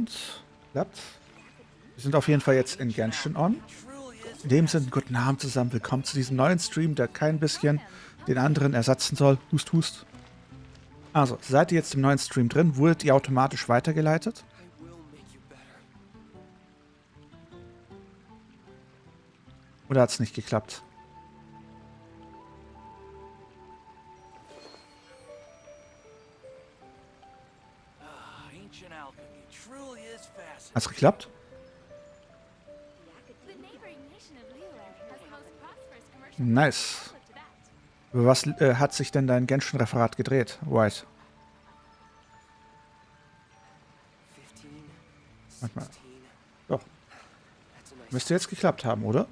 und klappt. Wir sind auf jeden Fall jetzt in Genshin on. In dem Sinne, guten Abend zusammen. Willkommen zu diesem neuen Stream, der kein bisschen den anderen ersetzen soll. Hust, hust. Also, seid ihr jetzt im neuen Stream drin? Wurdet ihr automatisch weitergeleitet? Oder hat es nicht geklappt? Hat's geklappt? Nice. Über was hat sich denn dein Genshin-Referat gedreht, White? Manchmal. Doch. Müsste jetzt geklappt haben, oder?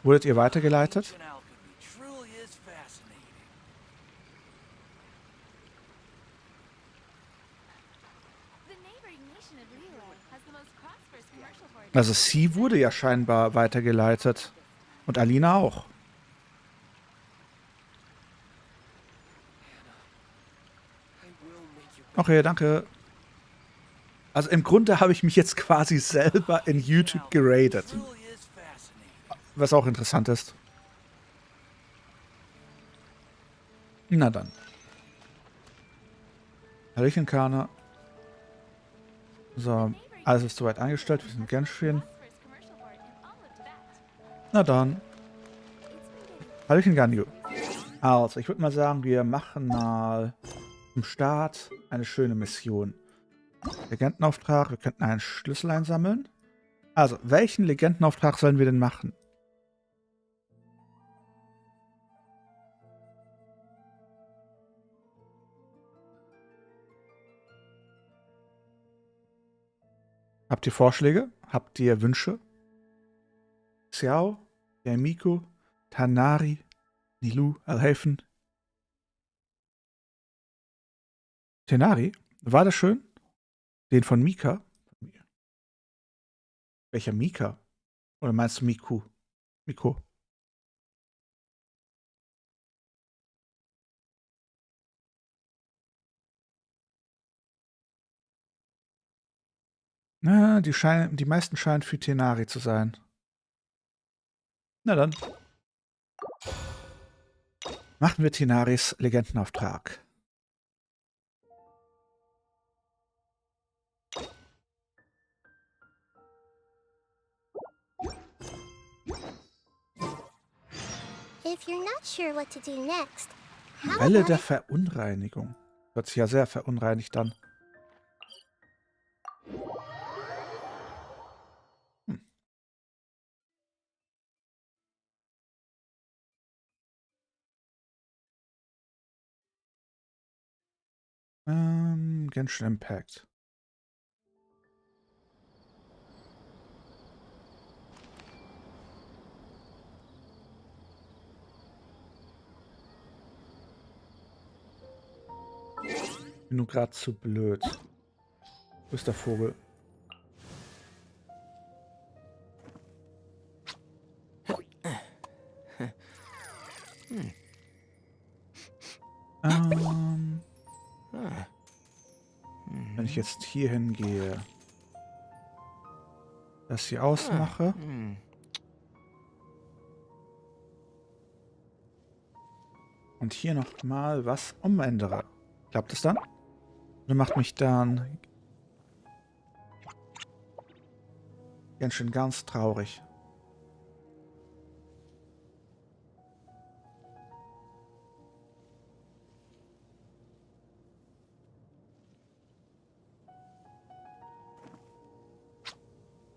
Wurdet ihr weitergeleitet? Also sie wurde ja scheinbar weitergeleitet. Und Alina auch. Okay, danke. Also im Grunde habe ich mich jetzt quasi selber in YouTube geradet. Was auch interessant ist. Na dann. Hallöchen, Kana. So, alles ist soweit eingestellt. Wir sind Genshin. Na dann. Hallöchen, Ganyu. Also, ich würde mal sagen, wir machen mal zum Start eine schöne Mission. Legendenauftrag. Wir könnten einen Schlüssel einsammeln. Also, welchen Legendenauftrag sollen wir denn machen? Habt ihr Vorschläge? Habt ihr Wünsche? Xiao, Yamiko, Tighnari, Nilu, Alten. Tighnari? War das schön? Den von Mika? Welcher Mika? Oder meinst du Miku? Miko? Na, die meisten scheinen für Tighnari zu sein. Na dann. Machen wir Tighnaris Legendenauftrag. Welle der Verunreinigung. Hört sich ja sehr verunreinigt an. Genshin Impact. Bin nur gerade zu blöd. Wo ist der Vogel? Wenn ich jetzt hier hingehe, das hier ausmache. Und hier nochmal was umändere. Klappt es dann? Oder macht mich dann ganz schön ganz traurig.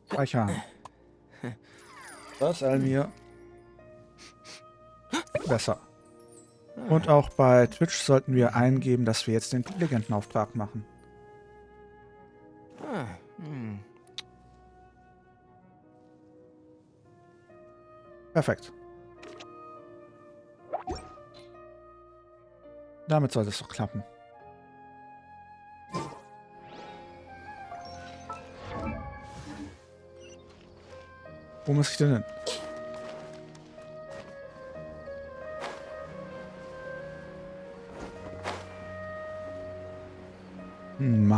Speichern. Das ist mir besser. Und auch bei Twitch sollten wir eingeben, dass wir jetzt den Legendenauftrag machen. Perfekt. Damit sollte es doch klappen. Wo muss ich denn hin?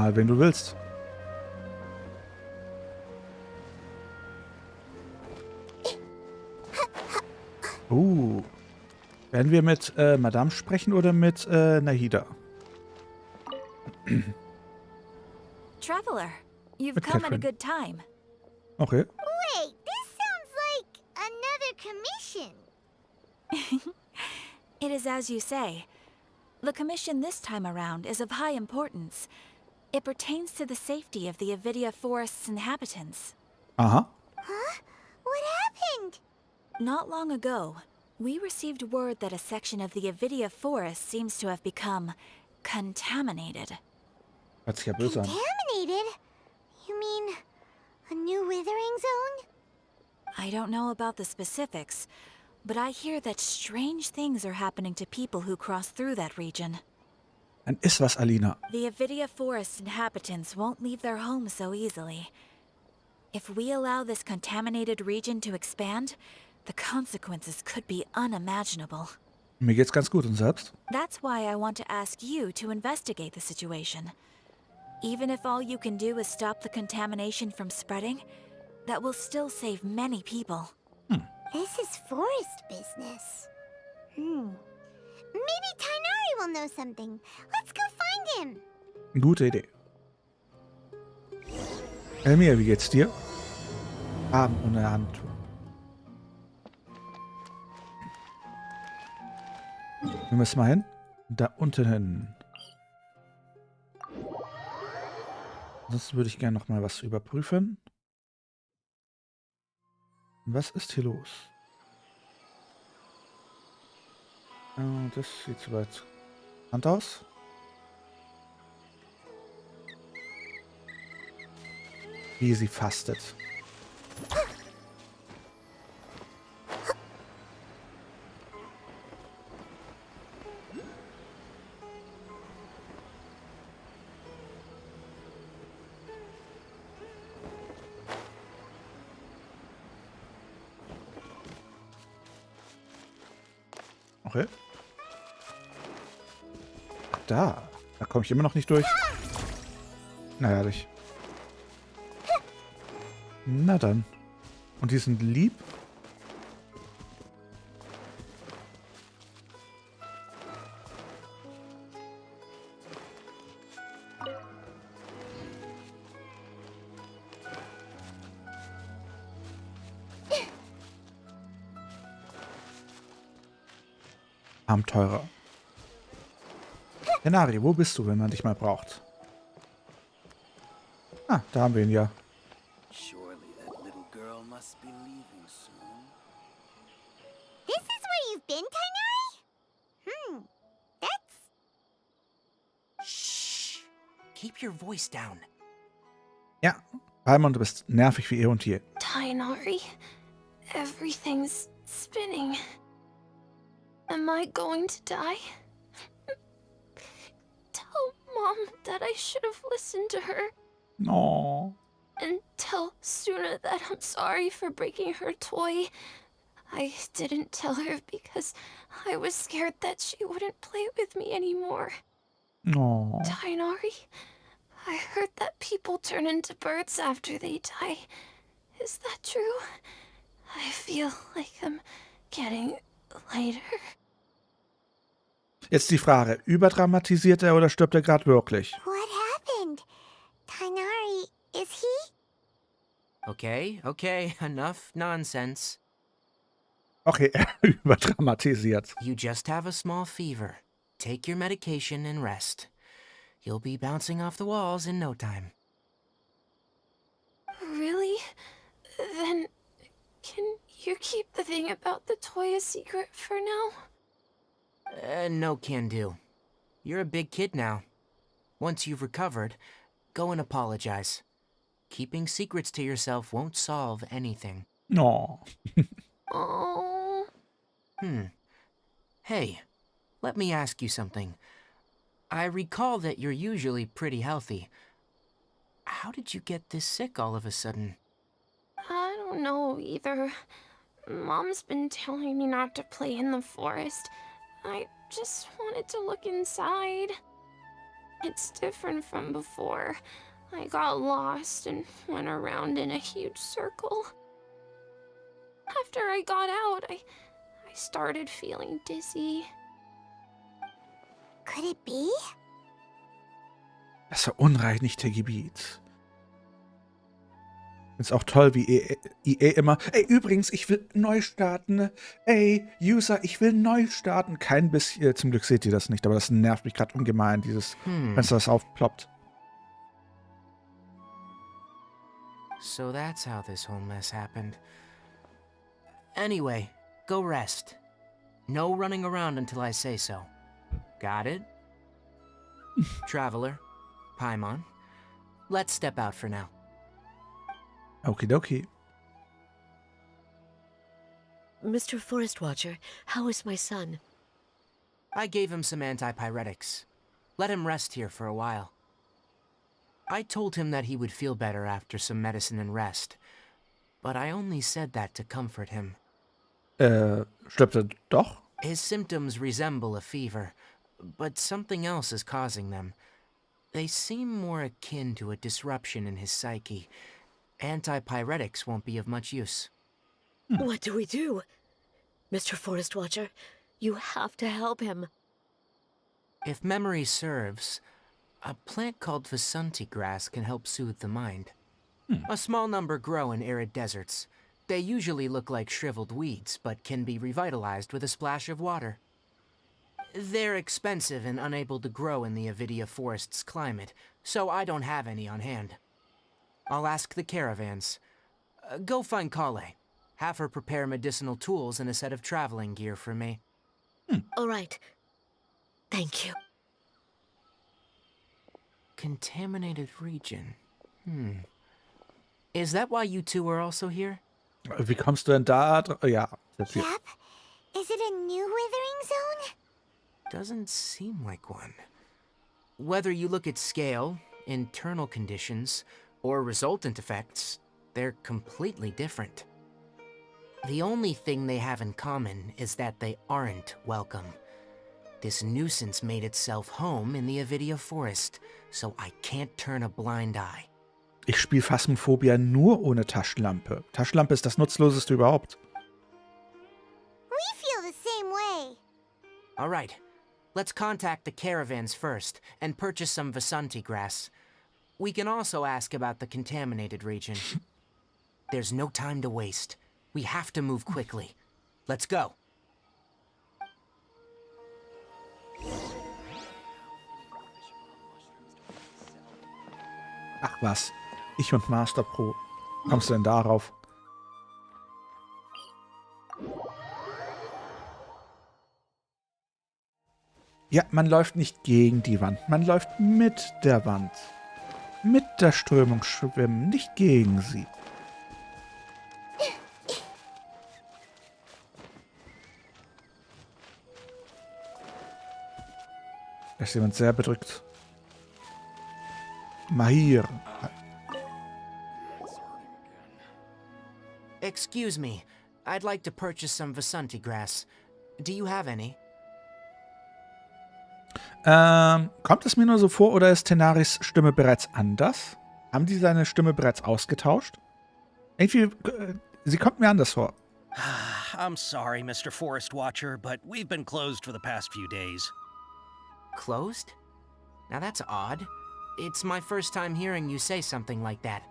mal, wen du willst. Werden wir mit Madame sprechen oder mit Nahida? Traveler, you've Mit come at a Catherine. good time. Okay. Wait, this sounds like another commission. It is as you say. The commission this time around is of high importance. It pertains to the safety of the Avidia Forest's inhabitants. Aha. Huh? What happened? Not long ago, we received word that a section of the Avidia Forest seems to have become contaminated. Hört sich ja böse an. Contaminated? You mean a new withering zone? I don't know about the specifics, but I hear that strange things are happening to people who cross through that region. Dann ist was, Alina. The Avidia Forest inhabitants won't leave their homes so easily. If we allow this contaminated region to expand, the consequences could be unimaginable. Mir geht's ganz gut und selbst? That's why I want to ask you to investigate the situation. Even if all you can do is stop the contamination from spreading, that will still save many people. This is forest business. Maybe Tighnari will know something. Let's go find him. Gute Idee. Elmir, wie geht's dir? Arm ohne Hand. Wir müssen mal hin. Da unten hin. Ansonsten würde ich gerne noch mal was überprüfen. Was ist hier los? Das sieht soweit Hand aus. Wie sie fastet. Okay. Da komme ich immer noch nicht durch. Na herrlich. Na dann. Und die sind lieb? Abenteurer. Tighnari, wo bist du, wenn man dich mal braucht? Ah, da haben wir ihn ja. Surely that little girl must be leaving soon. This is where you've been, Tighnari? That's... Shh! Keep your voice down. Ja, Paimon, du bist nervig wie eh und je. Tighnari, everything's spinning. Am I going to die? Tell Mom that I should have listened to her. No. And tell Suna that I'm sorry for breaking her toy. I didn't tell her because I was scared that she wouldn't play with me anymore. No. Tighnari, I heard that people turn into birds after they die. Is that true? I feel like I'm getting lighter. Jetzt die Frage, überdramatisiert er oder stirbt er gerade wirklich? What happened? Tighnari, is he? Okay, enough nonsense. Okay, er überdramatisiert. You just have a small fever. Take your medication and rest. You'll be bouncing off the walls in no time. Really? Then can you keep the thing about the toy a secret for now? No can do. You're a big kid now. Once you've recovered, go and apologize. Keeping secrets to yourself won't solve anything. No. Oh. Hey, let me ask you something. I recall that you're usually pretty healthy. How did you get this sick all of a sudden? I don't know either. Mom's been telling me not to play in the forest. I just wanted to look inside. It's different from before. I got lost and went around in a huge circle. After I got out, I started feeling dizzy. Could it be? Das verunreinigte Gebiet. Ist auch toll, wie EA immer. Ey, übrigens, ich will neu starten. Ey, User, ich will neu starten. Kein bisschen. Zum Glück seht ihr das nicht, aber das nervt mich gerade ungemein, dieses, wenn das aufploppt. So that's how this whole mess happened. Anyway, go rest. No running around until I say so. Got it? Traveler, Paimon, let's step out for now. Okie dokie. Mr. Forest Watcher, how is my son? I gave him some antipyretics. Let him rest here for a while. I told him that he would feel better after some medicine and rest, but I only said that to comfort him. Stirbt er doch? His symptoms resemble a fever, but something else is causing them. They seem more akin to a disruption in his psyche. Antipyretics won't be of much use. What do we do? Mr. Forest Watcher, you have to help him. If memory serves, a plant called Venti grass can help soothe the mind. A small number grow in arid deserts. They usually look like shriveled weeds, but can be revitalized with a splash of water. They're expensive and unable to grow in the Avidia forest's climate, so I don't have any on hand. I'll ask the caravans. Go find Kale. Have her prepare medicinal tools and a set of traveling gear for me. All right. Thank you. Contaminated region. Is that why you two are also here? Wie kommst du denn da? Ja. Yep. Is it a new withering zone? Doesn't seem like one. Whether you look at scale, internal conditions, or resultant effects, they're completely different. The only thing they have in common is that they aren't welcome. This nuisance made itself home in the Avidia forest, so I can't turn a blind eye. Ich spiele Phasmophobia nur ohne Taschenlampe. Taschenlampe ist das Nutzloseste überhaupt. We feel the same way. All right, let's contact the caravans first and purchase some Venti grass. We can also ask about the contaminated region. There's no time to waste. We have to move quickly. Let's go. Ach was. Ich und Master Pro. Kommst du denn darauf? Ja, man läuft nicht gegen die Wand. Man läuft mit der Wand. Mit der Strömung schwimmen, nicht gegen sie. Da ist jemand sehr bedrückt. Mahir. Excuse me. I'd like to purchase some Venti grass. Do you have any? Kommt es mir nur so vor, oder ist Tighnaris Stimme bereits anders? Haben die seine Stimme bereits ausgetauscht? Irgendwie, sie kommt mir anders vor. I'm sorry, Mr. Forest Watcher, but we've been closed for the past few days. Closed? Now that's odd. It's my first time hearing you say something like that.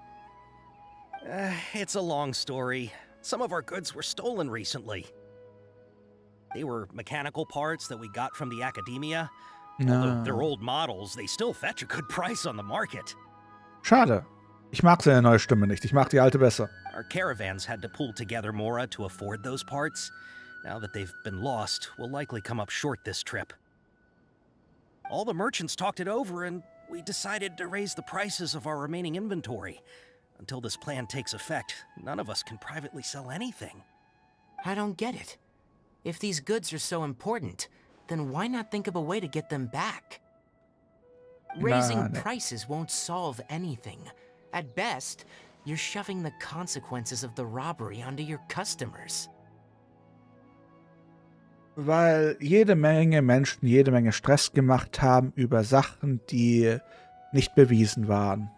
It's a long story. Some of our goods were stolen recently. They were mechanical parts that we got from the academia. Although they're old models, they still fetch a good price on the market. Schade. Ich mag seine neue Stimme nicht. Ich mag die alte besser. Our caravans had to pull together Mora to afford those parts. Now that they've been lost, we'll likely come up short this trip. All the merchants talked it over, and we decided to raise the prices of our remaining inventory. Until this plan takes effect, none of us can privately sell anything. I don't get it. If these goods are so important, then why not think of a way to get them back? Raising prices won't solve anything. At best, you're shoving the consequences of the robbery onto your customers. weil jede Menge Menschen jede Menge Stress gemacht haben über Sachen, die nicht bewiesen waren.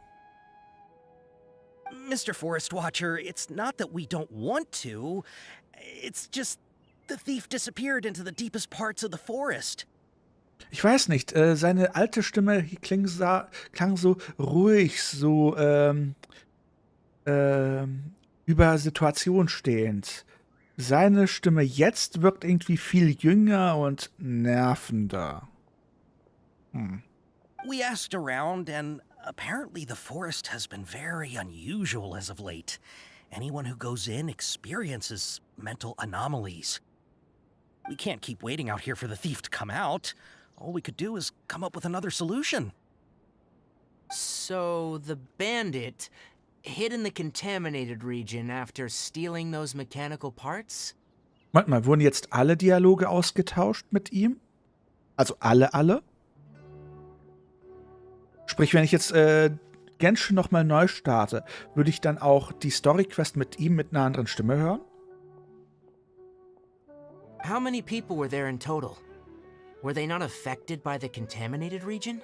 Mr. Forest Watcher, it's not that we don't want to. It's just the thief disappeared into the deepest parts of the forest. Ich weiß nicht, seine alte Stimme klang so ruhig, so über Situation stehend. Seine Stimme jetzt wirkt irgendwie viel jünger und nervender. We asked around, and apparently the forest has been very unusual as of late. Anyone who goes in experiences mental anomalies. We can't keep waiting out here for the thief to come out. All we could do is come up with another solution. So the bandit hid in the contaminated region after stealing those mechanical parts? Moment mal, wurden jetzt alle Dialoge ausgetauscht mit ihm? Also alle? Sprich, wenn ich jetzt Genshin nochmal neu starte, würde ich dann auch die Story-Quest mit ihm mit einer anderen Stimme hören? How many people were there in total? Were they not affected by the contaminated region?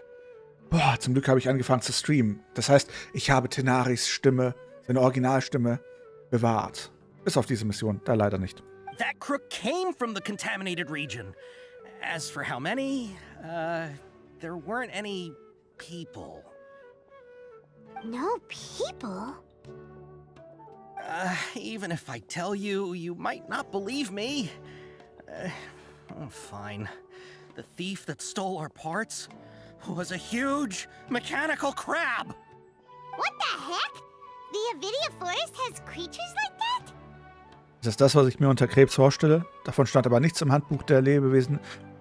Boah, zum Glück habe ich angefangen zu streamen. Das heißt, ich habe Tighnaris Stimme, seine Originalstimme, bewahrt. Bis auf diese Mission, da leider nicht. That crook came from the contaminated region. As for how many, there weren't any people. No people? Even if I tell you, you might not believe me. Fine. The thief that stole our parts was a huge mechanical crab. What the heck? The Avidia Forest has creatures like that? Das ist das, was ich mir unter Krebs vorstelle. Davon stand aber nichts im Handbuch der Lebewesen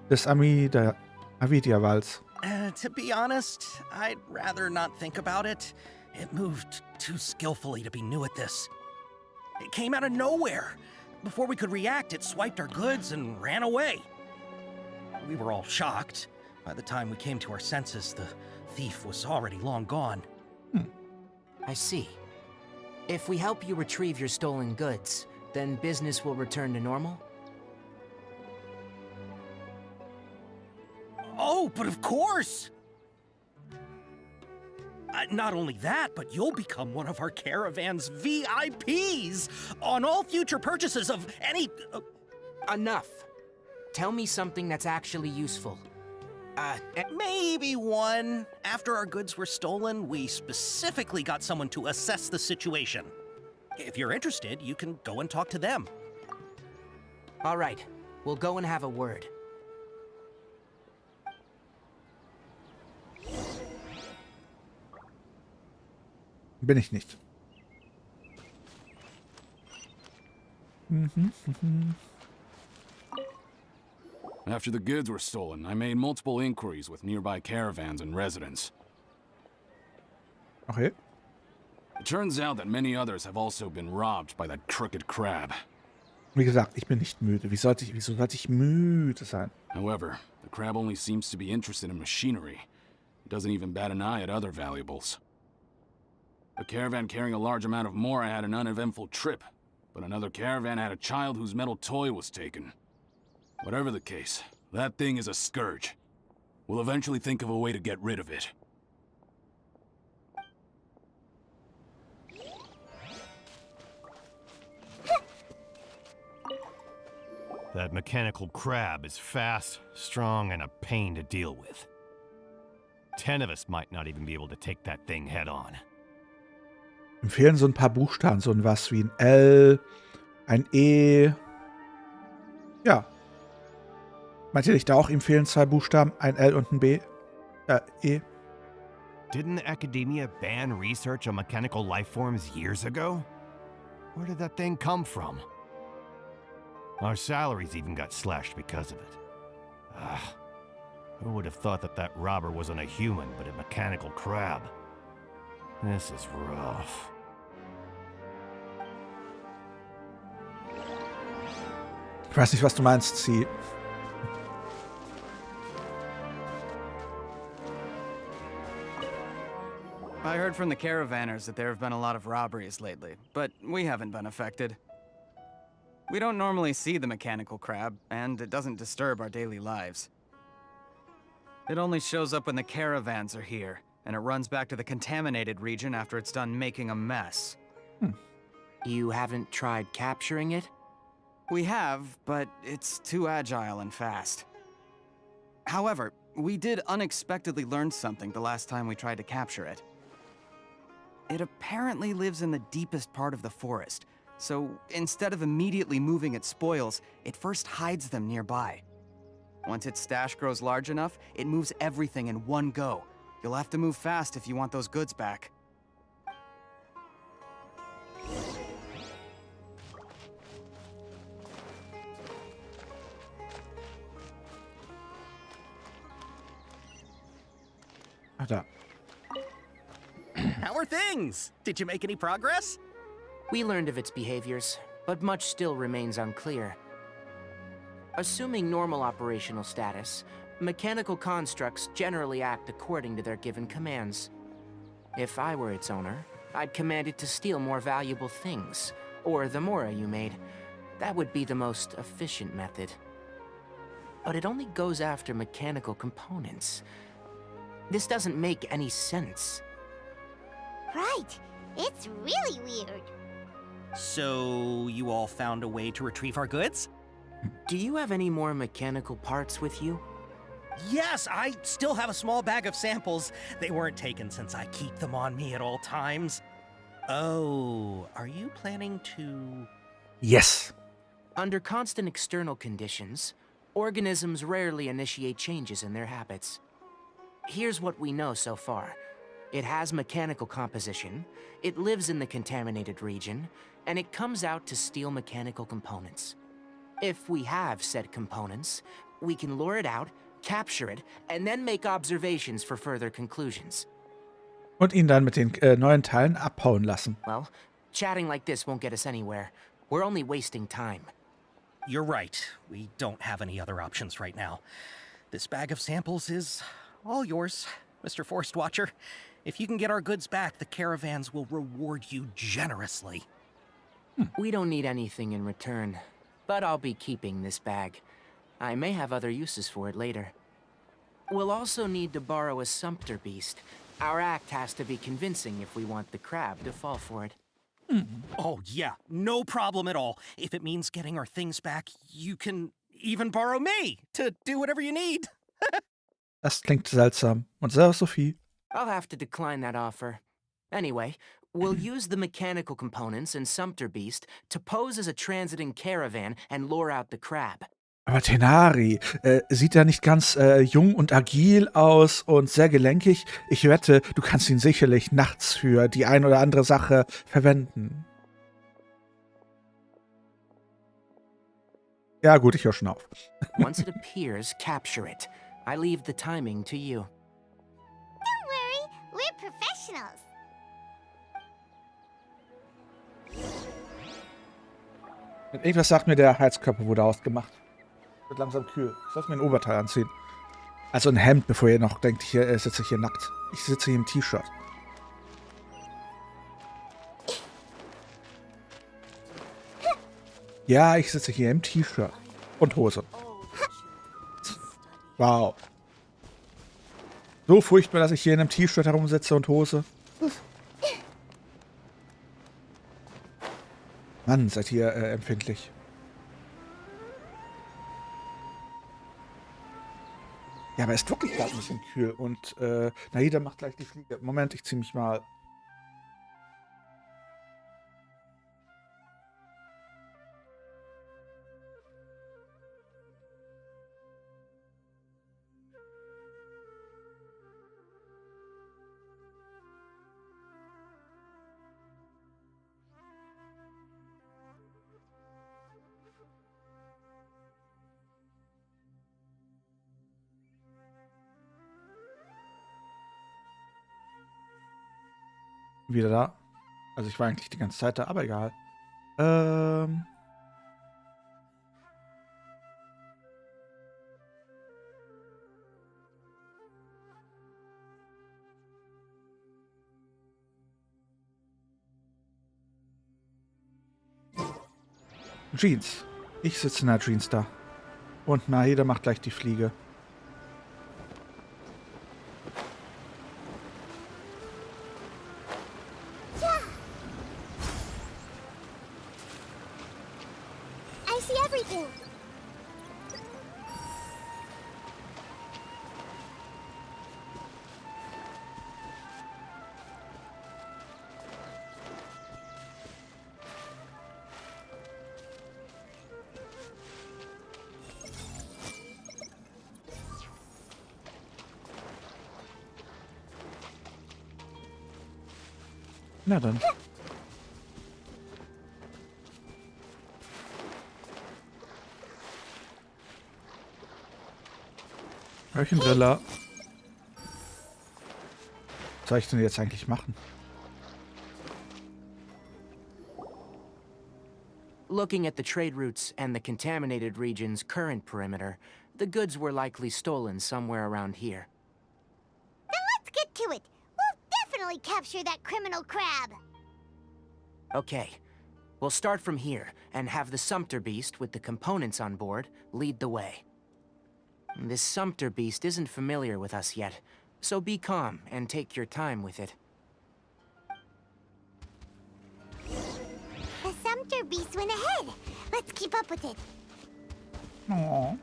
des Avidia-Walds. To be honest, I'd rather not think about it. It moved too skillfully to be new at this. It came out of nowhere. Before we could react, it swiped our goods and ran away. We were all shocked. By the time we came to our senses, the thief was already long gone. I see. If we help you retrieve your stolen goods, then business will return to normal? Oh, but of course! Not only that, but you'll become one of our caravan's VIPs on all future purchases of any... Enough. Tell me something that's actually useful. Maybe one. After our goods were stolen, we specifically got someone to assess the situation. If you're interested, you can go and talk to them. All right, we'll go and have a word. Bin ich nicht. After the goods were stolen, I made multiple inquiries with nearby caravans and residents. Okay. It turns out that many others have also been robbed by that crooked crab. Wie gesagt, ich bin nicht müde. Wieso sollte ich müde sein? However, the crab only seems to be interested in machinery. It doesn't even bat an eye at other valuables. A caravan carrying a large amount of mora had an uneventful trip, but another caravan had a child whose metal toy was taken. Whatever the case, that thing is a scourge. We'll eventually think of a way to get rid of it. That mechanical crab is fast, strong, and a pain to deal with. 10 of us might not even be able to take that thing head on. Ihm fehlen so ein paar Buchstaben, so ein was wie ein L, ein E. Ja. Meint ihr nicht da auch, ihm fehlen 2 Buchstaben, ein L und ein B? E. Didn't academia ban research on mechanical life forms years ago? Where did that thing come from? Our salaries even got slashed because of it. Who would have thought that that robber wasn't a human, but a mechanical crab? This is rough. Ich weiß nicht, was du meinst, Sie. I heard from the caravanners that there have been a lot of robberies lately, but we haven't been affected. We don't normally see the mechanical crab, and it doesn't disturb our daily lives. It only shows up when the caravans are here, and it runs back to the contaminated region after it's done making a mess. You haven't tried capturing it? We have, but it's too agile and fast. However, we did unexpectedly learn something the last time we tried to capture it. It apparently lives in the deepest part of the forest, so instead of immediately moving its spoils, it first hides them nearby. Once its stash grows large enough, it moves everything in one go. You'll have to move fast if you want those goods back. Ach, da. How are things? Did you make any progress? We learned of its behaviors, but much still remains unclear. Assuming normal operational status, mechanical constructs generally act according to their given commands. If I were its owner, I'd command it to steal more valuable things, or the mora you made. That would be the most efficient method. But it only goes after mechanical components. This doesn't make any sense. Right. It's really weird. So, you all found a way to retrieve our goods? Do you have any more mechanical parts with you? Yes, I still have a small bag of samples. They weren't taken since I keep them on me at all times. Oh, are you planning to... Yes. Under constant external conditions, organisms rarely initiate changes in their habits. Here's what we know so far. It has mechanical composition, it lives in the contaminated region, and it comes out to steal mechanical components. If we have said components, we can lure it out, capture it, and then make observations for further conclusions. Und ihn dann mit den neuen Teilen abhauen lassen. Well, chatting like this won't get us anywhere. We're only wasting time. You're right. We don't have any other options right now. This bag of samples is all yours, Mr. Forest Watcher. If you can get our goods back, the caravans will reward you generously. We don't need anything in return, but I'll be keeping this bag. I may have other uses for it later. We'll also need to borrow a sumpter beast. Our act has to be convincing if we want the crab to fall for it. Oh, yeah, no problem at all. If it means getting our things back, you can even borrow me to do whatever you need. Das klingt seltsam. Und Servus, Sophie. I'll have to decline that offer. Anyway, we'll use the mechanical components and Sumpter Beast to pose as a transiting caravan and lure out the crab. Aber Tighnari, sieht er nicht ganz jung und agil aus und sehr gelenkig? Ich wette, du kannst ihn sicherlich nachts für die ein oder andere Sache verwenden. Ja gut, ich höre schon auf. Once it appears, capture it. I leave the timing to you. Don't worry, we're professionals. Irgendwas sagt mir, der Heizkörper wurde ausgemacht. Wird langsam kühl. Ich sollte mir ein Oberteil anziehen. Also ein Hemd, bevor ihr noch denkt, ich sitze hier nackt. Ich sitze hier im T-Shirt. Ja, ich sitze hier im T-Shirt. Und Hose. Wow. So furchtbar, dass ich hier in einem T-Shirt herumsitze und Hose. Mann, seid ihr empfindlich. Ja, aber es ist wirklich gerade ein bisschen kühl. Und Naida macht gleich die Fliege. Moment, ich ziehe mich mal. Wieder da. Also ich war eigentlich die ganze Zeit da, aber egal. Jeans. Ich sitze in der Jeans da. Und Nahida macht gleich die Fliege. I see everything. Na dann. Welchen Driller? Was soll ich denn jetzt eigentlich machen? Looking at the trade routes and the contaminated region's current perimeter, the goods were likely stolen somewhere around here. Then let's get to it. We'll definitely capture that criminal crab. Okay, we'll start from here and have the Sumpter Beast with the components on board lead the way. This Sumpter Beast isn't familiar with us yet, so be calm and take your time with it. The Sumpter Beast went ahead. Let's keep up with it. Aww.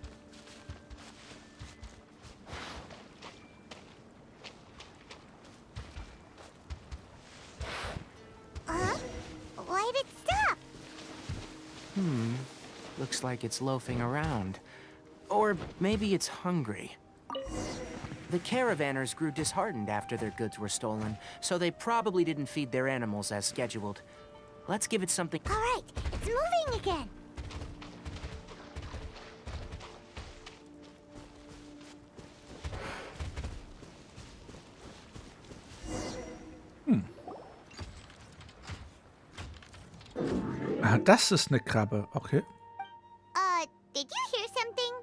Why'd it stop? Looks like it's loafing around. Or maybe it's hungry. The caravanners grew disheartened after their goods were stolen, so they probably didn't feed their animals as scheduled. Let's give it something. All right, it's moving again. Ah, das ist eine Krabbe. Okay. Did you hear something?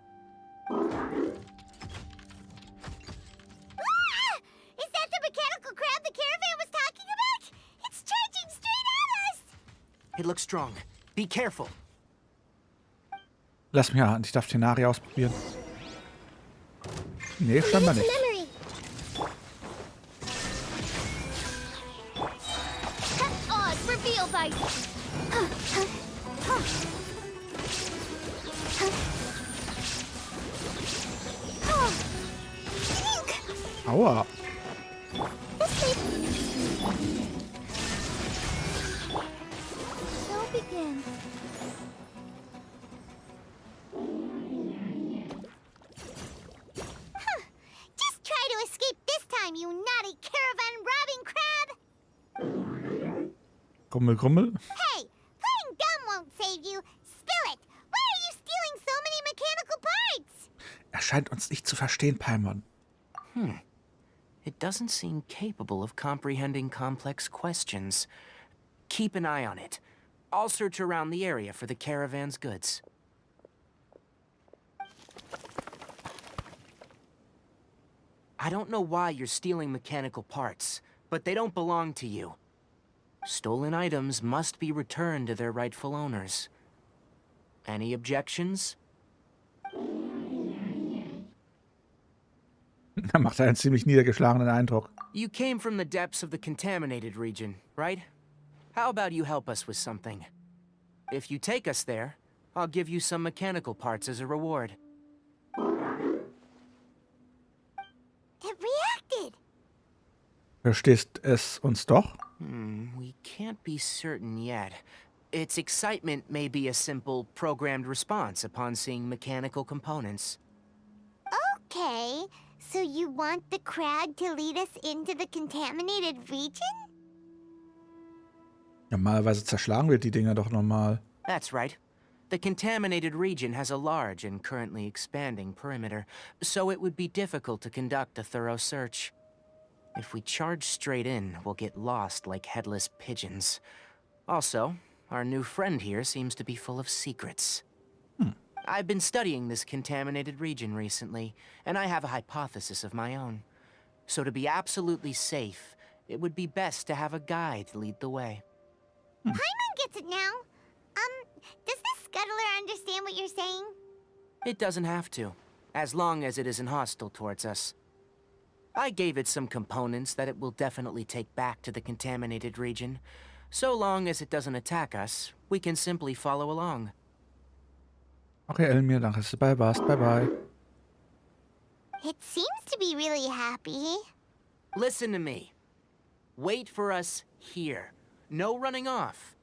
Is that the mechanical crab the caravan was talking about? It's charging straight at us! It looks strong. Be careful. Lass mich an. Ich darf Tighnari ausprobieren. Nee, scheinbar nicht. Memory. Odds revealed by... Aua. Show begins. Just try to escape this time, you naughty caravan-robbing crab! Grummel, grummel. Hey, playing dumb won't save you. Spill it. Why are you stealing so many mechanical parts? Er scheint uns nicht zu verstehen, Paimon. It doesn't seem capable of comprehending complex questions. Keep an eye on it. I'll search around the area for the caravan's goods. I don't know why you're stealing mechanical parts, but they don't belong to you. Stolen items must be returned to their rightful owners. Any objections? Er macht einen ziemlich niedergeschlagenen Eindruck. You came from the depths of the contaminated region, right? How about you help us with something? If you take us there, I'll give you some mechanical parts as a reward. It reacted. Verstehst es uns doch? We can't be certain yet. Its excitement may be a simple, programmed response upon seeing mechanical components. Okay, so you want the crab to lead us into the contaminated region? Normalerweise zerschlagen wir die Dinger doch normal. That's right. The contaminated region has a large and currently expanding perimeter, so it would be difficult to conduct a thorough search. If we charge straight in, we'll get lost like headless pigeons. Also, our new friend here seems to be full of secrets. I've been studying this contaminated region recently, and I have a hypothesis of my own. So to be absolutely safe, it would be best to have a guide lead the way. Paimon gets it now. Does this Scuttler understand what you're saying? It doesn't have to, as long as it isn't hostile towards us. I gave it some components that it will definitely take back to the contaminated region. So long as it doesn't attack us, we can simply follow along. Okay, Elmir, danke, dass du dabei warst. Bye, bye. It seems to be really happy. Listen to me. Wait for us here. No running off.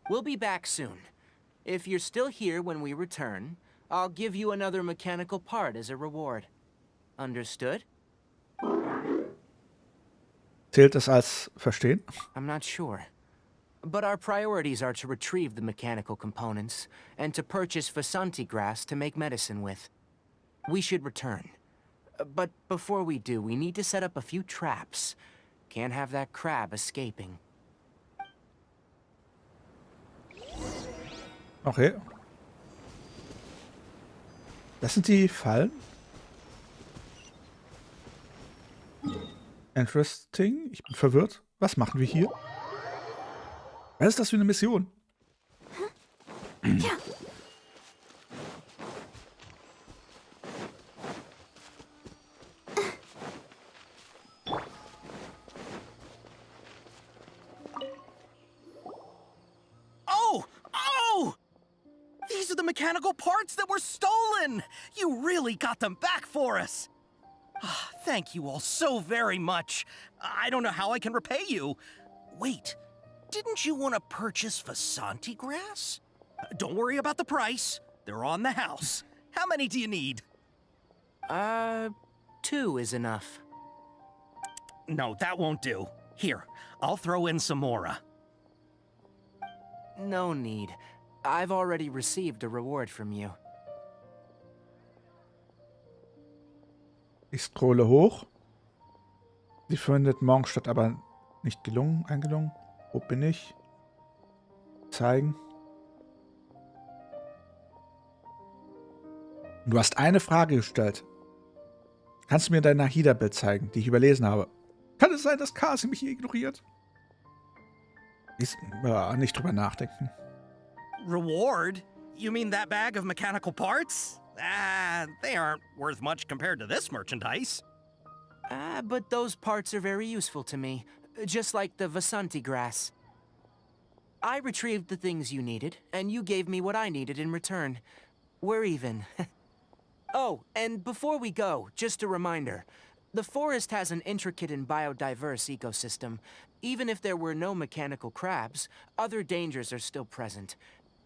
We'll be back soon. If you're still here when we return, I'll give you another mechanical part as a reward. Understood? Zählt das als Verstehen? I'm not sure. But our priorities are to retrieve the mechanical components and to purchase Vsanti grass to make medicine with. We should return. But before we do, we need to set up a few traps. Can't have that crab escaping. Okay. Das sind die Fallen. Interesting. Ich bin verwirrt. Was machen wir hier? Was ist das für eine Mission? Oh! Oh! These are the mechanical parts that were stolen! You really got them back for us! Ah, thank you all so very much. I don't know how I can repay you. Wait, didn't you want to purchase Vsanti grass? Don't worry about the price. They're on the house. How many do you need? 2 is enough. No, that won't do. Here, I'll throw in some more. No need. I've already received a reward from you. Ich scrolle hoch. Sie findet morgen statt, aber nicht gelungen, eingelungen. Wo bin ich? Zeigen. Du hast eine Frage gestellt. Kannst du mir dein Nahida-Bild zeigen, die ich überlesen habe? Kann es sein, dass Kasi mich hier ignoriert? Nicht drüber nachdenken. Reward? You mean that bag of mechanical parts? They aren't worth much compared to this merchandise. But those parts are very useful to me, just like the Vsanti grass. I retrieved the things you needed, and you gave me what I needed in return. We're even. Oh, and before we go, just a reminder. The forest has an intricate and biodiverse ecosystem. Even if there were no mechanical crabs, other dangers are still present.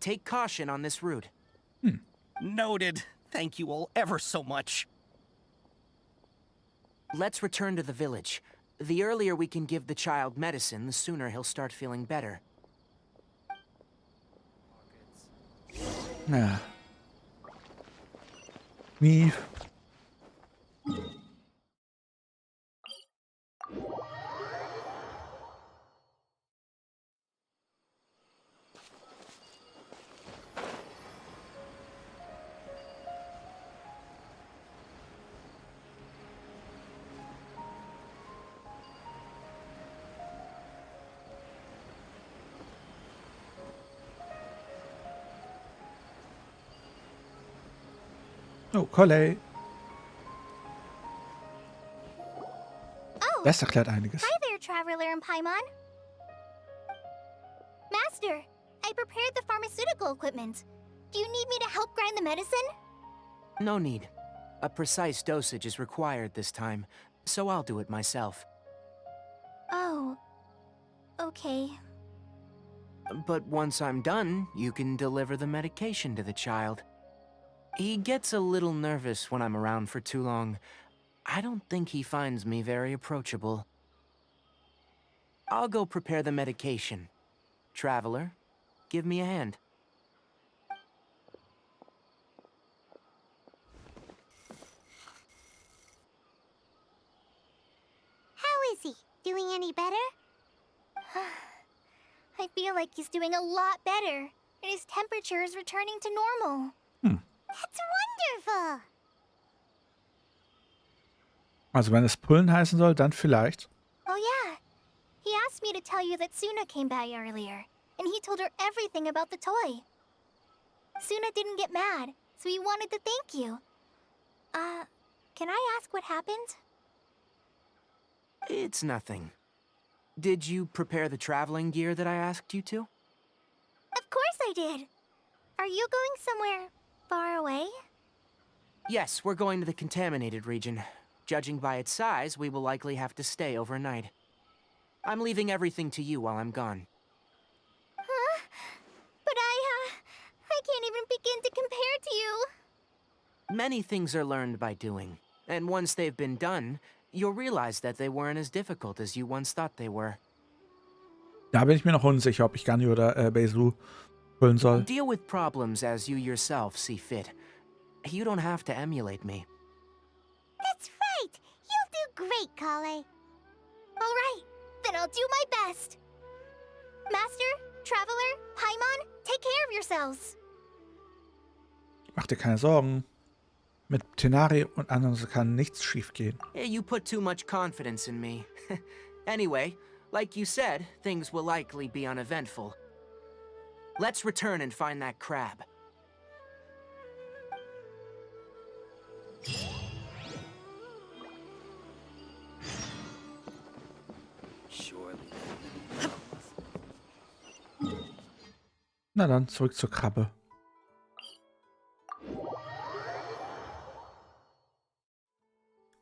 Take caution on this route. Noted. Thank you all ever so much. Let's return to the village. The earlier we can give the child medicine, the sooner he'll start feeling better. Ja. Nie. Oh, Colley. Oh, Das erklärt einiges. hi there, Traveler and Paimon. Master, I prepared the pharmaceutical equipment. Do you need me to help grind the medicine? No need. A precise dosage is required this time, so I'll do it myself. Oh, okay. But once I'm done, you can deliver the medication to the child. He gets a little nervous when I'm around for too long. I don't think he finds me very approachable. I'll go prepare the medication. Traveler, give me a hand. How is he? Doing any better? I feel like he's doing a lot better, and his temperature is returning to normal. That's wonderful! Also wenn es Pullen heißen soll, dann vielleicht. Oh yeah. He asked me to tell you that Suna came by earlier, and he told her everything about the toy. Suna didn't get mad, so he wanted to thank you. Can I ask what happened? It's nothing. Did you prepare the traveling gear that I asked you to? Of course I did. Are you going somewhere far away? Yes, we're going to the contaminated region. Judging by its size, we will likely have to stay overnight. I'm leaving everything to you while I'm gone. Huh? But I can't even begin to compare to you. Many things are learned by doing, and once they've been done, you'll realize that they weren't as difficult as you once thought they were. Da bin ich mir noch unsicher, ob ich Gani oder Beidou holen soll. Deal with problems as you yourself see fit. You don't have to emulate me. That's right. You'll do great, Kale. All right, then I'll do my best. Master, Traveler, Paimon, take care of yourselves. Mach dir keine Sorgen. Mit Tighnari und anderen kann nichts schiefgehen. You put too much confidence in me. Anyway, like you said, things will likely be uneventful. Let's return and find that crab. Na dann, zurück zur Krabbe.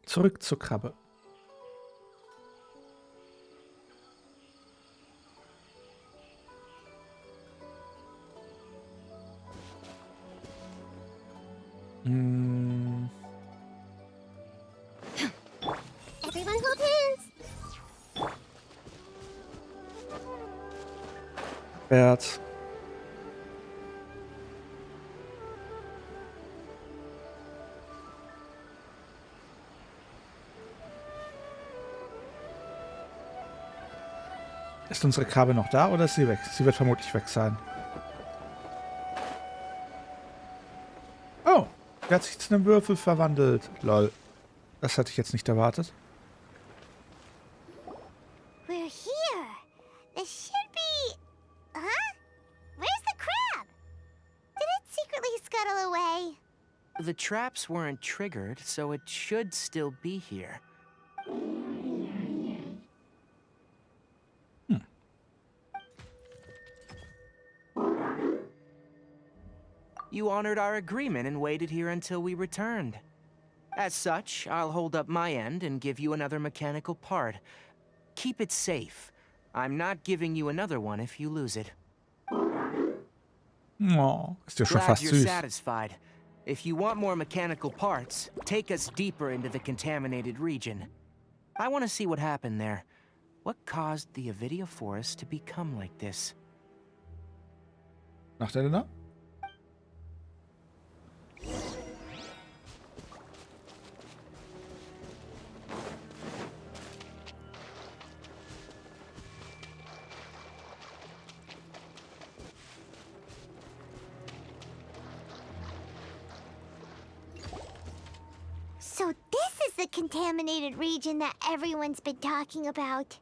Zurück zur Krabbe. Everyone hold hands. Wärts. Ist unsere Krabbe noch da oder ist sie weg? Sie wird vermutlich weg sein. Oh, der hat sich zu einem Würfel verwandelt. Lol. Das hatte ich jetzt nicht erwartet. We're here. This should be... Huh? Where's the crab? Did it secretly scuttle away? The traps weren't triggered, so it should still be here. You honored our agreement and waited here until we returned. As such, I'll hold up my end and give you another mechanical part. Keep it safe. I'm not giving you another one if you lose it. Oh, ist ja schon Glad fast you're süß. satisfied. If you want more mechanical parts, take us deeper into the contaminated region. I want to see what happened there. What caused the Avidia forest to become like this? Macht er denn da? So this is the contaminated region that everyone's been talking about.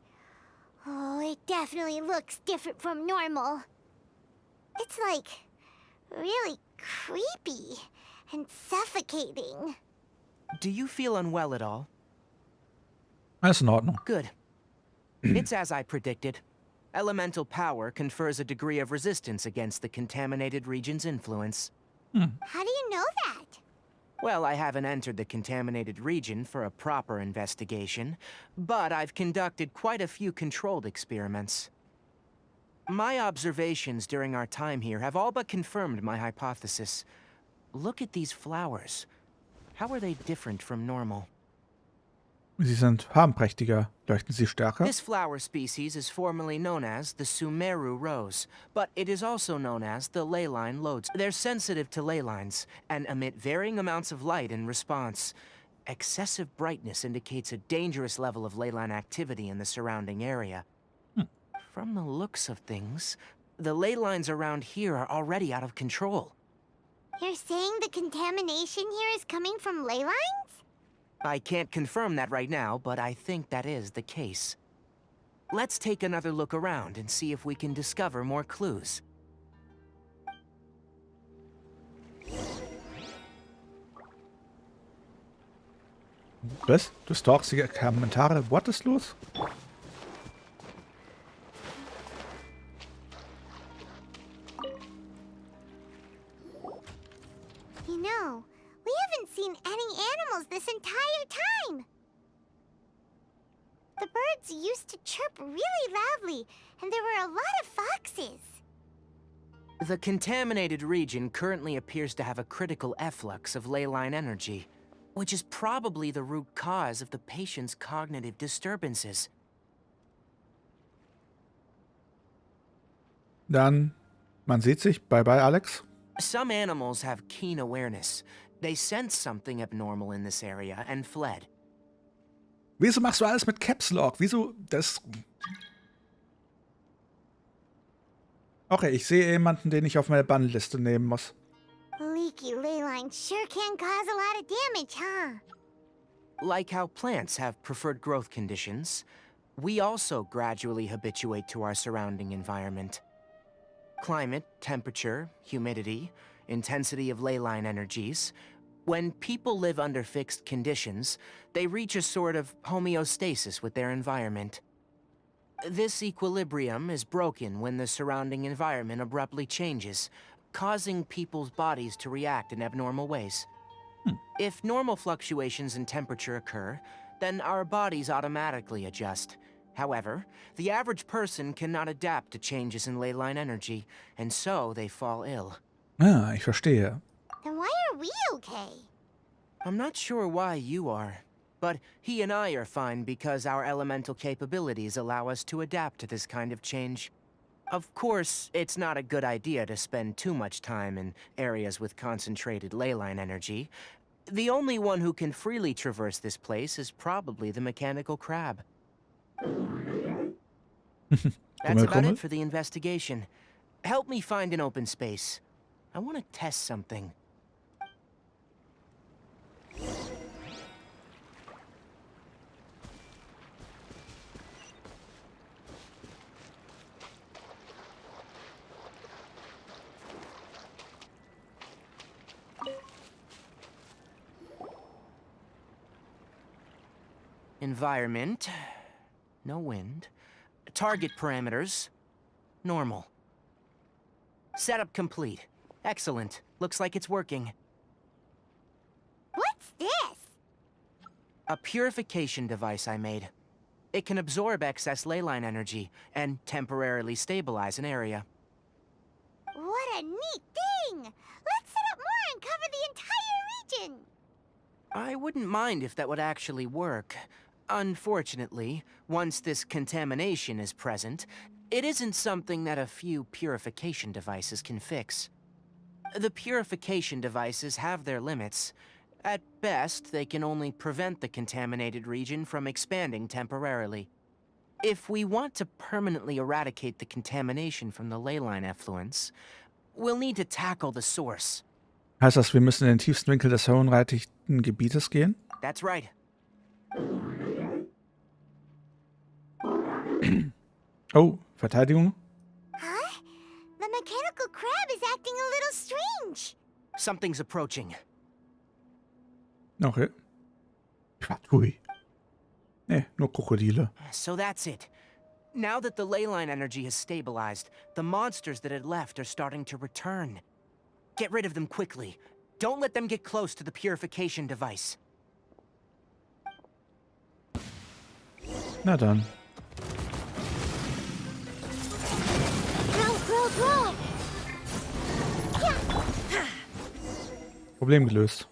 Oh, it definitely looks different from normal. It's like really creepy and suffocating. Do you feel unwell at all? Alles in Ordnung. Good. It's as I predicted. Elemental power confers a degree of resistance against the contaminated region's influence. How do you know that? Well, I haven't entered the contaminated region for a proper investigation, but I've conducted quite a few controlled experiments. My observations during our time here have all but confirmed my hypothesis. Look at these flowers. How are they different from normal? Sie sind farbenprächtiger. Leuchten sie stärker? This flower species is formerly known as the Sumeru rose, but it is also known as the leyline lodes. They're sensitive to ley lines and emit varying amounts of light in response. Excessive brightness indicates a dangerous level of leyline activity in the surrounding area. From the looks of things, the ley lines around here are already out of control. You're saying the contamination here is coming from ley lines? I can't confirm that right now, but I think that is the case. Let's take another look around and see if we can discover more clues. Was? Du stalkst die Kommentare? What ist los? You know, we haven't seen any animals this entire time. The birds used to chirp really loudly, and there were a lot of foxes. The contaminated region currently appears to have a critical efflux of ley line energy, which is probably the root cause of the patient's cognitive disturbances. Dann, man sieht sich. Bye bye, Alex. Some animals have keen awareness. They sensed something abnormal in this area and fled. Wieso machst du alles mit Caps Lock? Wieso das... Okay, ich sehe jemanden, den ich auf meine Bannliste nehmen muss. Leaky ley lines sure can cause a lot of damage, huh? Like how plants have preferred growth conditions, we also gradually habituate to our surrounding environment. Climate, temperature, humidity, intensity of ley line energies. When people live under fixed conditions, they reach a sort of homeostasis with their environment. This equilibrium is broken when the surrounding environment abruptly changes, causing people's bodies to react in abnormal ways. If normal fluctuations in temperature occur, then our bodies automatically adjust. However, the average person cannot adapt to changes in ley line energy, and so they fall ill. Ah, ich verstehe. Then why are we okay? I'm not sure why you are, but he and I are fine because our elemental capabilities allow us to adapt to this kind of change. Of course, it's not a good idea to spend too much time in areas with concentrated ley line energy. The only one who can freely traverse this place is probably the mechanical crab. That's about it for the investigation. Help me find an open space. I want to test something. Environment. No wind. Target parameters. Normal. Setup complete. Excellent. Looks like it's working. What's this? A purification device I made. It can absorb excess ley line energy and temporarily stabilize an area. What a neat thing! Let's set up more and cover the entire region! I wouldn't mind if that would actually work. Unfortunately, once this contamination is present, it isn't something that a few purification devices can fix. The purification devices have their limits. At best, they can only prevent the contaminated region from expanding temporarily. If we want to permanently eradicate the contamination from the ley line effluence, we'll need to tackle the source. Heißt das, wir müssen in den tiefsten Winkel des verunreinigten Gebietes gehen? That's right. Oh, Verteidigung. Huh? The mechanical crab is acting a little strange. Something's approaching. Okay. Ui. Nee, nur Krokodile. So that's it. Now that the ley line energy has stabilized, the monsters that had left are starting to return. Get rid of them quickly. Don't let them get close to the purification device. Na dann. Roll. Problem gelöst.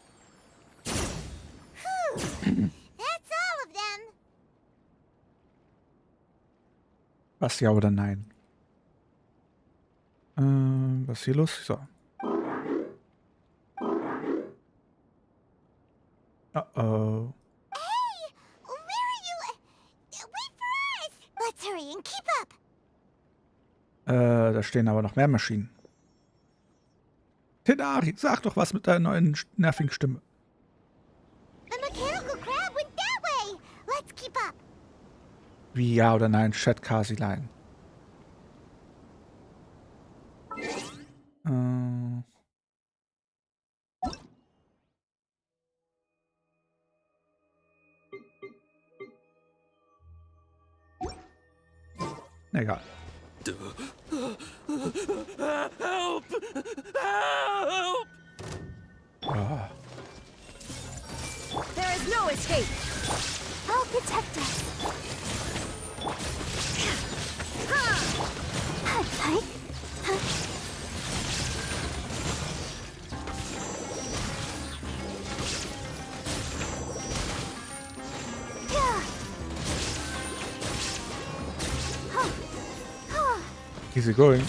That's all of them. Was, ja oder nein? Was ist hier los? So. Uh-oh. Hey! Where are you? Wait for us! Let's hurry and keep up. Da stehen aber noch mehr Maschinen. Tighnari, sag doch was mit deiner neuen nervigen Stimme. The mechanical crab went that way. Let's keep up. Wie ja oder nein, Chat Kasilein. Egal. Help! Help! Ah. There is no escape. I'll protect us. Easy going.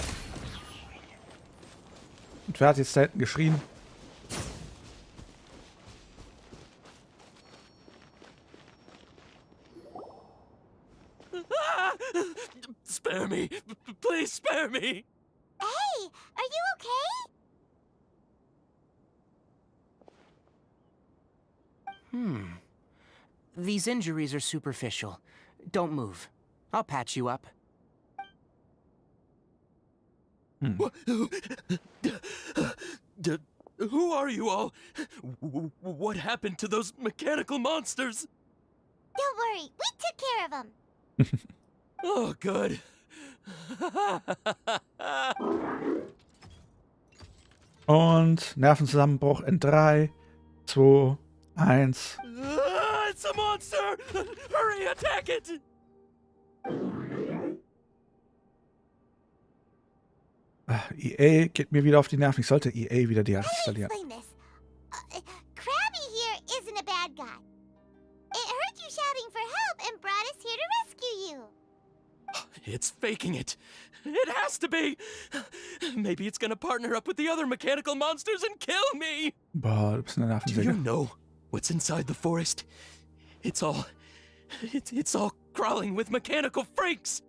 Und wer hat jetzt da hinten geschrien? Spare me! Please spare me! Hey, are you okay? These injuries are superficial. Don't move. I'll patch you up. Who are you all? What happened to those mechanical monsters? Don't worry, we took care of them. Oh, good. Und Nervenzusammenbruch in 3, 2, 1. It's a monster! Hurry, attack it! EA geht mir wieder auf die Nerven. Ich sollte EA wieder deinstallieren. Explain this. Krabby here isn't a bad guy. It heard you shouting for help and brought us here to rescue you. It's faking it. It has to be. Maybe it's gonna partner up with the other mechanical monsters and kill me. Boah, du bist eine Do you Nervensäge. know what's inside the forest? It's all crawling with mechanical freaks.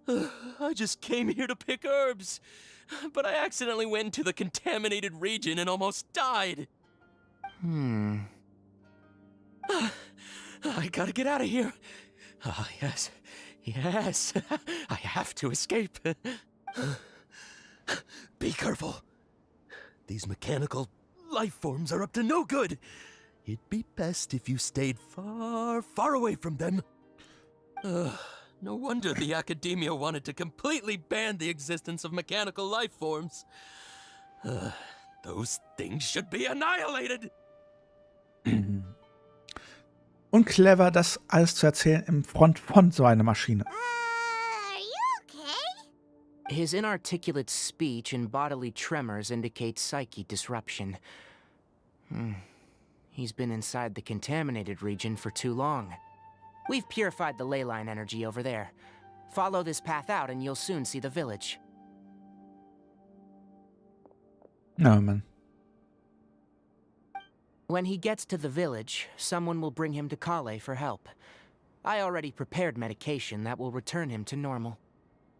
I just came here to pick herbs, but I accidentally went into the contaminated region and almost died. I gotta get out of here. Ah, yes. Yes. I have to escape. Be careful. These mechanical life forms are up to no good. It'd be best if you stayed far, far away from them. No wonder the academia wanted to completely ban the existence of mechanical life forms. Those things should be annihilated. Und clever, das alles zu erzählen im Front von so einer Maschine. Are you okay? His inarticulate speech and bodily tremors indicate psyche disruption. He's been inside the contaminated region for too long. We've purified the ley line energy over there. Follow this path out and you'll soon see the village. Oh, man. When he gets to the village, someone will bring him to Kale for help. I already prepared medication that will return him to normal.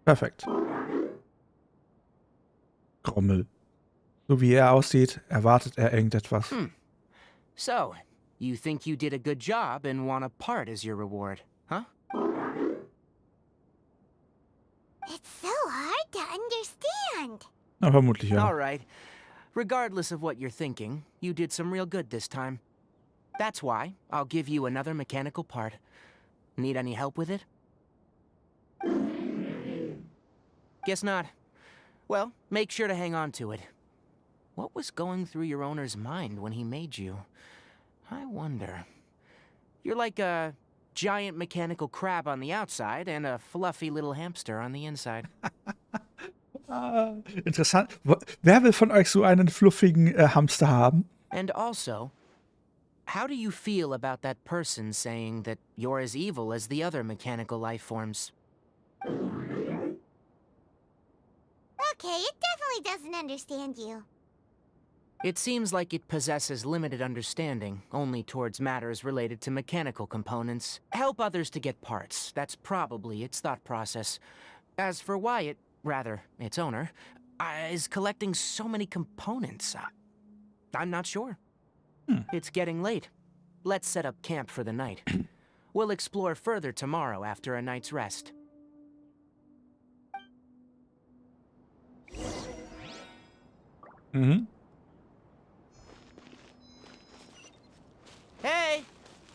Perfekt. Grommel. So wie er aussieht, erwartet er irgendetwas. So, you think you did a good job and want a part as your reward, huh? It's so hard to understand. Na, vermutlich ja. All right. Regardless of what you're thinking, you did some real good this time. That's why I'll give you another mechanical part. Need any help with it? Guess not. Well, make sure to hang on to it. What was going through your owner's mind when he made you? I wonder. You're like a giant mechanical crab on the outside and a fluffy little hamster on the inside. Interessant. Wer will von euch so einen fluffigen Hamster haben? And also, how do you feel about that person saying that you're as evil as the other mechanical life forms? Okay, it definitely doesn't understand you. It seems like it possesses limited understanding, only towards matters related to mechanical components. Help others to get parts. That's probably its thought process. As for why it, rather, its owner, is collecting so many components, I'm not sure. It's getting late. Let's set up camp for the night. We'll explore further tomorrow after a night's rest. Mhm. Hey!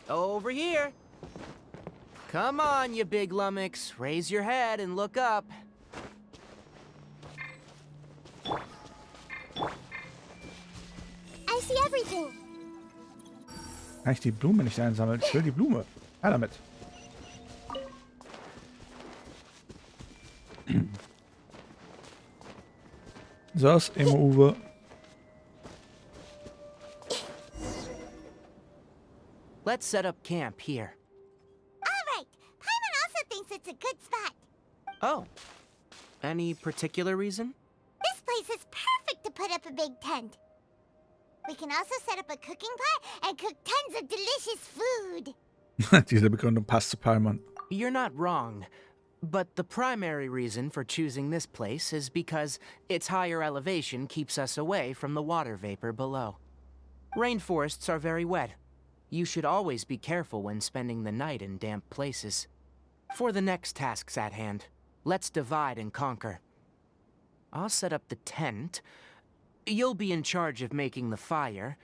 Over here! Come on, you big lummox. Raise your head and look up. I see everything. Kann ich die Blume nicht einsammeln? Ich will die Blume. Ja, damit. So ist Uwe. Let's set up camp here. All right. Paimon also thinks it's a good spot. Oh. Any particular reason? This place is perfect to put up a big tent. We can also set up a cooking pot and cook tons of delicious food. Diese Begründung passt zu Paimon. You're not wrong. But the primary reason for choosing this place is because its higher elevation keeps us away from the water vapor below. Rainforests are very wet. You should always be careful when spending the night in damp places. For the next tasks at hand, let's divide and conquer. I'll set up the tent. You'll be in charge of making the fire,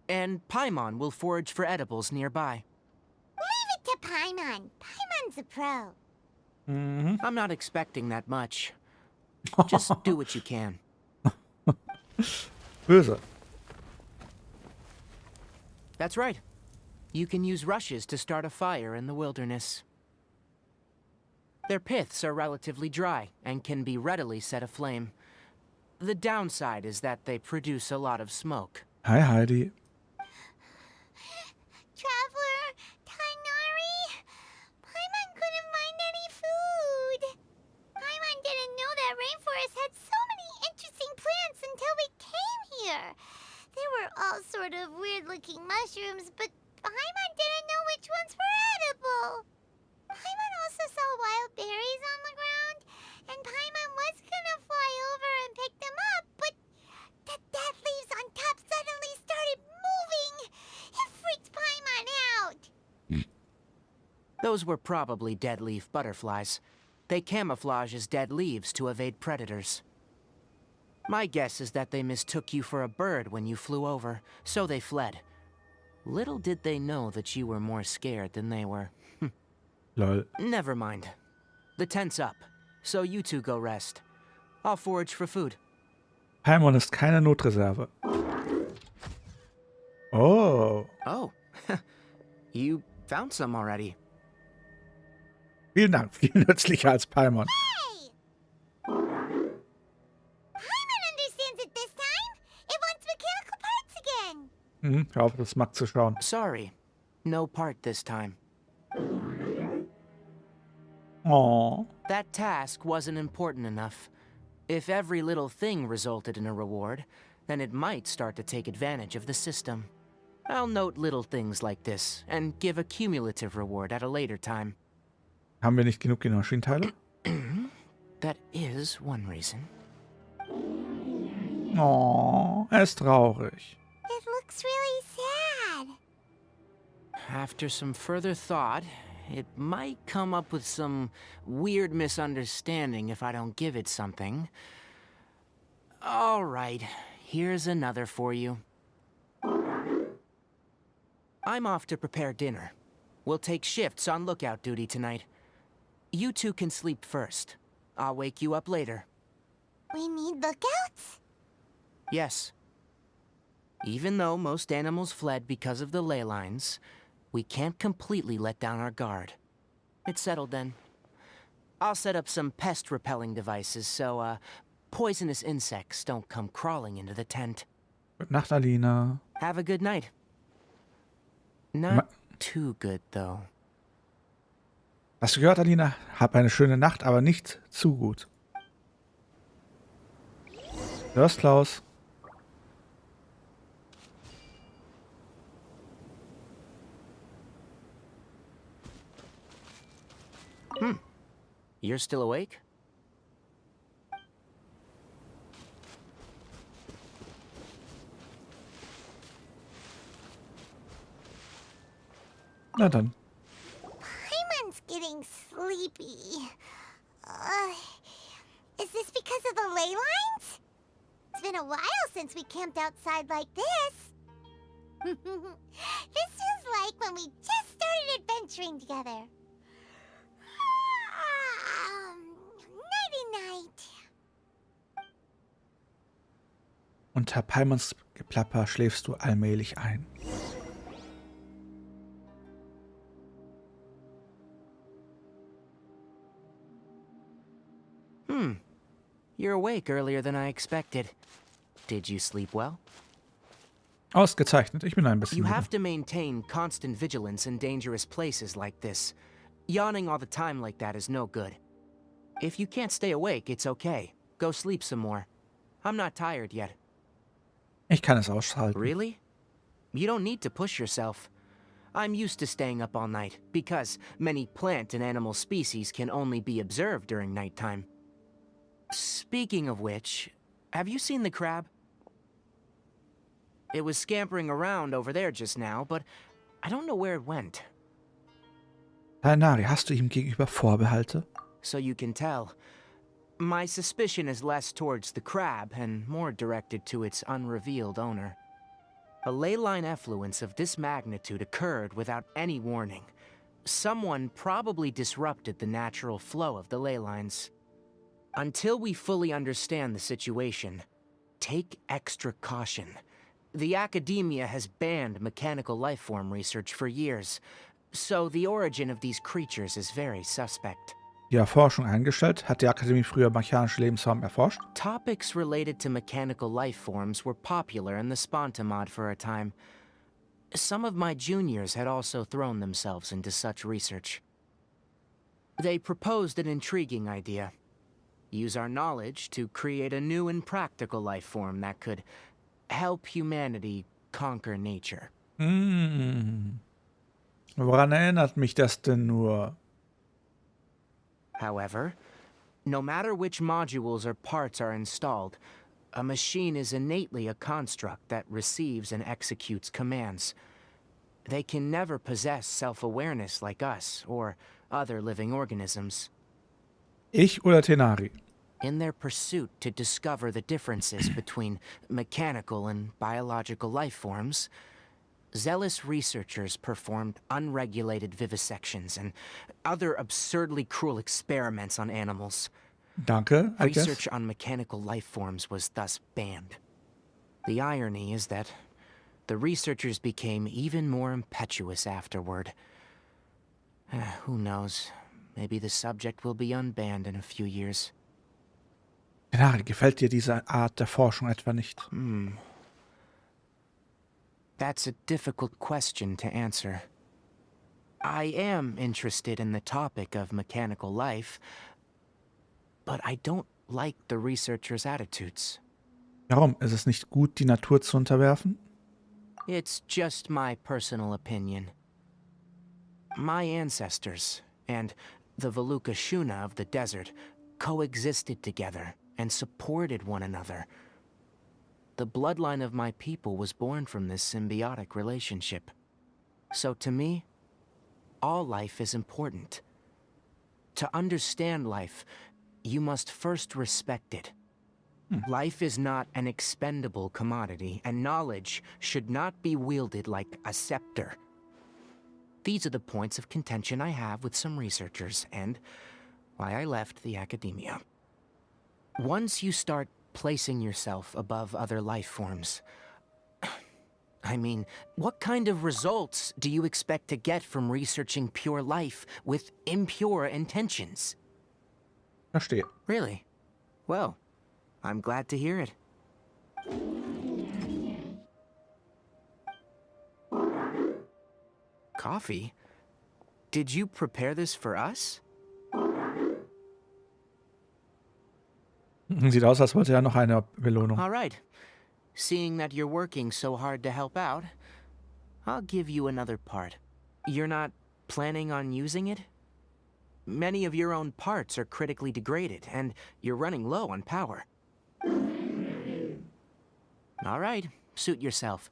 and Paimon will forage for edibles nearby. Leave it to Paimon. Paimon's a pro. I'm not expecting that much. Just do what you can. Böse. That's right. You can use rushes to start a fire in the wilderness. Their piths are relatively dry and can be readily set aflame. The downside is that they produce a lot of smoke. Hi, Heidi. Traveler, Tighnari, Paimon couldn't find any food. Paimon didn't know that rainforest had so many interesting plants until we came here. They were all sort of weird-looking mushrooms, but Paimon didn't know which ones were edible. Paimon also saw wild berries on the ground, and Paimon was gonna fly over and pick them up, but the dead leaves on top suddenly started moving. It freaked Paimon out. Those were probably dead leaf butterflies. They camouflage as dead leaves to evade predators. My guess is that they mistook you for a bird when you flew over, so they fled. Little did they know that you were more scared than they were. Lol. Never mind. The tent's up, so you two go rest. I'll forage for food. Paimon ist keine Notreserve. Oh. Oh, you found some already. Vielen Dank. Viel nützlicher als Paimon. Hey! Paimon understands it this time. It wants mechanical parts again. Hör auf, das mag zu schauen. Sorry, no part this time. Oh. That task wasn't important enough. If every little thing resulted in a reward, then it might start to take advantage of the system. I'll note little things like this and give a cumulative reward at a later time. Haben wir nicht genug Maschinenteile? That is one reason. Oh, er ist traurig. It looks really sad. After some further thought, it might come up with some weird misunderstanding if I don't give it something. All right, here's another for you. I'm off to prepare dinner. We'll take shifts on lookout duty tonight. You two can sleep first. I'll wake you up later. We need lookouts? Yes. Even though most animals fled because of the ley lines, we can't completely let down our guard. It's settled then. I'll set up some pest-repelling devices so, poisonous insects don't come crawling into the tent. Gute Nacht, Alina. Have a good night. Not too good, though. Hast du gehört, Alina? Hab eine schöne Nacht, aber nicht zu gut. Du hörst, Klaus. You're still awake? Na dann. Paimon's getting sleepy. Is this because of the ley lines? It's been a while since we camped outside like this. This is like when we just started adventuring together. Unter Paimons Geplapper schläfst du allmählich ein. You're awake earlier than I expected. Did you sleep well? Ausgezeichnet, ich bin ein bisschen You müde. have to maintain constant vigilance in dangerous places like this. Yawning all the time like that is no good. If you can't stay awake, it's okay. Go sleep some more. I'm not tired yet. Ich kann es aushalten. Really? You don't need to push yourself. I'm used to staying up all night, because many plant and animal species can only be observed during nighttime. Speaking of which, have you seen the crab? It was scampering around over there just now, but I don't know where it went. Tighnari, hast du ihm gegenüber Vorbehalte? So you can tell. My suspicion is less towards the crab and more directed to its unrevealed owner. A ley line effluence of this magnitude occurred without any warning. Someone probably disrupted the natural flow of the ley lines. Until we fully understand the situation, take extra caution. The academia has banned mechanical lifeform research for years, so the origin of these creatures is very suspect. Die Erforschung eingestellt? Hat die Akademie früher mechanische Lebensformen erforscht? Topics related to mechanical lifeforms were popular in the Spontamod for a time. Some of my juniors had also thrown themselves into such research. They proposed an intriguing idea. Use our knowledge to create a new and practical life form that could help humanity conquer nature. Woran erinnert mich das denn nur? However, no matter which modules or parts are installed, a machine is innately a construct that receives and executes commands. They can never possess self-awareness like us or other living organisms. Ich oder Tighnari? In their pursuit to discover the differences between mechanical and biological life forms, zealous researchers performed unregulated vivisections and other absurdly cruel experiments on animals. Danke, I guess. Research on mechanical life forms was thus banned. The irony is that the researchers became even more impetuous afterward. Who knows? Maybe the subject will be unbanned in a few years. Tighnari, gefällt dir diese Art der Forschung etwa nicht? That's a difficult question to answer. I am interested in the topic of mechanical life, but I don't like the researchers' attitudes. Warum? Ist es nicht gut, die Natur zu unterwerfen? It's just my personal opinion. My ancestors and the Shuna of the desert coexisted together and supported one another. The bloodline of my people was born from this symbiotic relationship. So to me, all life is important. To understand life, you must first respect it. Life is not an expendable commodity, and knowledge should not be wielded like a scepter. These are the points of contention I have with some researchers, and why I left the academia. Once you start placing yourself above other life forms, I mean, what kind of results do you expect to get from researching pure life with impure intentions? Verstehe. Really? Well, I'm glad to hear it. Coffee? Did you prepare this for us? Sieht aus, als wollte er noch eine Belohnung. All right. Seeing that you're working so hard to help out, I'll give you another part. You're not planning on using it? Many of your own parts are critically degraded, and you're running low on power. All right, suit yourself.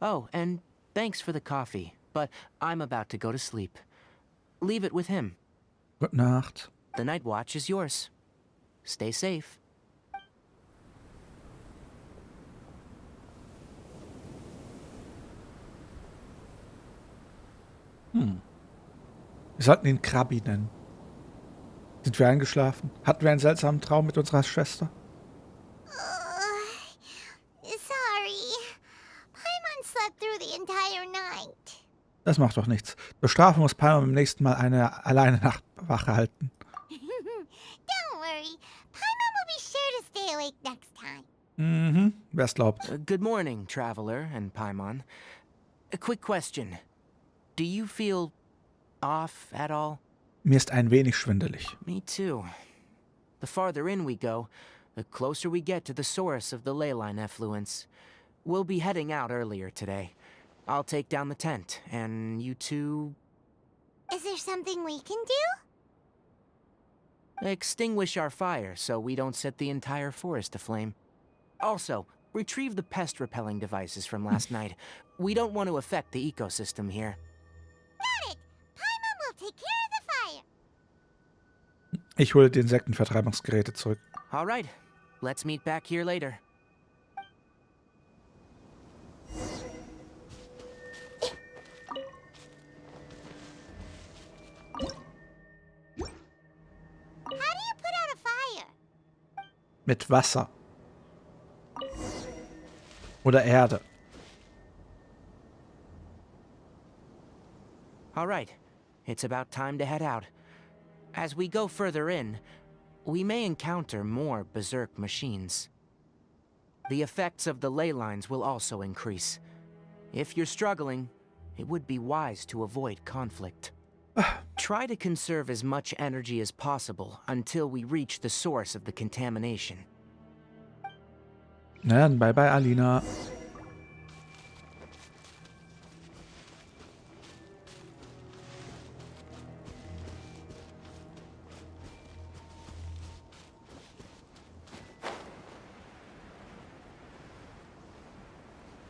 Oh, and thanks for the coffee, but I'm about to go to sleep. Leave it with him. Gute Nacht. The night watch is yours. Stay safe. Wir sollten ihn Krabi nennen. Sind wir eingeschlafen? Hatten wir einen seltsamen Traum mit unserer Schwester? Das macht doch nichts. Zur Strafe muss Palmer beim nächsten Mal eine alleine Nachtwache halten. Don't worry. Paimon will be sure to stay awake next time. Mhm, wer's glaubt. Good morning, Traveler and Paimon. A quick question. Do you feel off at all? Mir ist ein wenig schwindelig. Me too. The farther in we go, the closer we get to the source of the leyline effluence. We'll be heading out earlier today. I'll take down the tent, and you two... Is there something we can do? extinguish our fire so we don't set the entire forest aflame. Also, retrieve the pest-repelling devices from last night. We don't want to affect the ecosystem here. Got it! Paimon will take care of the fire. Ich hole die Insektenvertreibungsgeräte zurück. All right, let's meet back here later. How do you put out a fire? Mit Wasser. Oder Erde. All right, it's about time to head out. As we go further in, we may encounter more berserk machines. The effects of the ley lines will also increase. If you're struggling, it would be wise to avoid conflict. Try to conserve as much energy as possible until we reach the source of the contamination. Na dann, bye bye, Alina.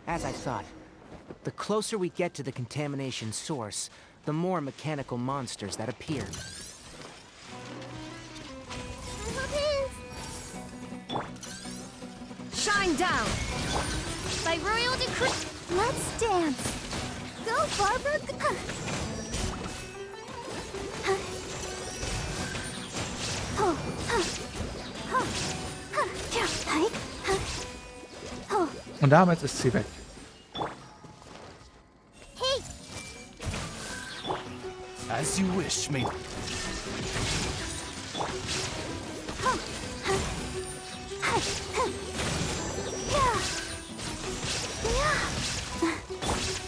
As I thought, the closer we get to the contamination source, the more mechanical monsters that appear. Shine down! By royal decree... Let's dance! Go, Barbara! Und damit ist sie weg. Hey! As you wish, me.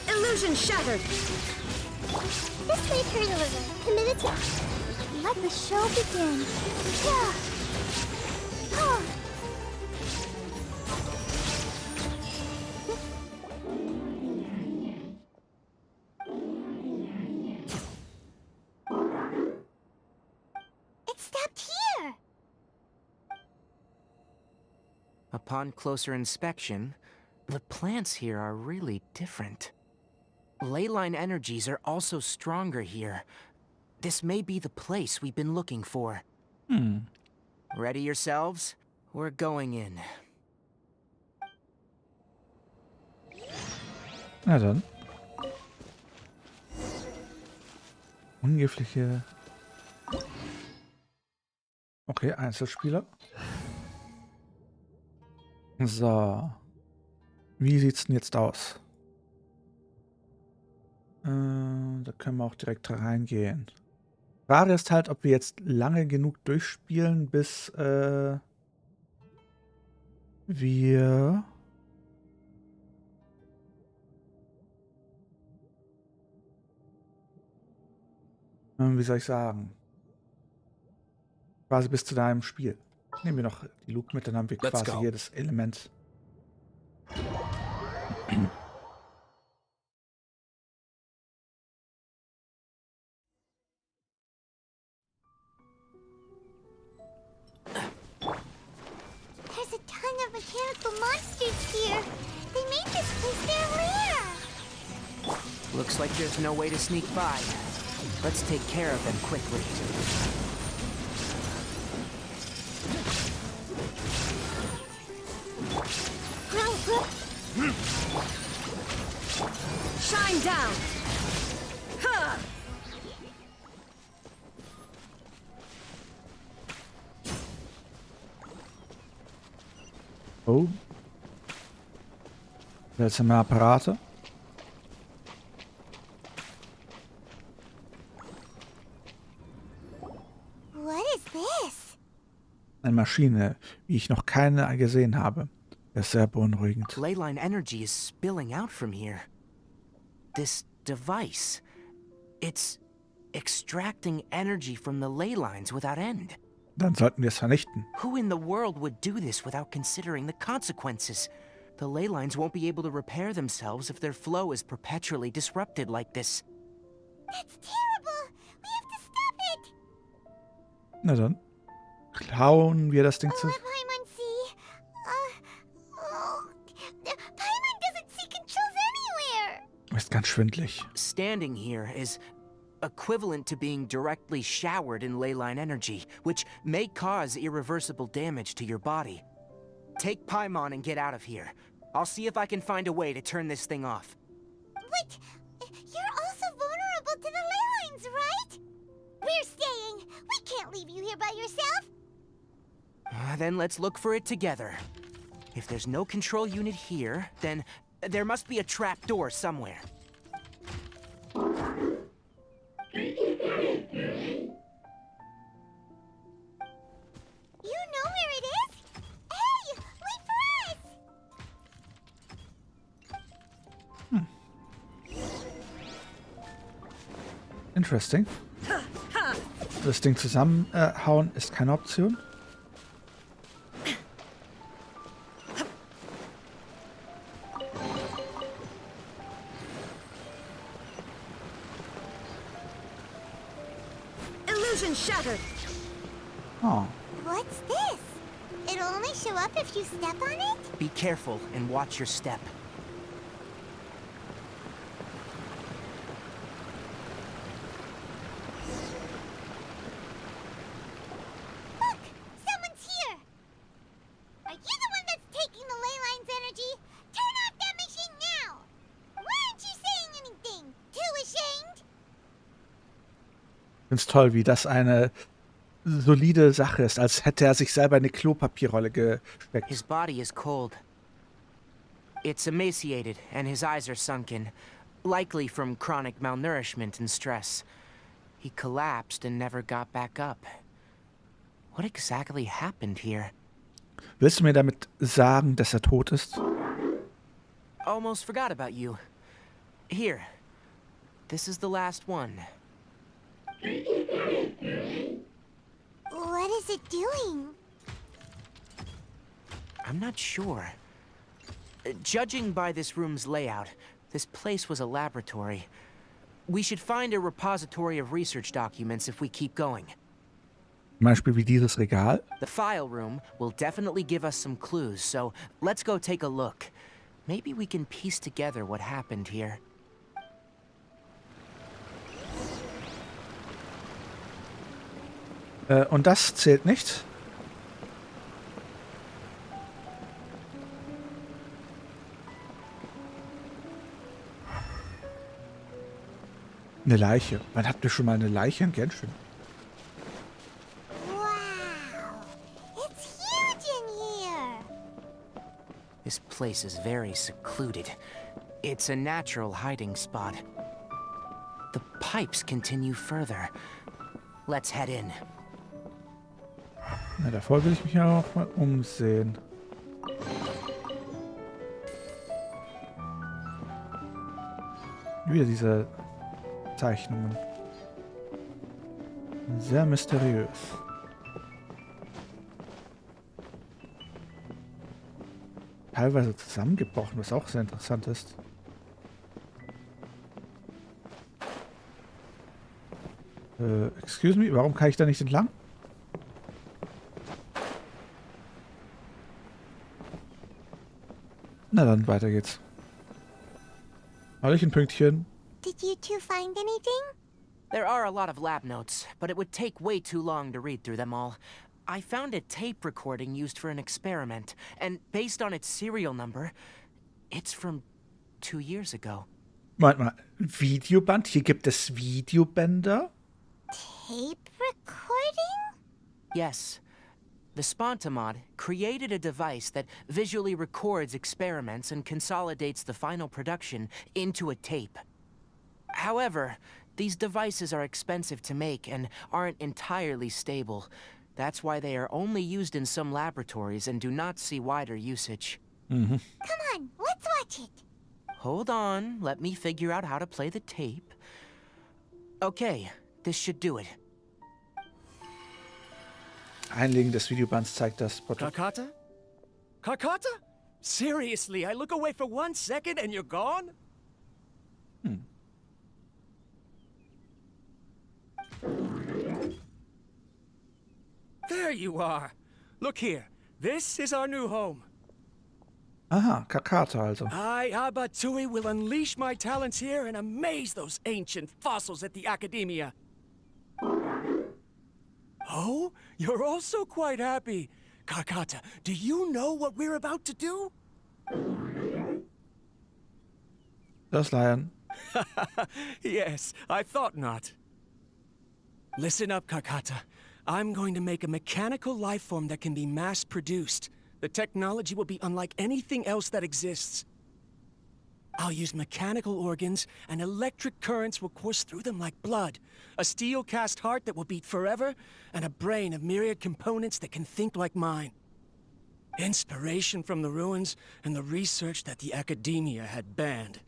Illusion shattered. This made her deliver. Committed to... Let the show begin. Yeah. Oh. It stopped here. Upon closer inspection, the plants here are really different. Leyline energies are also stronger here. This may be the place we've been looking for. Ready yourselves? We're going in. Na dann. Ungiftige... Okay, Einzelspieler. So. Wie sieht's denn jetzt aus? Da können wir auch direkt reingehen. Frage ist halt, ob wir jetzt lange genug durchspielen, bis wir... Wie soll ich sagen? Quasi bis zu deinem Spiel. Nehmen wir noch die Luke mit, dann haben wir quasi jedes Element. There's a ton of mechanical monsters here. They made this place their lair. Looks like there's no way to sneak by. Let's take care of them quickly. Shine down. Huh. Oh. Seltsame Apparate. Eine Maschine, wie ich noch keine gesehen habe. Das ist sehr beunruhigend. Leyline energy is spilling out from here. This device, it's extracting energy from the ley lines without end. Dann sollten wir es vernichten. Who in the world would do this without considering the consequences? The ley lines won't be able to repair themselves if their flow is perpetually disrupted like this. That's terrible! We have to stop it! Na dann. Klauen wir das Ding zu. Let Paimon see. Paimon doesn't see controls anywhere! Ist ganz schwindlig. Standing here is equivalent to being directly showered in leyline energy, which may cause irreversible damage to your body. Take Paimon and get out of here. I'll see if I can find a way to turn this thing off. But you're also vulnerable to the ley lines, right? We're staying. We can't leave you here by yourself. Then let's look for it together. If there's no control unit here, then there must be a trap door somewhere. You know where it is? Hey, wait for us! Interesting. Das Ding zusammenhauen ist keine Option. Illusion shattered. Oh. What's this? It'll only show up if you step on it? Be careful and watch your step. Look! Someone's here! Are you the one that's taking the ley line's energy? Turn off that machine now! Why aren't you saying anything? Too ashamed? Ich find's toll, wie das eine solide Sache ist, als hätte er sich selber in eine Klopapierrolle gesteckt. His body is cold. It's emaciated, and his eyes are sunken, likely from chronic malnourishment and stress. He collapsed and never got back up. What exactly happened here? Willst du mir damit sagen, dass er tot ist? Almost forgot about you. Here. This is the last one. What is it doing? I'm not sure. Judging by this room's layout, this place was a laboratory. We should find a repository of research documents if we keep going. Zum Beispiel wie dieses Regal. The file room will definitely give us some clues, so let's go take a look. Maybe we can piece together what happened here. Und das zählt nicht. Eine Leiche. Wann habt ihr schon mal eine Leiche in Genshin? Wow! It's huge in here! This place is very secluded. It's a natural hiding spot. The pipes continue further. Let's head in. Na, davor will ich mich ja auch mal umsehen. Wieder diese Zeichnungen. Sehr mysteriös. Teilweise zusammengebrochen, was auch sehr interessant ist. Excuse me, warum kann ich da nicht entlang? Na dann, weiter geht's. Hallöchen, Pünktchen. Did you two find anything? There are a lot of lab notes, but it would take way too long to read through them all. I found a tape recording used for an experiment, and based on its serial number, it's from 2 years ago. Moment mal, Videoband? Hier gibt es Videobänder? Tape recording? Yes. The Spontamod created a device that visually records experiments and consolidates the final production into a tape. However, these devices are expensive to make and aren't entirely stable. That's why they are only used in some laboratories and do not see wider usage. Come on, let's watch it. Hold on, let me figure out how to play the tape. Okay, this should do it. Einlegen des Videobands zeigt das Protokoll. Kakata? Kakata? Seriously, I look away for 1 second and you're gone? There you are. Look here. This is our new home. Aha, Kakata also. I, Abatsui, will unleash my talents here and amaze those ancient fossils at the Academia. Oh, you're also quite happy. Kakata, do you know what we're about to do? Das Lion. Yes, I thought not. Listen up, Kakata. I'm going to make a mechanical life form that can be mass-produced. The technology will be unlike anything else that exists. I'll use mechanical organs, and electric currents will course through them like blood. A steel-cast heart that will beat forever, and a brain of myriad components that can think like mine. Inspiration from the ruins, and the research that the Academia had banned.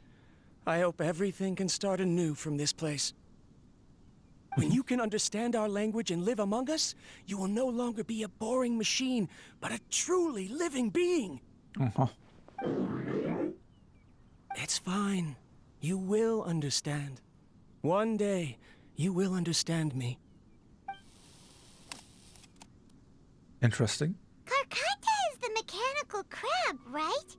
I hope everything can start anew from this place. When you can understand our language and live among us, you will no longer be a boring machine, but a truly living being. It's fine. You will understand. One day, you will understand me. Interesting. Karkata is the mechanical crab, right?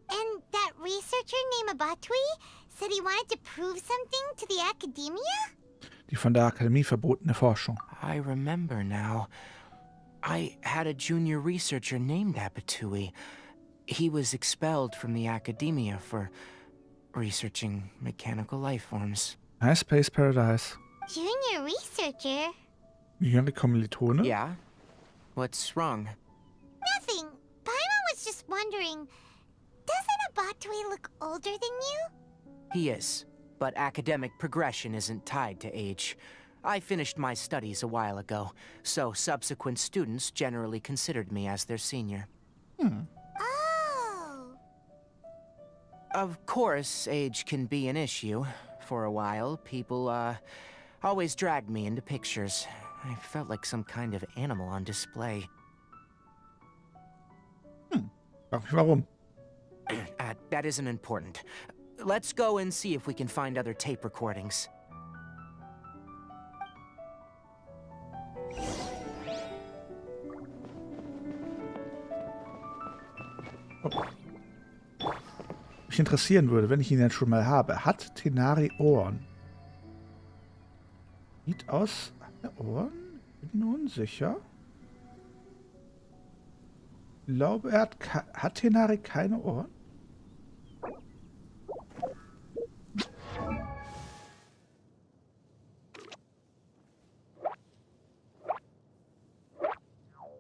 And that researcher named Abatui said he wanted to prove something to the Academia? Die von der Akademie verbotene Forschung. I remember now. I had a junior researcher named Abatui. He was expelled from the Academia for researching mechanical life forms. Nice Space Paradise. Junior researcher? Jüngere Kommilitone? Yeah? What's wrong? Nothing. Paimon was just wondering, doesn't Abatui look older than you? He is, but academic progression isn't tied to age. I finished my studies a while ago, so subsequent students generally considered me as their senior. Oh. Of course, age can be an issue. For a while, people, always dragged me into pictures. I felt like some kind of animal on display. Frag mich warum. That isn't important. Let's go and see if we can find other tape recordings. Mich interessieren würde, wenn ich ihn jetzt schon mal habe. Hat Tighnari Ohren? Sieht aus... Hat er Ohren? Bin mir unsicher. Ich glaube, er hat Tighnari keine Ohren?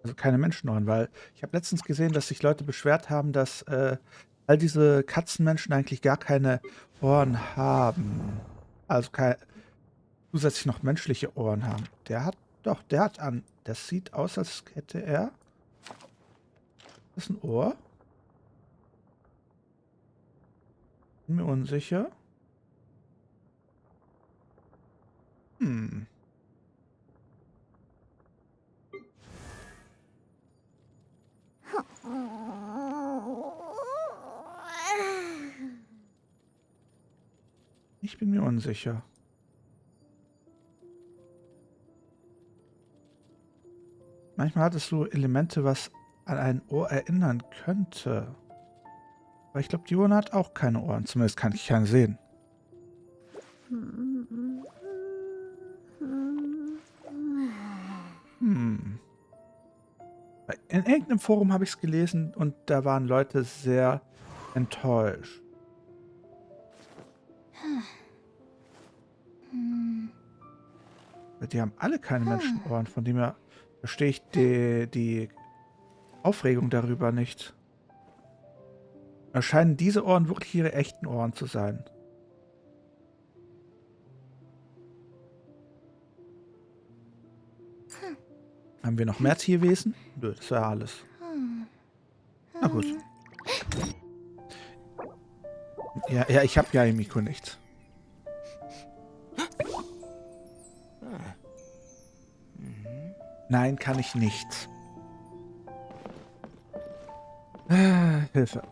Also keine Menschenohren, weil ich habe letztens gesehen, dass sich Leute beschwert haben, dass all diese Katzenmenschen eigentlich gar keine Ohren haben. Also zusätzlich noch menschliche Ohren haben. Der hat an. Das sieht aus, als hätte er... Das ist ein Ohr. Bin mir unsicher. Ich bin mir unsicher. Manchmal hat es so Elemente, was an ein Ohr erinnern könnte. Aber ich glaube, die Urne hat auch keine Ohren. Zumindest kann ich keine sehen. In irgendeinem Forum habe ich es gelesen und da waren Leute sehr enttäuscht. Die haben alle keine Menschenohren, von dem her verstehe ich die Aufregung darüber nicht. Da scheinen diese Ohren wirklich ihre echten Ohren zu sein. Haben wir noch mehr Tierwesen? Nö, das wäre alles. Na gut. Ja, ich habe ja Emiko nicht. Nein, kann ich nicht. Hilfe.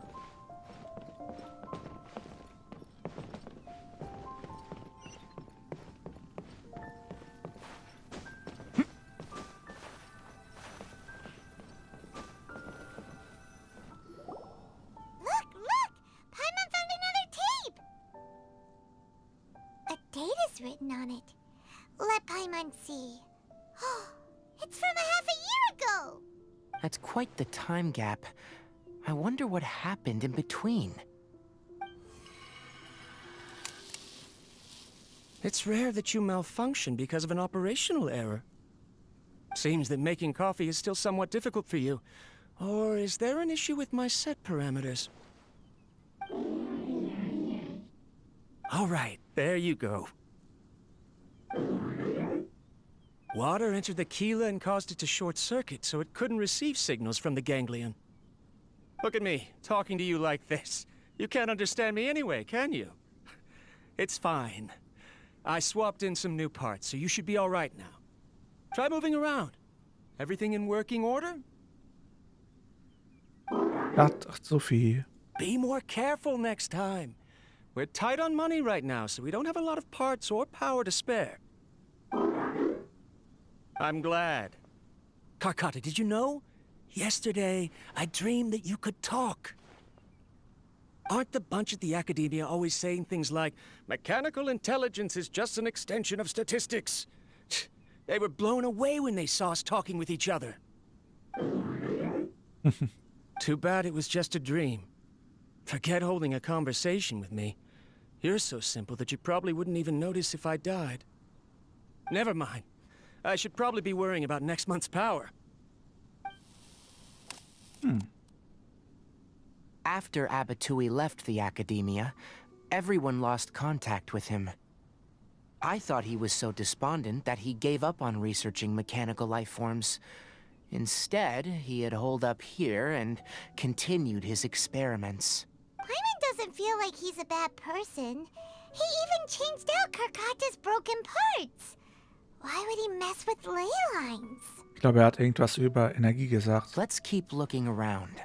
Written on it. Let Paimon see. It's from a half a year ago! That's quite the time gap. I wonder what happened in between. It's rare that you malfunction because of an operational error. Seems that making coffee is still somewhat difficult for you. Or is there an issue with my set parameters? All right, there you go. Water entered the Keela and caused it to short-circuit, so it couldn't receive signals from the ganglion. Look at me, talking to you like this. You can't understand me anyway, can you? It's fine. I swapped in some new parts, so you should be all right now. Try moving around. Everything in working order? Ach, Sophie. Be more careful next time. We're tight on money right now, so we don't have a lot of parts or power to spare. I'm glad. Karkata, did you know? Yesterday, I dreamed that you could talk. Aren't the bunch at the Academia always saying things like, mechanical intelligence is just an extension of statistics? They were blown away when they saw us talking with each other. Too bad it was just a dream. Forget holding a conversation with me. You're so simple that you probably wouldn't even notice if I died. Never mind. I should probably be worrying about next month's power. After Abatui left the Academia, everyone lost contact with him. I thought he was so despondent that he gave up on researching mechanical life forms. Instead, he had holed up here and continued his experiments. Paimon doesn't feel like he's a bad person. He even changed out Karkata's broken parts. Why would he mess with ley lines? Ich glaube, hat irgendwas über Energie gesagt. Let's keep looking around.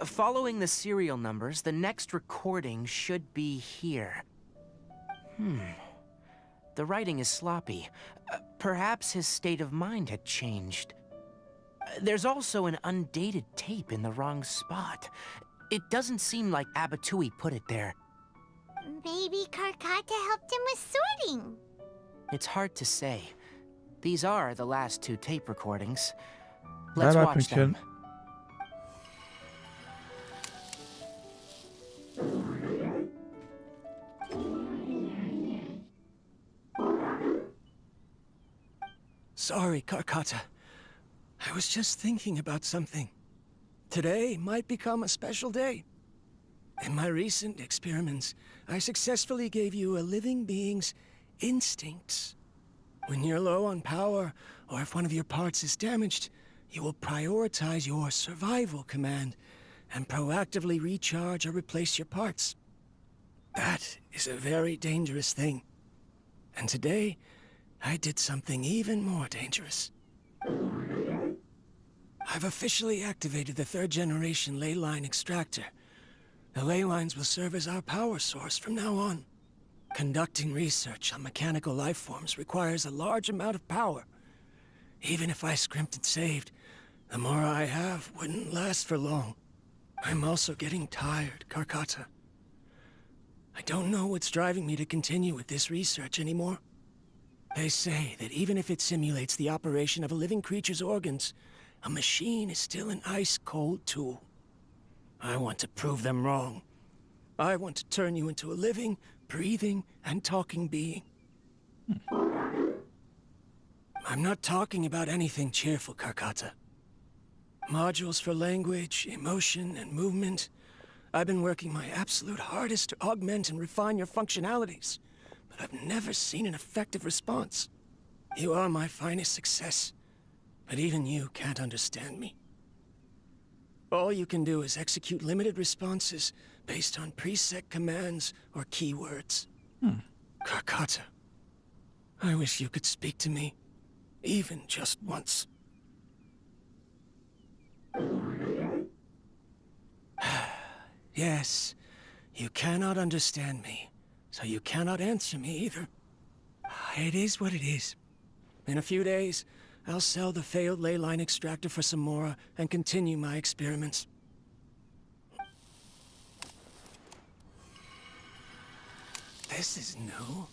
Following the serial numbers, the next recording should be here. The writing is sloppy. Perhaps his state of mind had changed. There's also an undated tape in the wrong spot. It doesn't seem like Abatui put it there. Maybe Karkata helped him with sorting. It's hard to say. These are the last two tape recordings. Let's Bye-bye, watch them. Pünktchen. Sorry, Karkata. I was just thinking about something. Today might become a special day. In my recent experiments, I successfully gave you a living being's instincts. When you're low on power, or if one of your parts is damaged, you will prioritize your survival command and proactively recharge or replace your parts. That is a very dangerous thing. And today, I did something even more dangerous. I've officially activated the third-generation ley line extractor. The ley lines will serve as our power source from now on. Conducting research on mechanical life forms requires a large amount of power. Even if I scrimped and saved, the more I have wouldn't last for long. I'm also getting tired, Karkata. I don't know what's driving me to continue with this research anymore. They say that even if it simulates the operation of a living creature's organs, a machine is still an ice-cold tool. I want to prove them wrong. I want to turn you into a living, breathing, and talking being. I'm not talking about anything cheerful, Karkata. Modules for language, emotion, and movement. I've been working my absolute hardest to augment and refine your functionalities, but I've never seen an effective response. You are my finest success, but even you can't understand me. All you can do is execute limited responses based on preset commands or keywords. Karkata, I wish you could speak to me, even just once. Yes, you cannot understand me, so you cannot answer me either. It is what it is. In a few days, I'll sell the failed ley line extractor for some more and continue my experiments. This is new.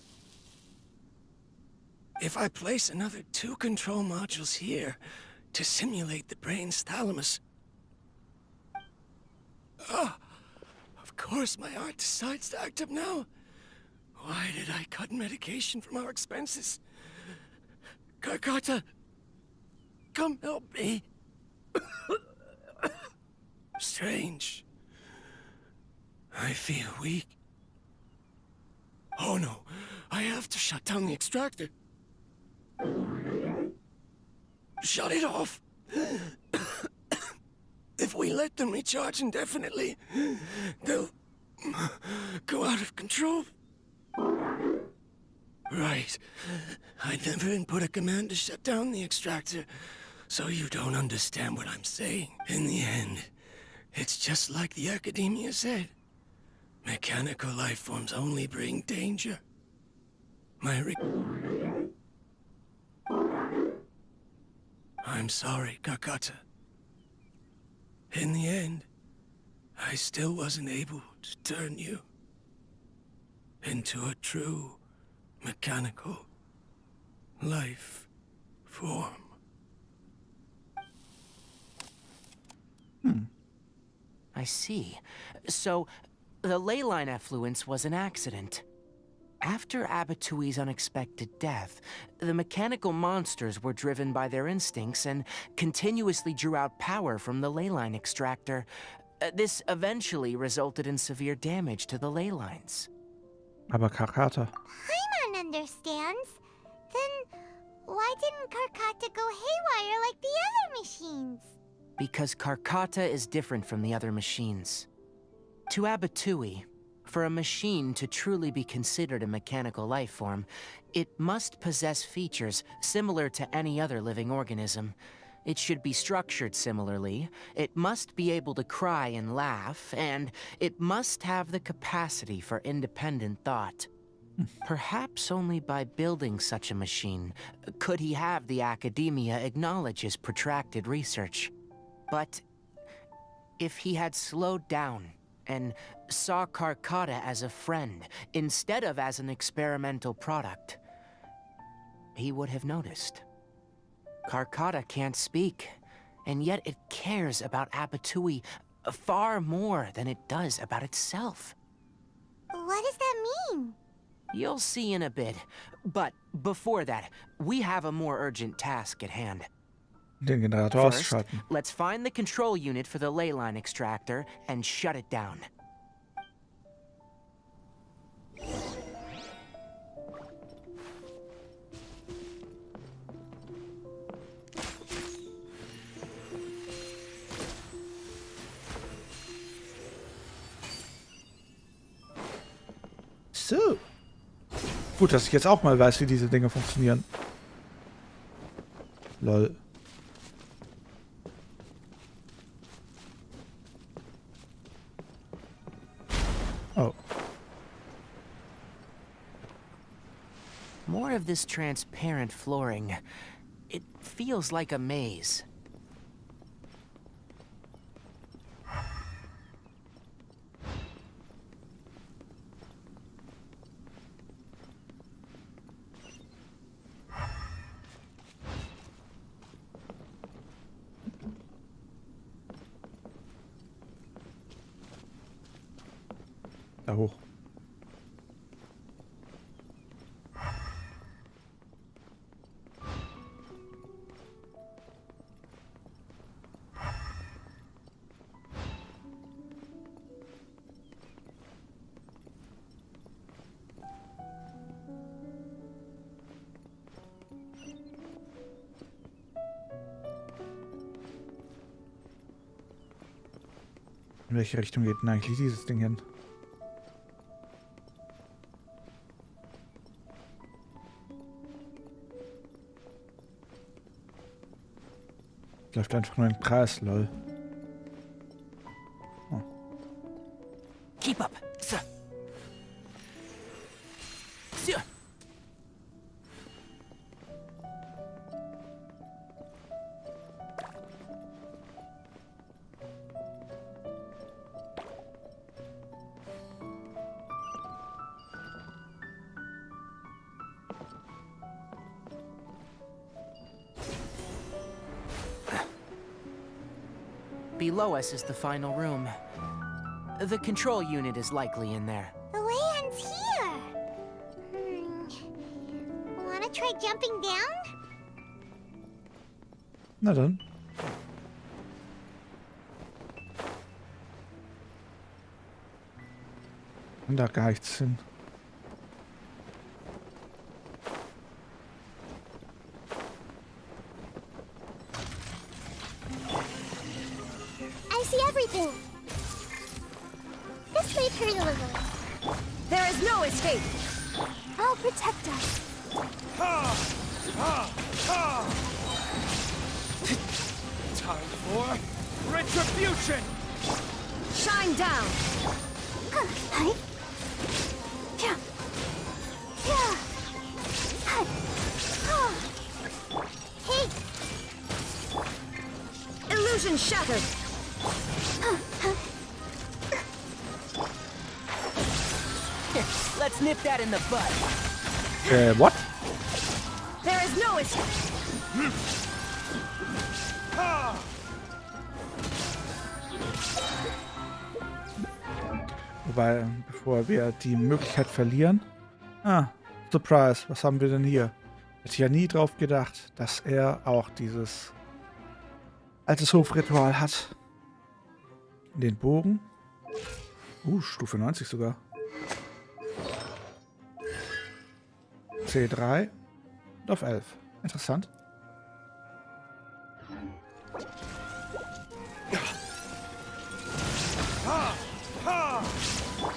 If I place another 2 control modules here to simulate the brain's thalamus... Of course my heart decides to act up now. Why did I cut medication from our expenses? Karkata, come help me. Strange. I feel weak. Oh no, I have to shut down the extractor. Shut it off. If we let them recharge indefinitely, they'll go out of control. Right. I never input a command to shut down the extractor, so you don't understand what I'm saying. In the end, it's just like the academia said. Mechanical life forms only bring danger. I'm sorry, Karkata. In the end, I still wasn't able to turn you into a true mechanical life form. I see. So, the ley line effluence was an accident. After Abatui's unexpected death, the mechanical monsters were driven by their instincts and continuously drew out power from the ley line extractor. This eventually resulted in severe damage to the ley lines. Aber Karkata. Paimon understands. Then why didn't Karkata go haywire like the other machines? Because Karkata is different from the other machines. To Abatui, for a machine to truly be considered a mechanical life form, it must possess features similar to any other living organism. It should be structured similarly, it must be able to cry and laugh, and it must have the capacity for independent thought. Perhaps only by building such a machine could he have the academia acknowledge his protracted research. But if he had slowed down and saw Karkata as a friend instead of as an experimental product, he would have noticed. Karkata can't speak, and yet it cares about Abatui far more than it does about itself. What does that mean? You'll see in a bit, but before that, we have a more urgent task at hand. Den Generator First, ausschalten. let's find the control unit for the ley line extractor and shut it down. So. Gut, dass ich jetzt auch mal weiß, wie diese Dinge funktionieren. Lol. Oh. More of this transparent flooring. It feels like a maze. Da hoch. In welche Richtung geht denn eigentlich dieses Ding hin? Läuft einfach nur im Kreis, lol. Oh. Keep up. Sir. Sir. Below us is the final room. The control unit is likely in there. The way ends here. Wanna try jumping down? Na dann. Und da gar nichts hin. I see everything. This way, Turtle. There is no escape! I'll protect us. Time for retribution! Shine down! Hey. Hey. Illusion shattered! Let's nip that in the bud. What? There is no escape! Wobei, bevor wir die Möglichkeit verlieren. Ah, Surprise, was haben wir denn hier? Hätte ja nie drauf gedacht, dass er auch dieses altes Hofritual hat. Den Bogen. Stufe 90 sogar. C3 und auf 11. Interessant.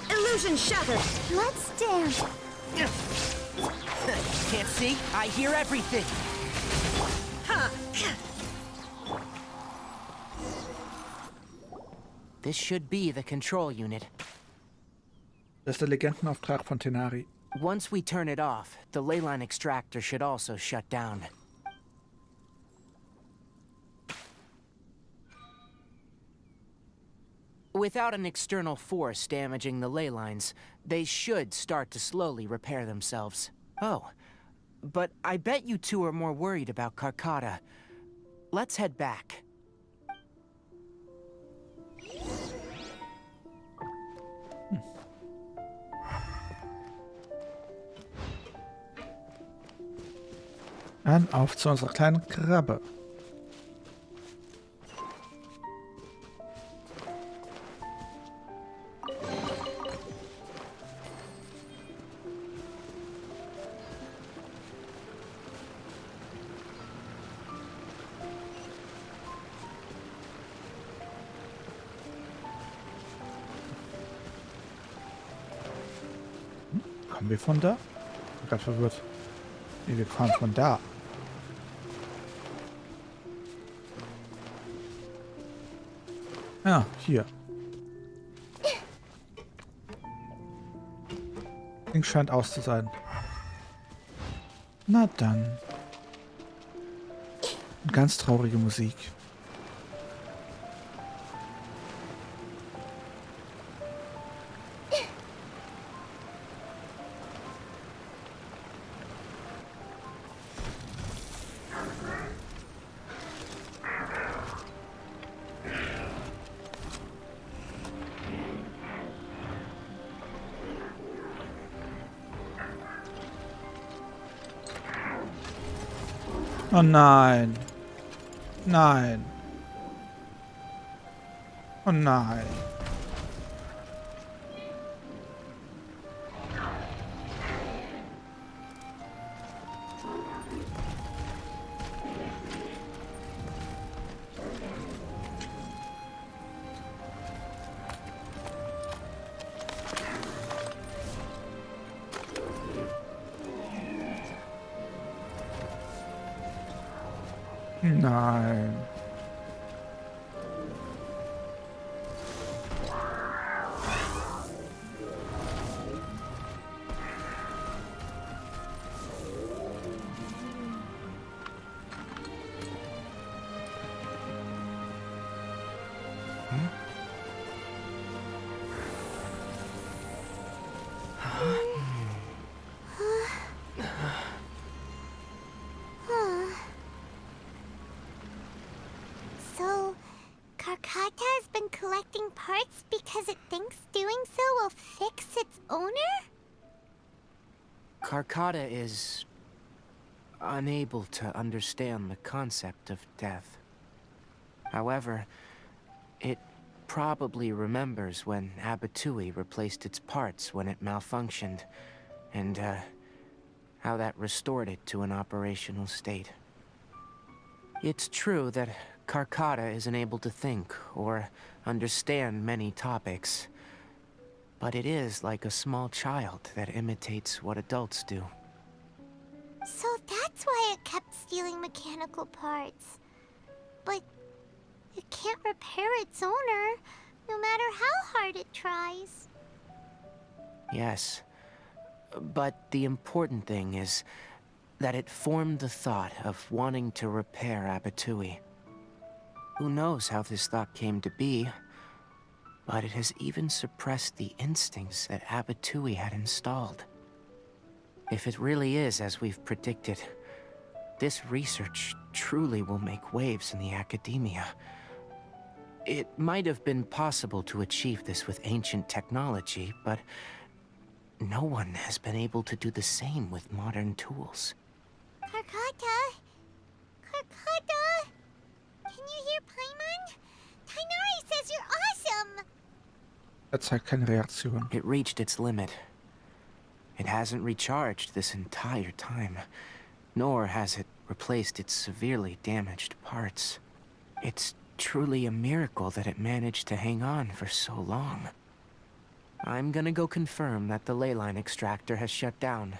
Illusion shattered! Let's dance. Can't see? I hear everything. This should be the control unit. Das ist der Legendenauftrag von Tighnari. Once we turn it off, the leyline extractor should also shut down. Without an external force damaging the ley lines, they should start to slowly repair themselves. Oh, but I bet you two are more worried about Carcata. Let's head back. Dann auf zu unserer kleinen Krabbe. Kommen wir von da? Ich bin gerade verwirrt. Nee, wir fahren von da. Ja, hier. Ding scheint aus zu sein. Na dann. Und ganz traurige Musik. Oh nein. Nein. Oh nein. Nein. So, Karkata has been collecting parts because it thinks doing so will fix its owner? Karkata is unable to understand the concept of death. However, it probably remembers when Abatui replaced its parts when it malfunctioned, and how that restored it to an operational state. It's true that Karkata isn't able to think or understand many topics, but it is like a small child that imitates what adults do. So that's why it kept stealing mechanical parts. But it can't repair its owner, no matter how hard it tries. Yes, but the important thing is that it formed the thought of wanting to repair Abatui. Who knows how this thought came to be, but it has even suppressed the instincts that Abatui had installed. If it really is as we've predicted, this research truly will make waves in the academia. It might have been possible to achieve this with ancient technology, but no one has been able to do the same with modern tools. Karkata? Karkata? Can you hear Paimon? Tighnari says you're awesome! Er zeigt keine Reaktion. It reached its limit. It hasn't recharged this entire time, nor has it replaced its severely damaged parts. It's truly a miracle that it managed to hang on for so long. I'm gonna go confirm that the ley line extractor has shut down.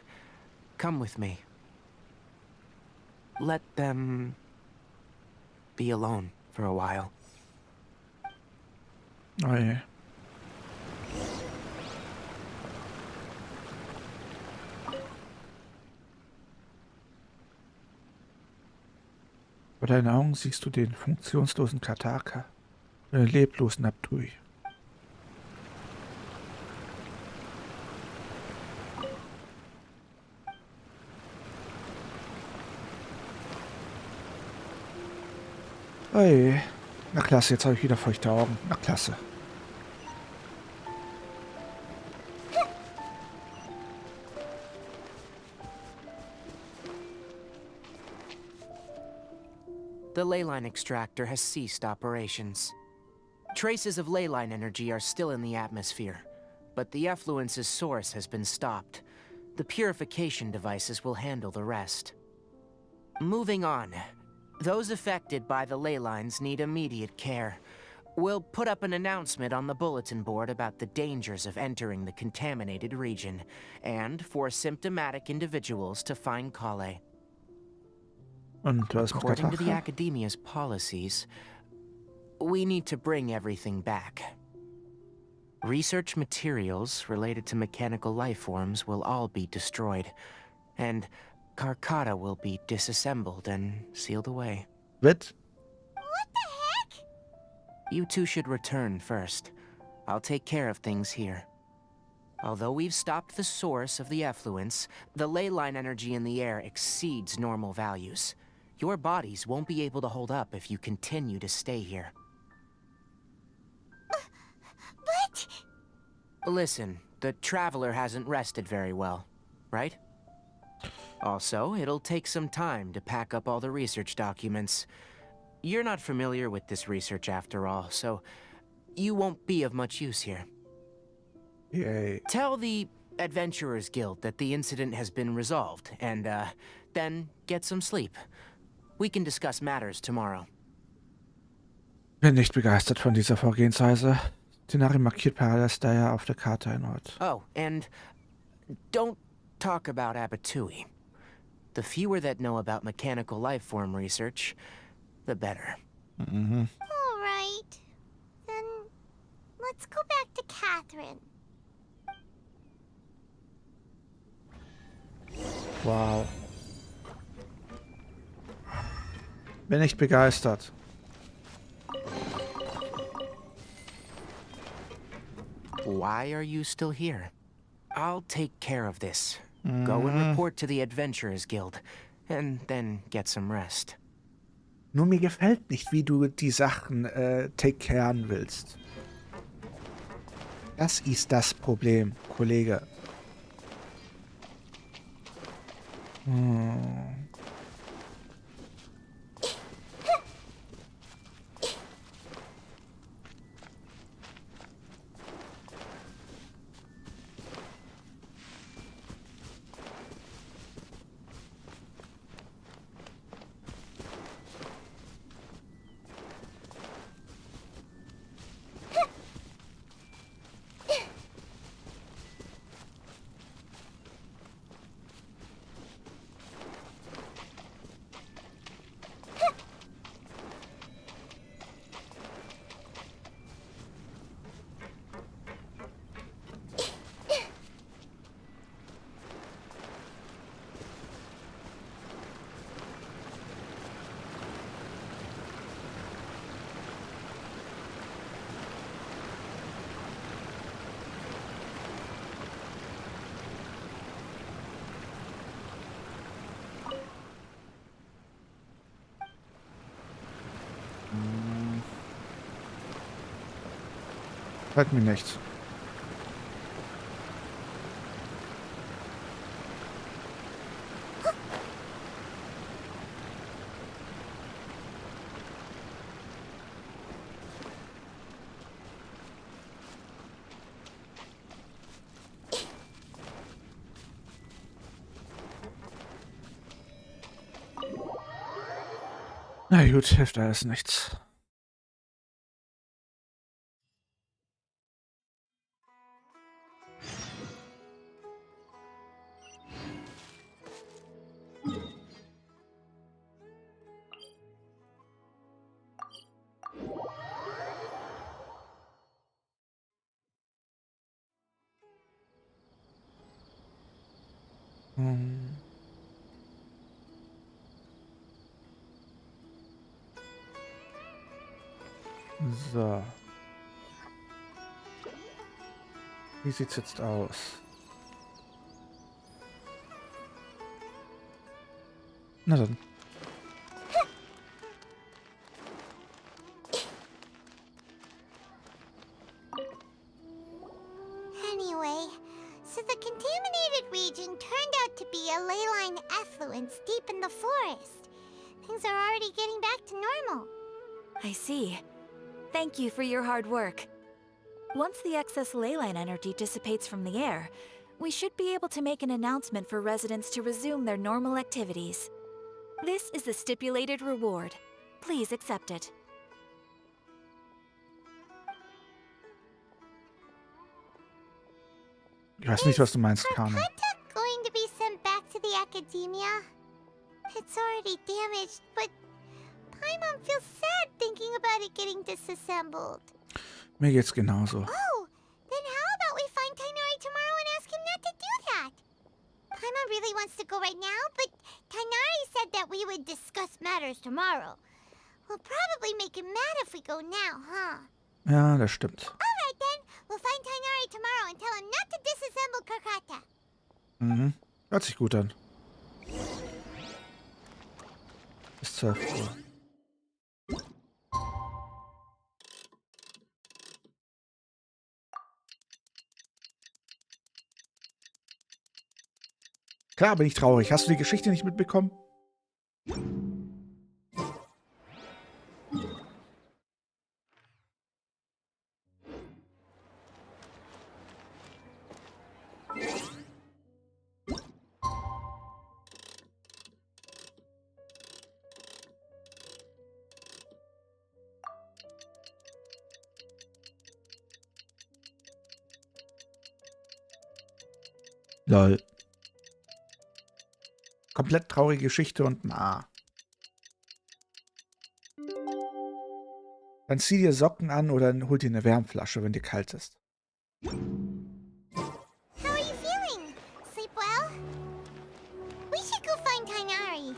Come with me. Let them be alone for a while. Oh je. Vor deinen Augen siehst du den funktionslosen Kataka, den leblosen Abtui. Oi. Na klasse, jetzt habe ich wieder feuchte Augen. Na klasse. The ley line extractor has ceased operations. Traces of ley line energy are still in the atmosphere, but the effluence's source has been stopped. The purification devices will handle the rest. Moving on. Those affected by the ley lines need immediate care. We'll put up an announcement on the bulletin board about the dangers of entering the contaminated region, and for symptomatic individuals to find Kale. Und was mit According to the Kataka? Academia's policies, we need to bring everything back. Research materials related to mechanical life forms will all be destroyed, and Karkata will be disassembled and sealed away. What? What the heck? You two should return first. I'll take care of things here. Although we've stopped the source of the effluence, the ley line energy in the air exceeds normal values. Your bodies won't be able to hold up if you continue to stay here. But... Listen, the Traveler hasn't rested very well, right? Also, it'll take some time to pack up all the research documents. You're not familiar with this research after all, so you won't be of much use here. Yay. Tell the Adventurers Guild that the incident has been resolved, and then get some sleep. We can discuss matters tomorrow. Bin nicht begeistert von dieser Vorgehensweise. Tighnari markiert parallel daher auf der Karte ein Ort. Oh, and don't talk about Abatui. The fewer that know about mechanical life form research, the better. Mhm. All right. Then let's go back to Catherine. Wow. Bin echt begeistert. Why are you still here? I'll take care of this. Go and report to the Adventurers Guild, and then get some rest. Nur mir gefällt nicht, wie du die Sachen take caren willst. Das ist das Problem, Kollege. Hört mir nichts. Na gut, hilft alles nichts. So. Wie sieht's jetzt aus? Na dann. Anyway, so the contaminated region turned out to be a ley line effluence deep in the forest. Things are already getting back to normal. I see. Thank you for your hard work. Once the excess ley line energy dissipates from the air, we should be able to make an announcement for residents to resume their normal activities. This is the stipulated reward. Please accept it. Ich weiß nicht, was du meinst, Kano. Kakata going to be sent back to the academia? It's already damaged, but Paimon feels sad thinking about it getting disassembled. Mir geht's genauso. Oh, then how about we find Tighnari tomorrow and ask him not to do that? Paimon really wants to go right now, but Tighnari said that we would discuss matters tomorrow. We'll probably make him mad if we go now, huh? Ja, das stimmt. Alright then, we'll find Tighnari tomorrow and tell him not to disassemble Kakata. Mhm. Hört sich gut an. Bis 12 Uhr. Klar bin ich traurig. Hast du die Geschichte nicht mitbekommen? Lol. Komplett traurige Geschichte und ein A. Dann zieh dir Socken an oder hol dir eine Wärmflasche, wenn dir kalt ist. How are you feeling? Sleep well? We should go find Tighnari.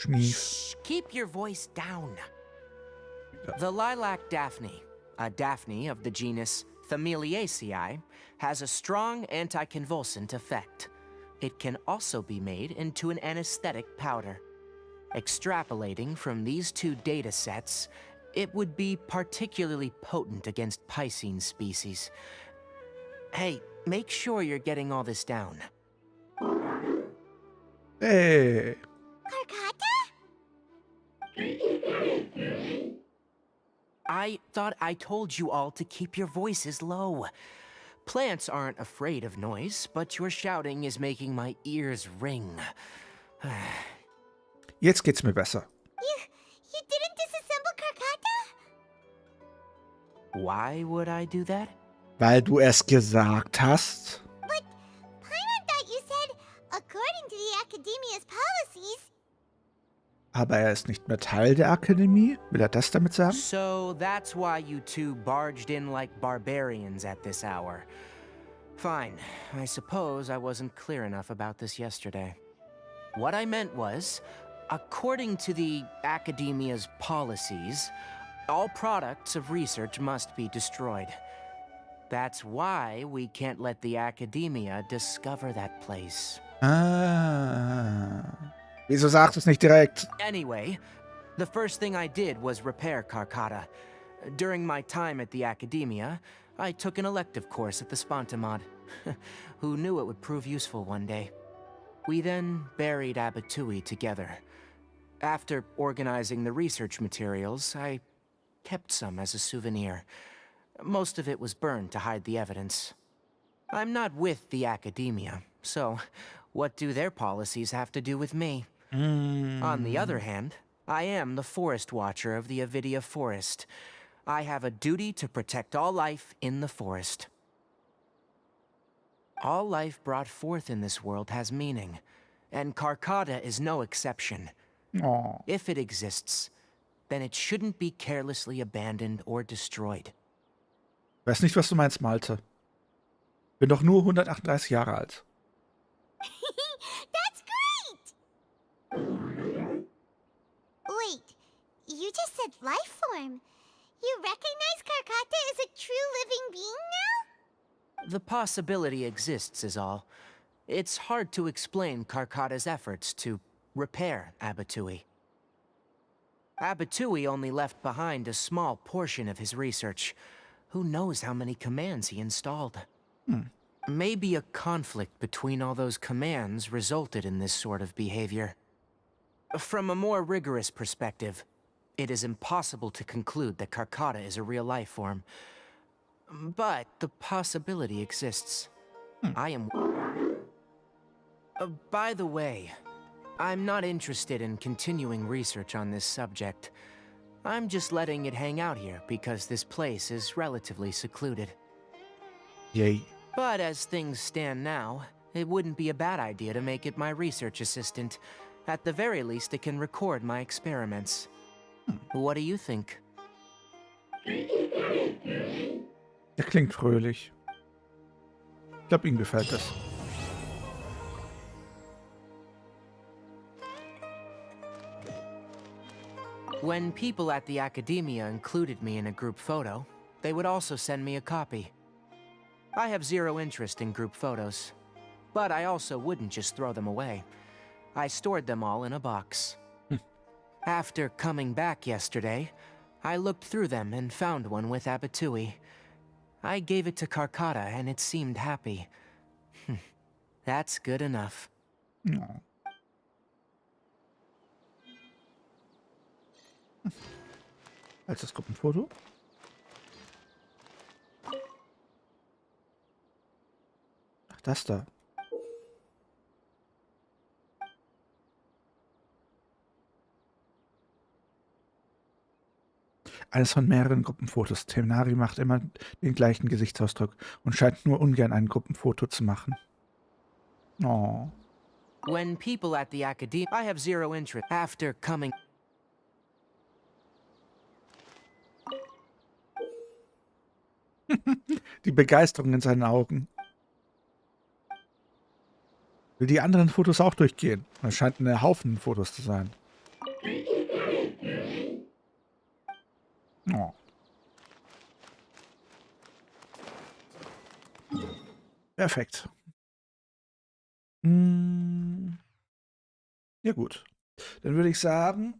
Schmief. Shh, keep your voice down. The lilac daphne, a daphne of the genus Familiaceae, has a strong anticonvulsant effect. It can also be made into an anesthetic powder. Extrapolating from these two data sets, it would be particularly potent against Piscine species. Hey, make sure you're getting all this down. Hey. Karkata? I thought I told you all to keep your voices low. Plants aren't afraid of noise, but your shouting is making my ears ring. Jetzt geht's mir besser. You didn't disassemble Karkata? Why would I do that? Weil du es gesagt hast. But Paimon thought you said, according to the Academia's policies. Aber er ist nicht mehr Teil der Akademie? Will er das damit sagen? So that's why you two barged in like barbarians at this hour. Fine. I suppose I wasn't clear enough about this yesterday. What I meant was, according to the Academia's policies, all products of research must be destroyed. That's why we can't let the Academia discover that place. Ah. Wieso sagst du es nicht direkt? Anyway, the first thing I did was repair Karkata. During my time at the Academia, I took an elective course at the Spontamod. Who knew it would prove useful one day? We then buried Abatui together. After organizing the research materials, I kept some as a souvenir. Most of it was burned to hide the evidence. I'm not with the Academia, so what do their policies have to do with me? On the other hand, I am the Forest Watcher of the Avidia Forest. I have a duty to protect all life in the forest. All life brought forth in this world has meaning, and Karkata is no exception. Oh. If it exists, then it shouldn't be carelessly abandoned or destroyed. Weiß nicht, was du meinst, Malte. Bin doch nur 138 Jahre alt. That's great! Wait, you just said life form. You recognize Karkata as a true living being now? The possibility exists is all. It's hard to explain Karkata's efforts to repair Abatui. Abatui only left behind a small portion of his research. Who knows how many commands he installed? Maybe a conflict between all those commands resulted in this sort of behavior. From a more rigorous perspective, it is impossible to conclude that Karkata is a real life form. But the possibility exists. I am... by the way, I'm not interested in continuing research on this subject. I'm just letting it hang out here because this place is relatively secluded. Yay. But as things stand now, it wouldn't be a bad idea to make it my research assistant. At the very least, it can record my experiments. What do you think? Er klingt fröhlich. Ich glaube, ihm gefällt das. When people at the Academia included me in a group photo, they would also send me a copy. I have zero interest in group photos, but I also wouldn't just throw them away. I stored them all in a box. After coming back yesterday, I looked through them and found one with Abatui. I gave it to Karkata and it seemed happy. That's good enough. No. als das Gruppenfoto. Ach, das da. Eines von mehreren Gruppenfotos. Tighnari macht immer den gleichen Gesichtsausdruck und scheint nur ungern ein Gruppenfoto zu machen. Oh. When people at the academy, I have zero interest. After coming. Die Begeisterung in seinen Augen. Will die anderen Fotos auch durchgehen? Es scheint ein Haufen Fotos zu sein. Oh. Perfekt. Ja gut. Dann würde ich sagen,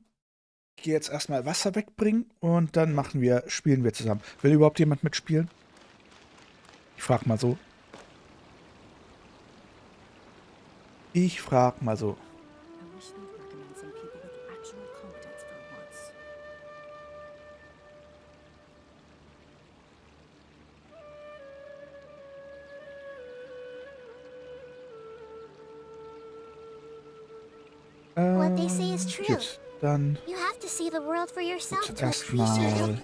ich gehe jetzt erstmal Wasser wegbringen und dann spielen wir zusammen. Will überhaupt jemand mitspielen? Ich frag mal so. What they say is true. Gut, dann You have to see the world for yourself to erstmal appreciate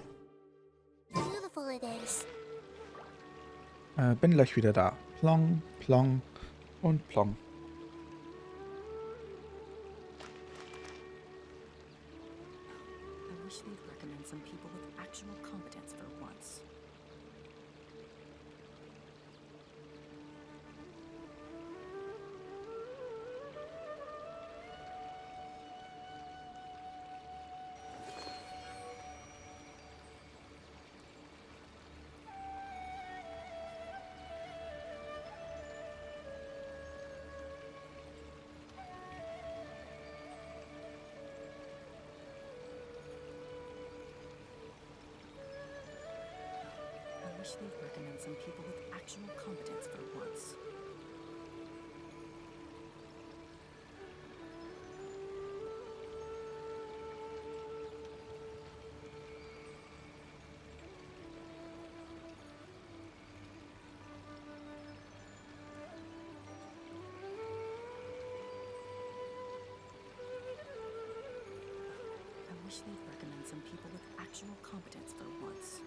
how beautiful it is. bin gleich wieder da. Plong, plong und plong. I wish they'd recommend some people with actual competence for once. I wish they'd recommend some people with actual competence for once. I wish they'd recommend some people with actual competence for once.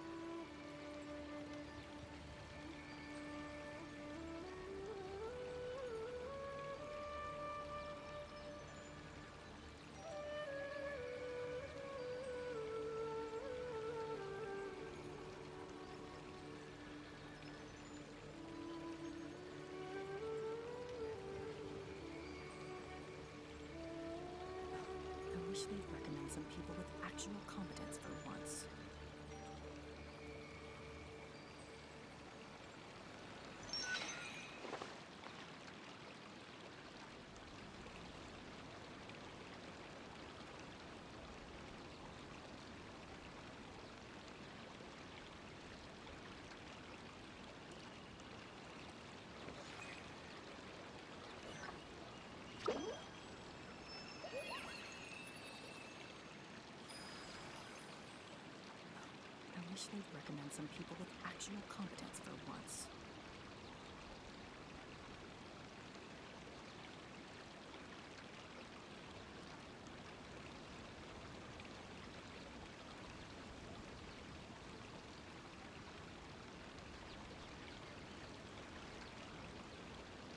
I wish they'd recommend some people with actual competence for once. I wish they'd recommend some people with actual competence for once.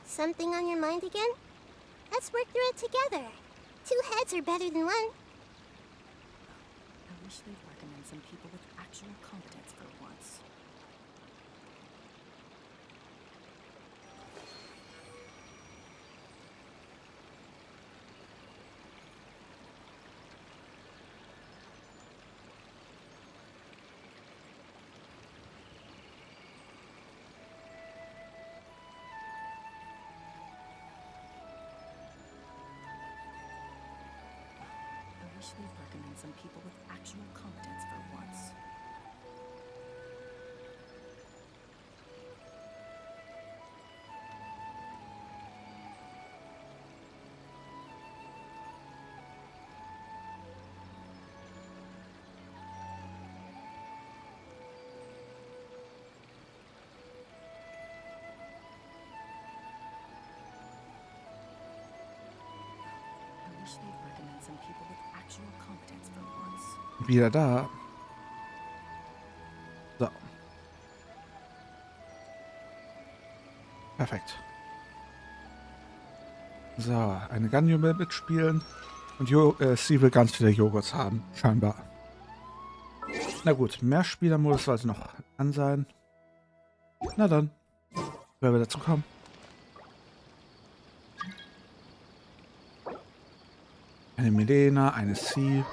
Something on your mind again? Let's work through it together. 2 heads are better than 1. I wish they'd recommend some people with actual competence for once. I wish they'd recommend some people with actual competence for once. Wieder da. So. Perfekt. So, eine Ganyu will mitspielen. Und sie will ganz viele Joghurts haben, scheinbar. Na gut, mehr Spielermodus sollte noch an sein. Na dann, wer will dazu kommen? Eine Milena, eine C.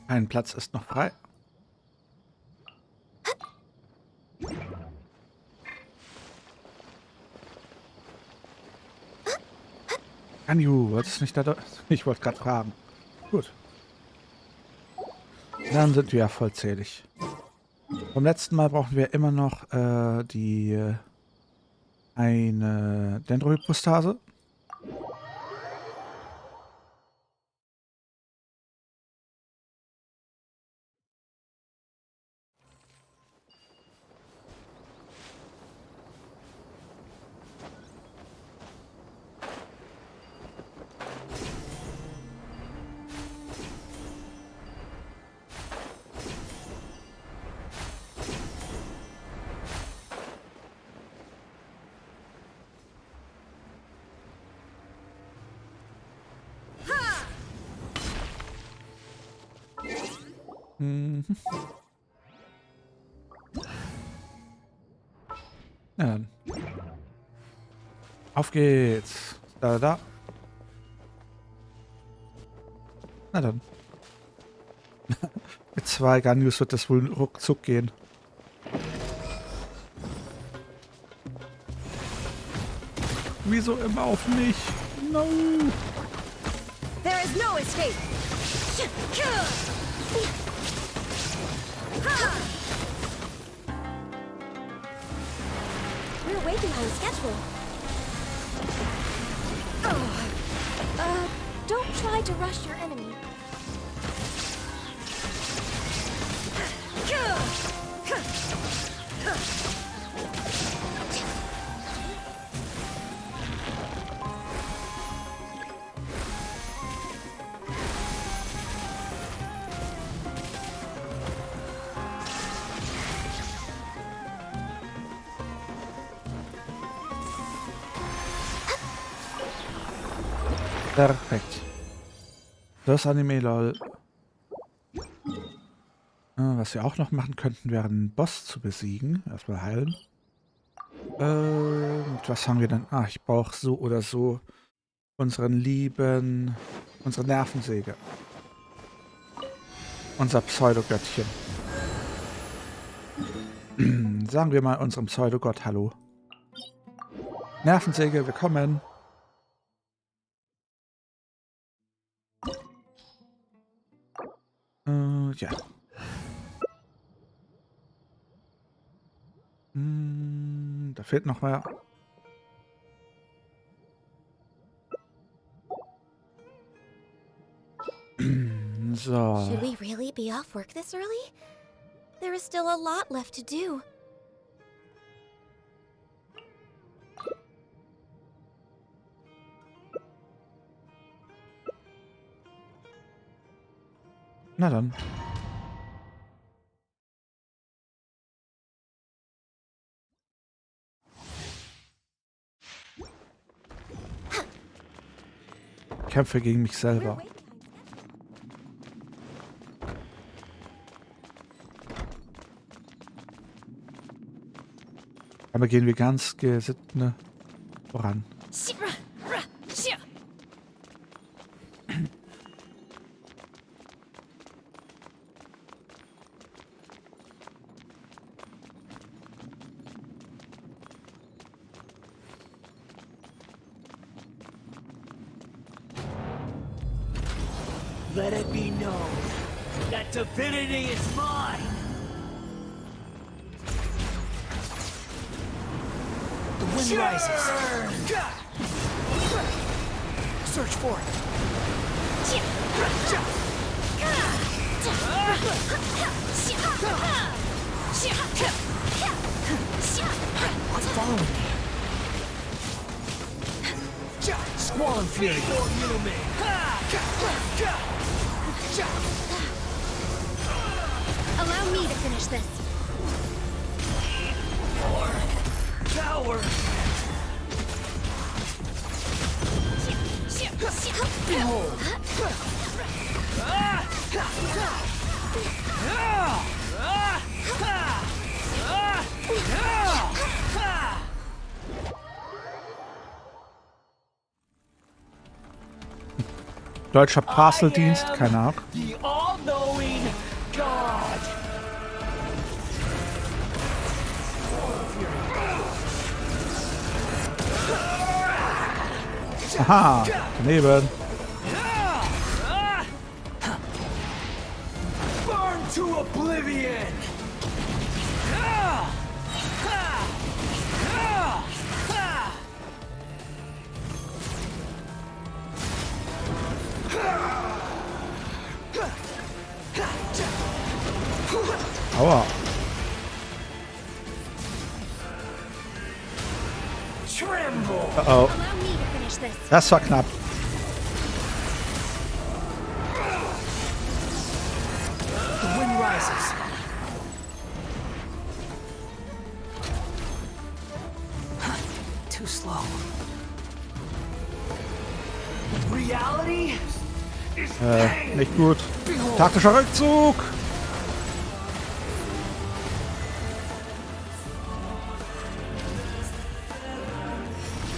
Ein Platz ist noch frei. Ganyu, wolltest du nicht da? Ich wollte gerade fragen. Gut. Dann sind wir ja vollzählig. Vom letzten Mal brauchen wir immer noch eine Dendrohypostase. Mhm. Ja, dann. Auf geht's. Da. Na dann. Mit 2 Ganyus wird das wohl ruckzuck gehen. Wieso immer auf mich? No! There is no escape! We're way behind schedule. Don't try to rush your enemy. Perfekt. Das Anime lol. Was wir auch noch machen könnten, wäre einen Boss zu besiegen. Erstmal heilen. Was haben wir denn? Ah, ich brauche so oder so unsere Nervensäge. Unser Pseudogöttchen. Sagen wir mal unserem Pseudogott Hallo. Nervensäge, willkommen. Ja. Da fehlt noch mehr. So. Should we really be off work this early? There is still a lot left to do. Na dann. Kämpfe gegen mich selber. Aber gehen wir ganz gesitten voran. Let it be known that divinity is mine! The wind rises. Search for it. What's following me? Squall and Fury. Allow me to finish this. Power! Behold! Deutscher Parceldienst, keine Ahnung. The all-knowing God! Aha, daneben. Burn to oblivion! Aua. Tremble! Oh. Allow me to finish this. Das war knapp. The wind rises. Too slow. Reality is Nicht gut. Taktischer Rückzug.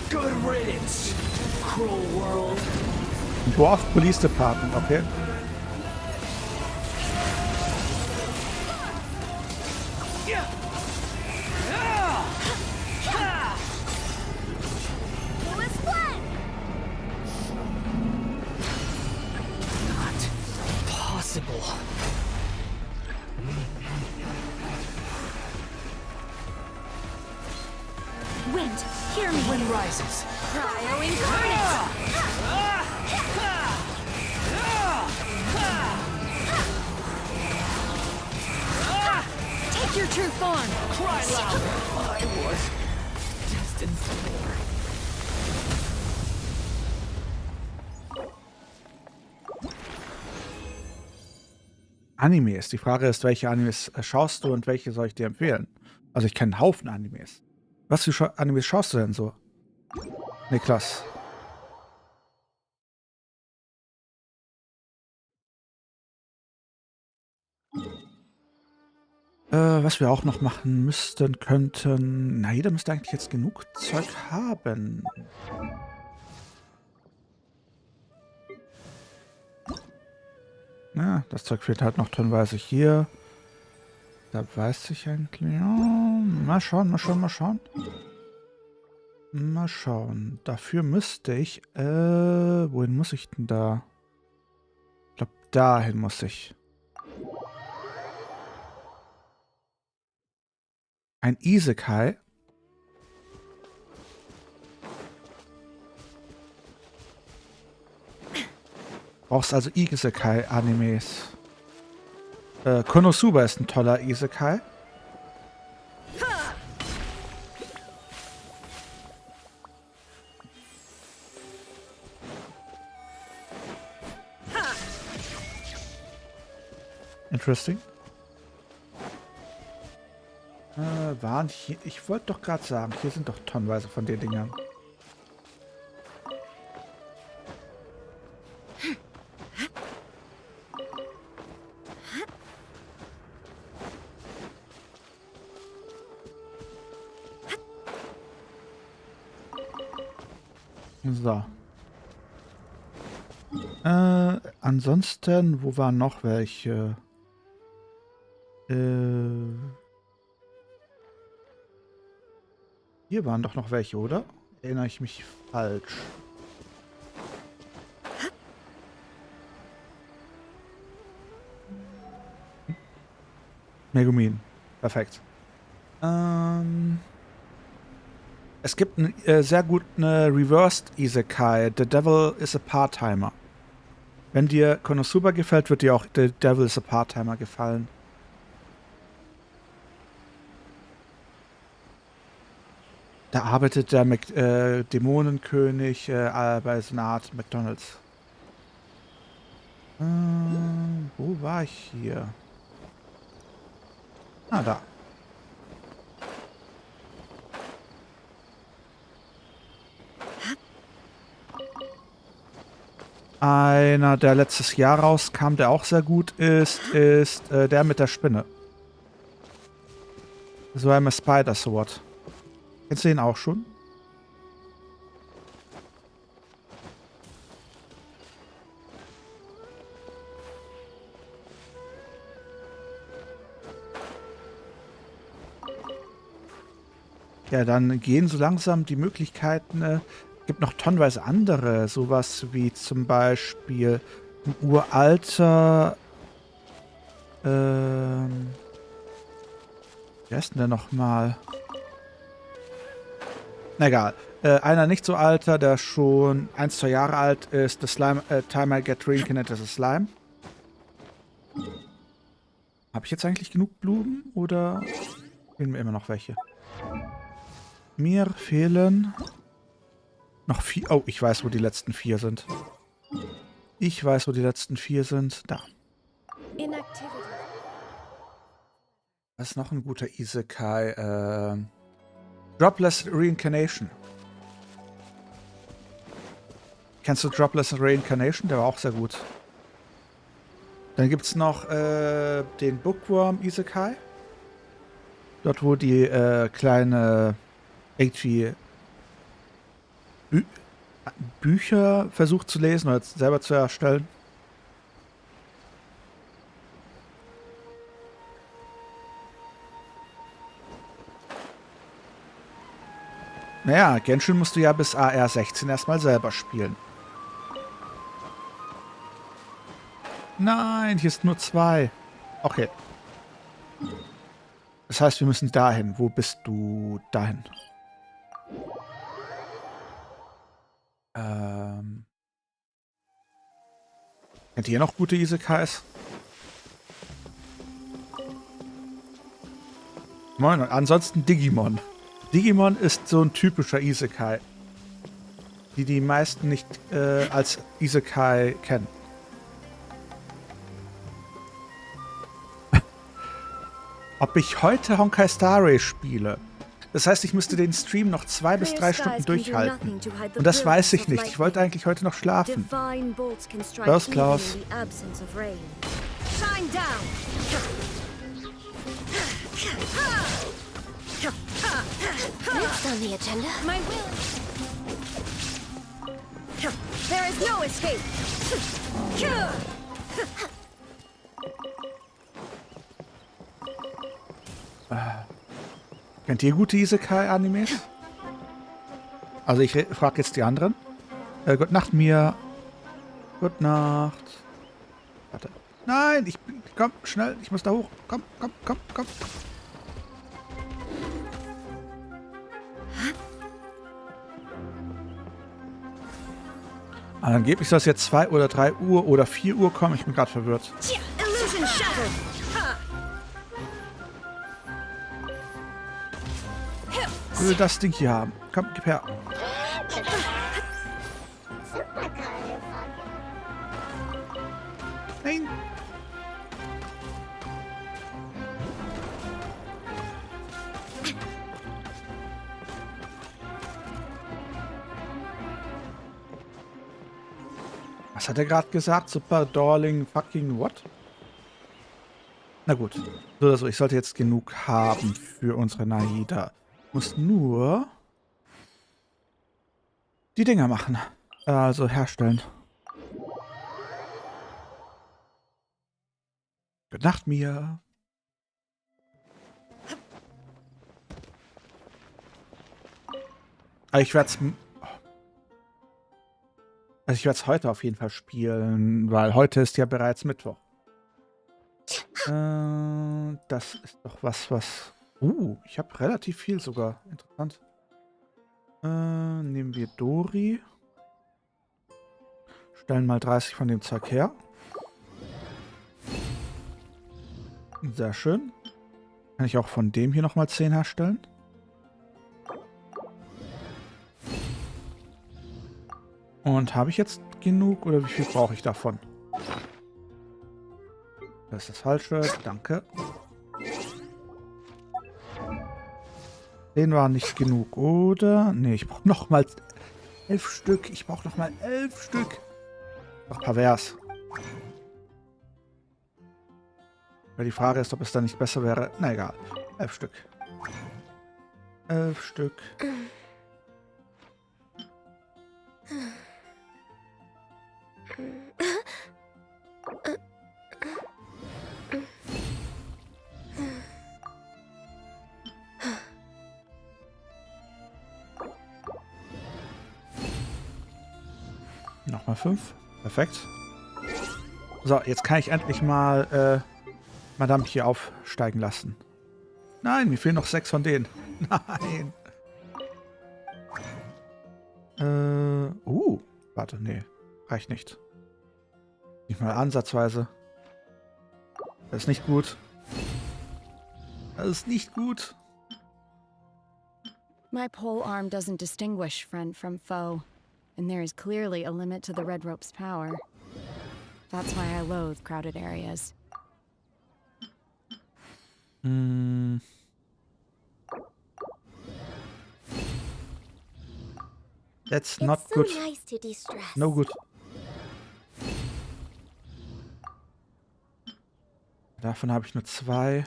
good riddance, cruel world. Dwarf Police Department, okay. Wind, hear me. Wind rises. Cryo incarnate. Take your true form. Cry louder. I was destined for more. Animes. Die Frage ist, welche Animes schaust du und welche soll ich dir empfehlen? Also ich kenne einen Haufen Animes. Was für Animes schaust du denn so? Niklas. Was wir auch noch machen müssten, könnten... Na, jeder müsste eigentlich jetzt genug Zeug haben. Ja, das Zeug fehlt halt noch tonnenweise hier. Da weiß ich eigentlich... Ja, mal schauen. Mal schauen. Dafür müsste ich... wohin muss ich denn da? Ich glaube, dahin muss ich. Ein Isekai. Brauchst also Isekai-Animes. Konosuba ist ein toller Isekai. Interesting. Waren hier... Ich wollte doch gerade sagen, hier sind doch tonnenweise von den Dingern. So. Ansonsten, wo waren noch welche? Hier waren doch noch welche, oder? Erinnere ich mich falsch? Megumin. Perfekt. Es gibt einen sehr guten Reversed Isekai. The Devil is a Part-Timer. Wenn dir Konosuba gefällt, wird dir auch The Devil's a Part-Timer gefallen. Da arbeitet der Dämonenkönig bei so einer Art McDonald's. Wo war ich hier? Ah, da. Einer, der letztes Jahr rauskam, der auch sehr gut ist, ist der mit der Spinne. So ein Spider Sword. Kennst du den auch schon? Ja, dann gehen so langsam die Möglichkeiten. Gibt noch tonnenweise andere. Sowas wie zum Beispiel ein uralter. Wer ist denn der nochmal? Na egal. Einer nicht so alter, der schon 1-2 Jahre alt ist. The Slime, Time I Get Reincarnated as a Slime. Habe ich jetzt eigentlich genug Blumen oder fehlen mir immer noch welche? Mir fehlen noch 4. Oh, ich weiß, wo die letzten 4 sind. Ich weiß, wo die letzten 4 sind. Da. Das ist noch ein guter Isekai. Dropless Reincarnation. Kennst du Dropless Reincarnation? Der war auch sehr gut. Dann gibt es noch den Bookworm Isekai. Dort, wo die kleine irgendwie Bücher versucht zu lesen oder selber zu erstellen. Naja, Genshin musst du ja bis AR16 erstmal selber spielen. Nein, hier ist nur 2. Okay. Das heißt, wir müssen dahin. Wo bist du dahin? Kennt ihr noch gute Isekais? Moin, und ansonsten Digimon. Digimon ist so ein typischer Isekai, die die meisten nicht als Isekai kennen. Ob ich heute Honkai Star Rail spiele? Das heißt, ich müsste den Stream noch 2 bis 3 Stunden durchhalten. Und das weiß ich nicht. Ich wollte eigentlich heute noch schlafen. Los, Klaus. Next on the agenda, my will. There is no escape. Kennt ihr gute Isekai-Animes? Also ich frage jetzt die anderen. Gute Nacht, Mia. Gute Nacht. Warte. Nein, komm, schnell, ich muss da hoch. Komm. Angeblich soll es jetzt 2 oder 3 Uhr oder 4 Uhr kommen. Ich bin gerade verwirrt. Ich will das Ding hier haben. Komm, gib her. Nein. Was hat er gerade gesagt? Super Darling fucking what? Na gut. So oder so, ich sollte jetzt genug haben für unsere Naida. Muss nur die Dinger machen. Also herstellen. Gute Nacht, Mia. Aber ich werde es heute auf jeden Fall spielen, weil heute ist ja bereits Mittwoch. Das ist doch was... ich habe relativ viel sogar. Interessant. Nehmen wir Dori. Stellen mal 30 von dem Zeug her. Sehr schön. Kann ich auch von dem hier nochmal 10 herstellen? Und habe ich jetzt genug oder wie viel brauche ich davon? Das ist das Falsche. Danke. 10 waren nicht genug, oder? Nee, ich brauche nochmal 11 Stück. Ich brauche nochmal 11 Stück. Doch pervers. Weil die Frage ist, ob es dann nicht besser wäre. Na egal. 11 Stück. 11 Stück. Nochmal 5. Perfekt. So, jetzt kann ich endlich mal Madame hier aufsteigen lassen. Nein, mir fehlen noch 6 von denen. Nein. Warte, nee. Reicht nicht. Nicht mal ansatzweise. Das ist nicht gut. Das ist nicht gut. My polearm doesn't distinguish friend from foe, and there is clearly a limit to the red rope's power. That's why I loathe crowded areas. That's not good. It's so nice to de-stress. No good. Davon habe ich nur 2.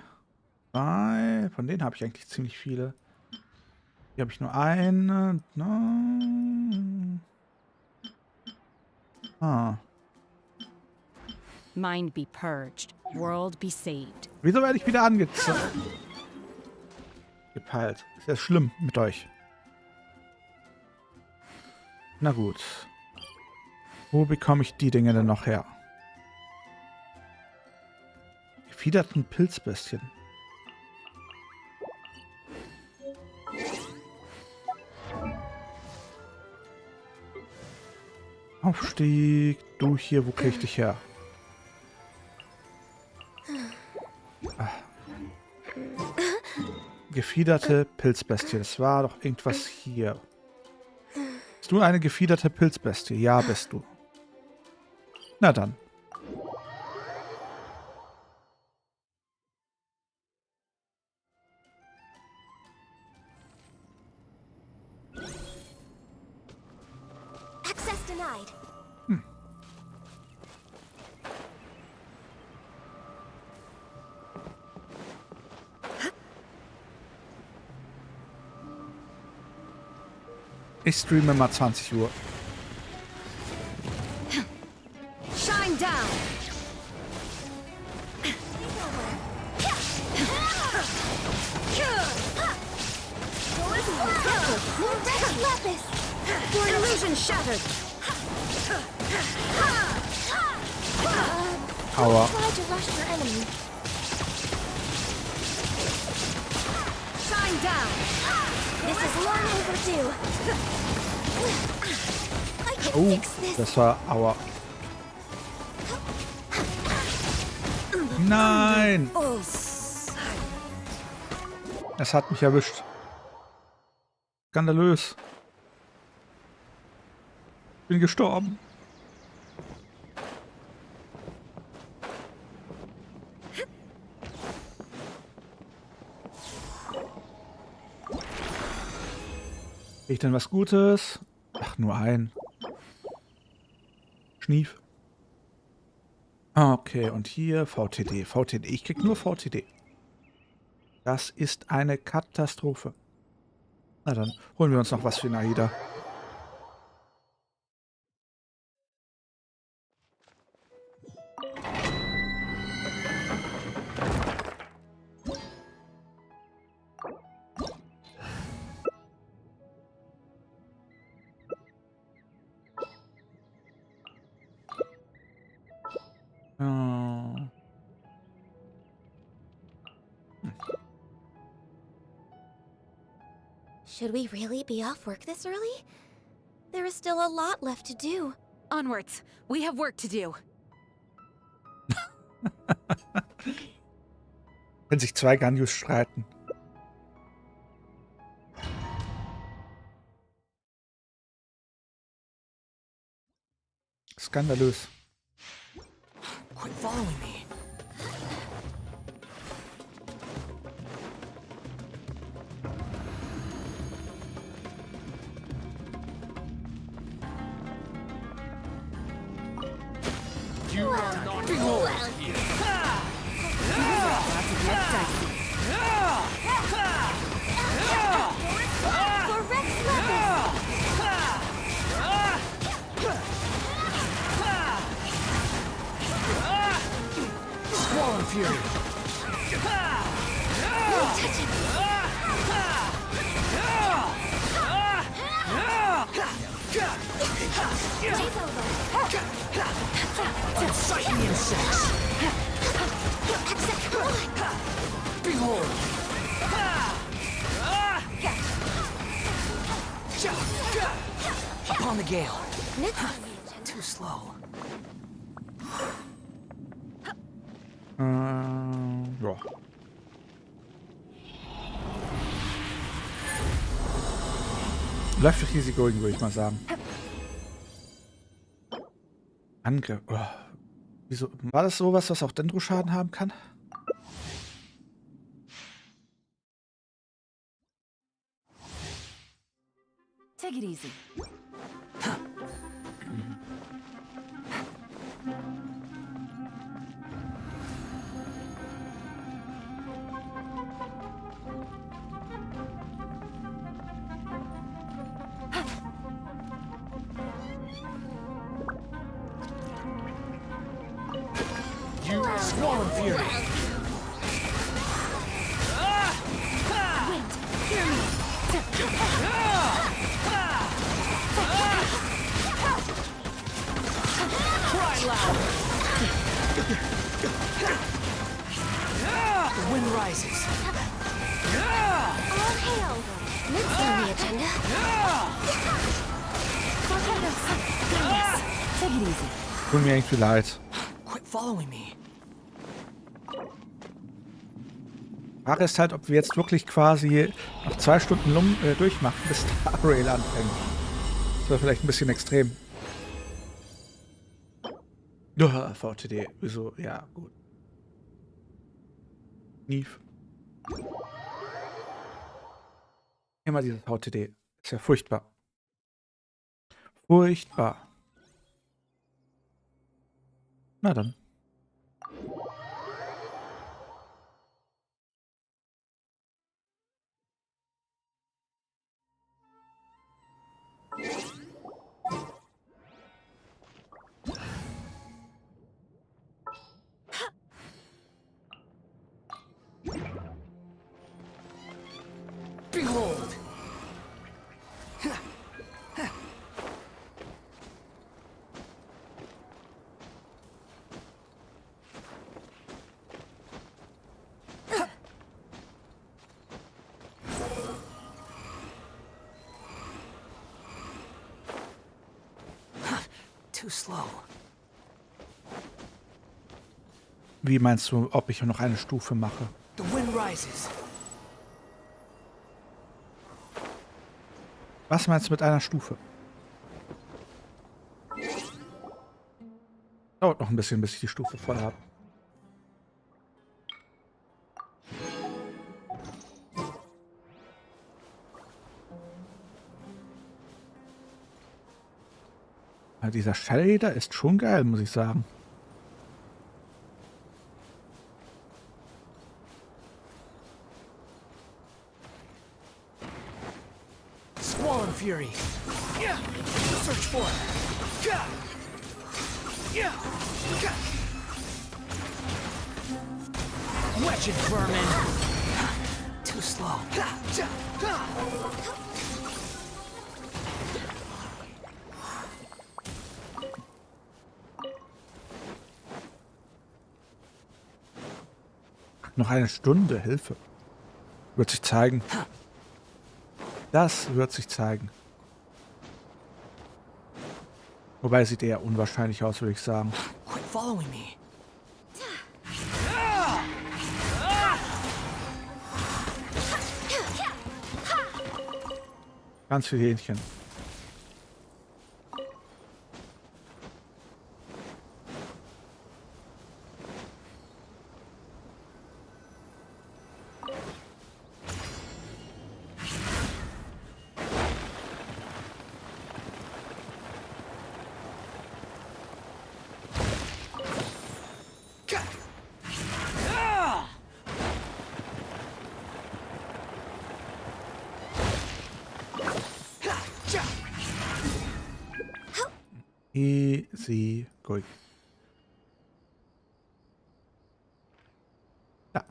Von denen habe ich eigentlich ziemlich viele. Hier habe ich nur eine. No. Mind be purged, world be saved. Wieso werde ich wieder gepeilt? Ist ja schlimm mit euch. Na gut. Wo bekomme ich die Dinge denn noch her? Gefiederten Pilzbestien. Aufstieg. Du hier, wo krieg ich dich her? Gefiederte Pilzbestie. Das war doch irgendwas hier. Bist du eine gefiederte Pilzbestie? Ja, bist du. Na dann. Access denied. Ich streame mal 20 Uhr. Shine down. Your illusion shattered. Aua. Try to rush your enemy. Shine down. This is long overdue. I can Oh, fix this. das war Aua. Nein! Es hat mich erwischt. Skandalös. Ich bin gestorben. Krieg ich denn was Gutes? Ach, nur ein. Schnief. Okay, und hier VTD. VTD. Ich krieg nur VTD. Das ist eine Katastrophe. Na dann, holen wir uns noch was für Naida. Should we really be off work this early? There is still a lot left to do. Onwards. We have work to do. Wenn sich zwei Ganyus streiten. Skandalös. Quit following me. You are not welcome here. Squall Fury. Fighting insects. Behold. Upon the gale. Too slow. Ja. Läuft doch easy going, würde ich mal sagen. Angriff. Oh. Wieso? War das sowas, was auch Dendro-Schaden haben kann? Take it easy. Squall Fury. Wind, hear me. Cry loud. The wind rises. All hail. Next on the agenda. Yes, take it easy. Tut mir irgendwie leid. Quit following me. Frage ist halt, ob wir jetzt wirklich quasi noch 2 Stunden durchmachen, bis Star Rail anfängt. Das wäre vielleicht ein bisschen extrem. VTD. Wieso? Ja, gut. Nief. Immer dieses VTD. Ist ja furchtbar. Furchtbar. Na dann. Behold. Too slow. Wie meinst du, ob ich noch eine Stufe mache? The wind rises. Was meinst du mit einer Stufe? Dauert noch ein bisschen, bis ich die Stufe voll habe. Ja, dieser Shader ist schon geil, muss ich sagen. Squall Fury. Search for it. Wretched vermin. Too slow. Noch eine Stunde, Hilfe. Wird sich zeigen. Das wird sich zeigen. Wobei, sieht eher unwahrscheinlich aus, würde ich sagen. Quit following me. Ganz viele Hähnchen. Easy going. Ja.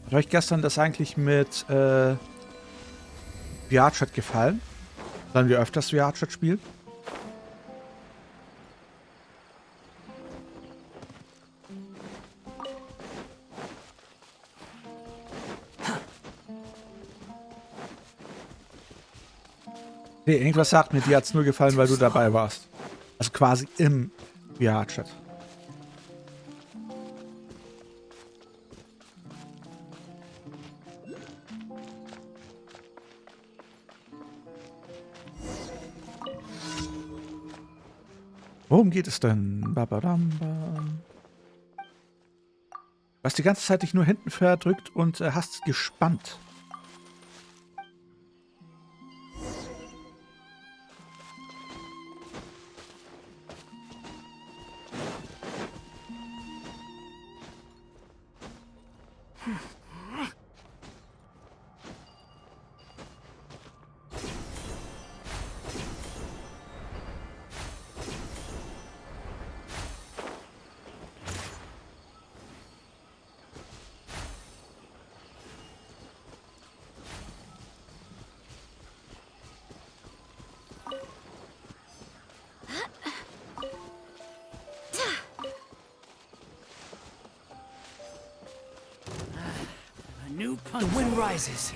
Hat euch gestern das eigentlich mit VR-Chat gefallen? Sollen wir öfters VR-Chat spielen? Nee, irgendwas sagt mir, dir hat's nur gefallen, weil du dabei warst. Also quasi im VR-Chat. Worum geht es denn? Babadamba. Du hast die ganze Zeit dich nur hinten verdrückt und hast gespannt. The wind rises.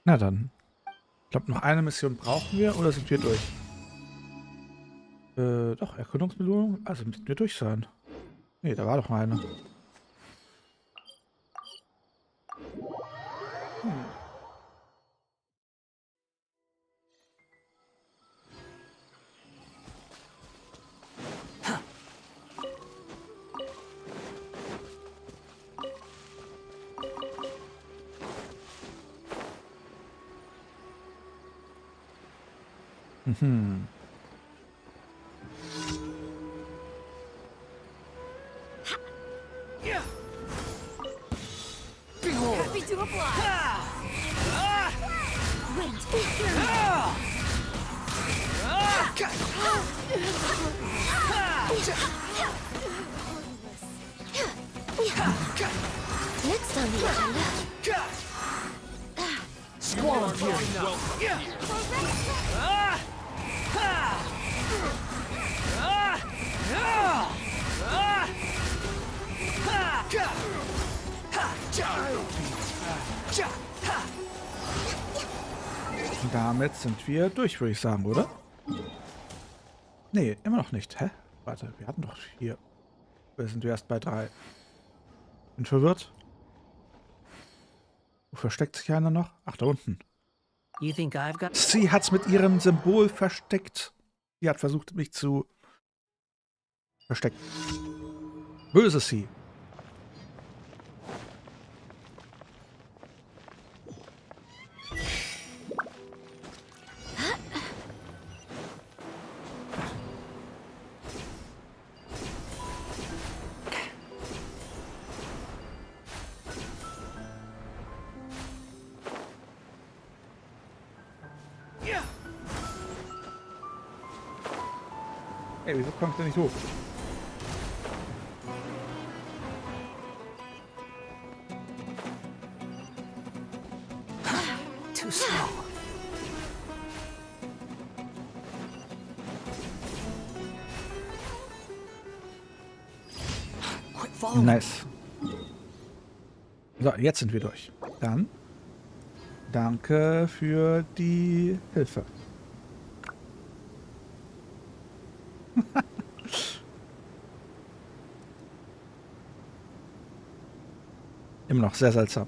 Na dann. Ich glaube, noch eine Mission brauchen wir, oder sind wir durch? Doch, Erkundungsbelohnung. Also müssten wir durch sein. Nee, da war doch noch eine. Mhm. Happy to apply. Wind. Next on the agenda. Squall fury. Und damit sind wir durch, würde ich sagen, oder? Nee, immer noch nicht. Hä? Warte, wir hatten doch hier. Oder sind wir erst bei 3? Bin verwirrt. Wo versteckt sich einer noch? Ach, da unten. You think I've got... Sie hat's mit ihrem Symbol versteckt. Sie hat versucht, mich zu verstecken. Böse sie. Ey, wieso kommt der nicht hoch? Too slow. Quit following. Nice. So, jetzt sind wir durch. Dann danke für die Hilfe. Immer noch sehr seltsam.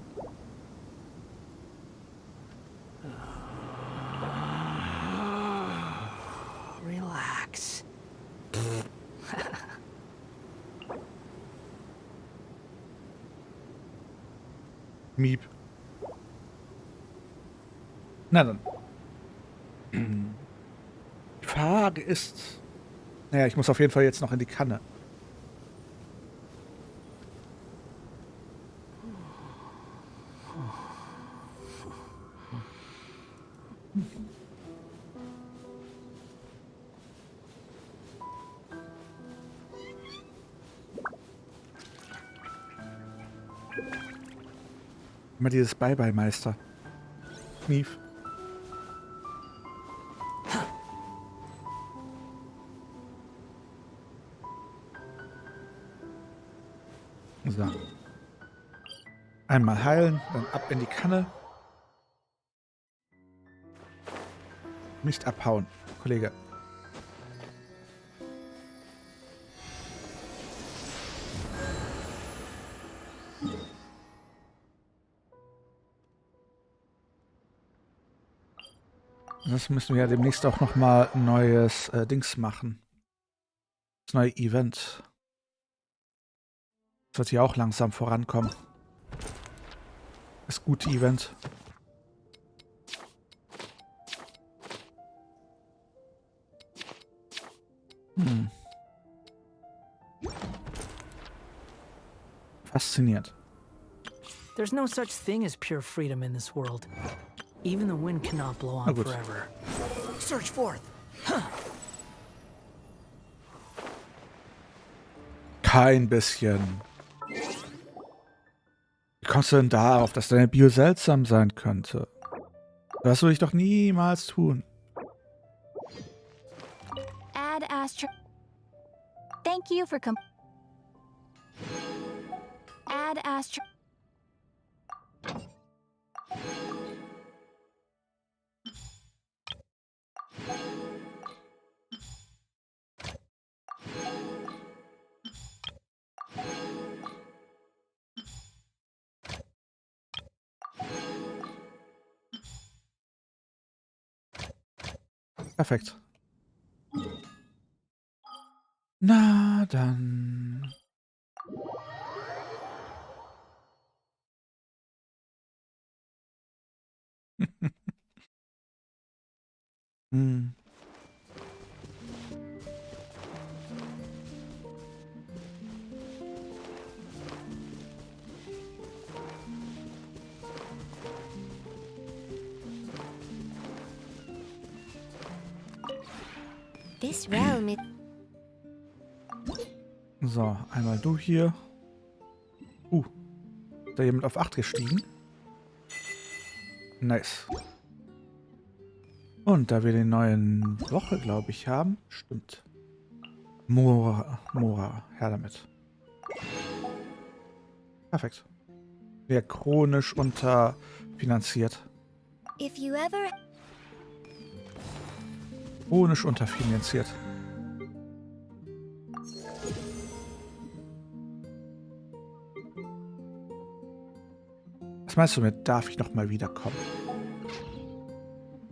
Relax. Miep. Na dann. Die Frage ist... Naja, ich muss auf jeden Fall jetzt noch in die Kanne. Immer dieses Bye-Bye-Meister. Mief. So. Einmal heilen, dann ab in die Kanne. Nicht abhauen, Kollege. Das müssen wir ja demnächst auch noch mal ein neues Dings machen. Das neue Event. Das wird hier auch langsam vorankommen. Das gute Event. Faszinierend. There's no such thing as pure freedom in this world. Even the wind cannot blow on forever. Search forth. Kein bisschen. Wie kommst du denn darauf, dass deine Bio seltsam sein könnte? Das würde ich doch niemals tun. Add Astro. Thank you for Add Astro. Perfekt. Na dann. hm. This realm is... So, einmal du hier. Ist da jemand auf 8 gestiegen? Nice. Und da wir den neuen Woche, glaube ich, haben. Stimmt. Mora, her damit. Perfekt. Wir chronisch unterfinanziert. If you ever... Chronisch unterfinanziert. Was meinst du mit, darf ich noch mal wiederkommen?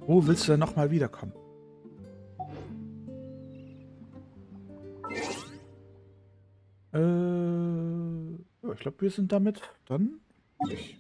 Wo willst du denn noch mal wiederkommen? Ja, ich glaube, wir sind damit dann durch.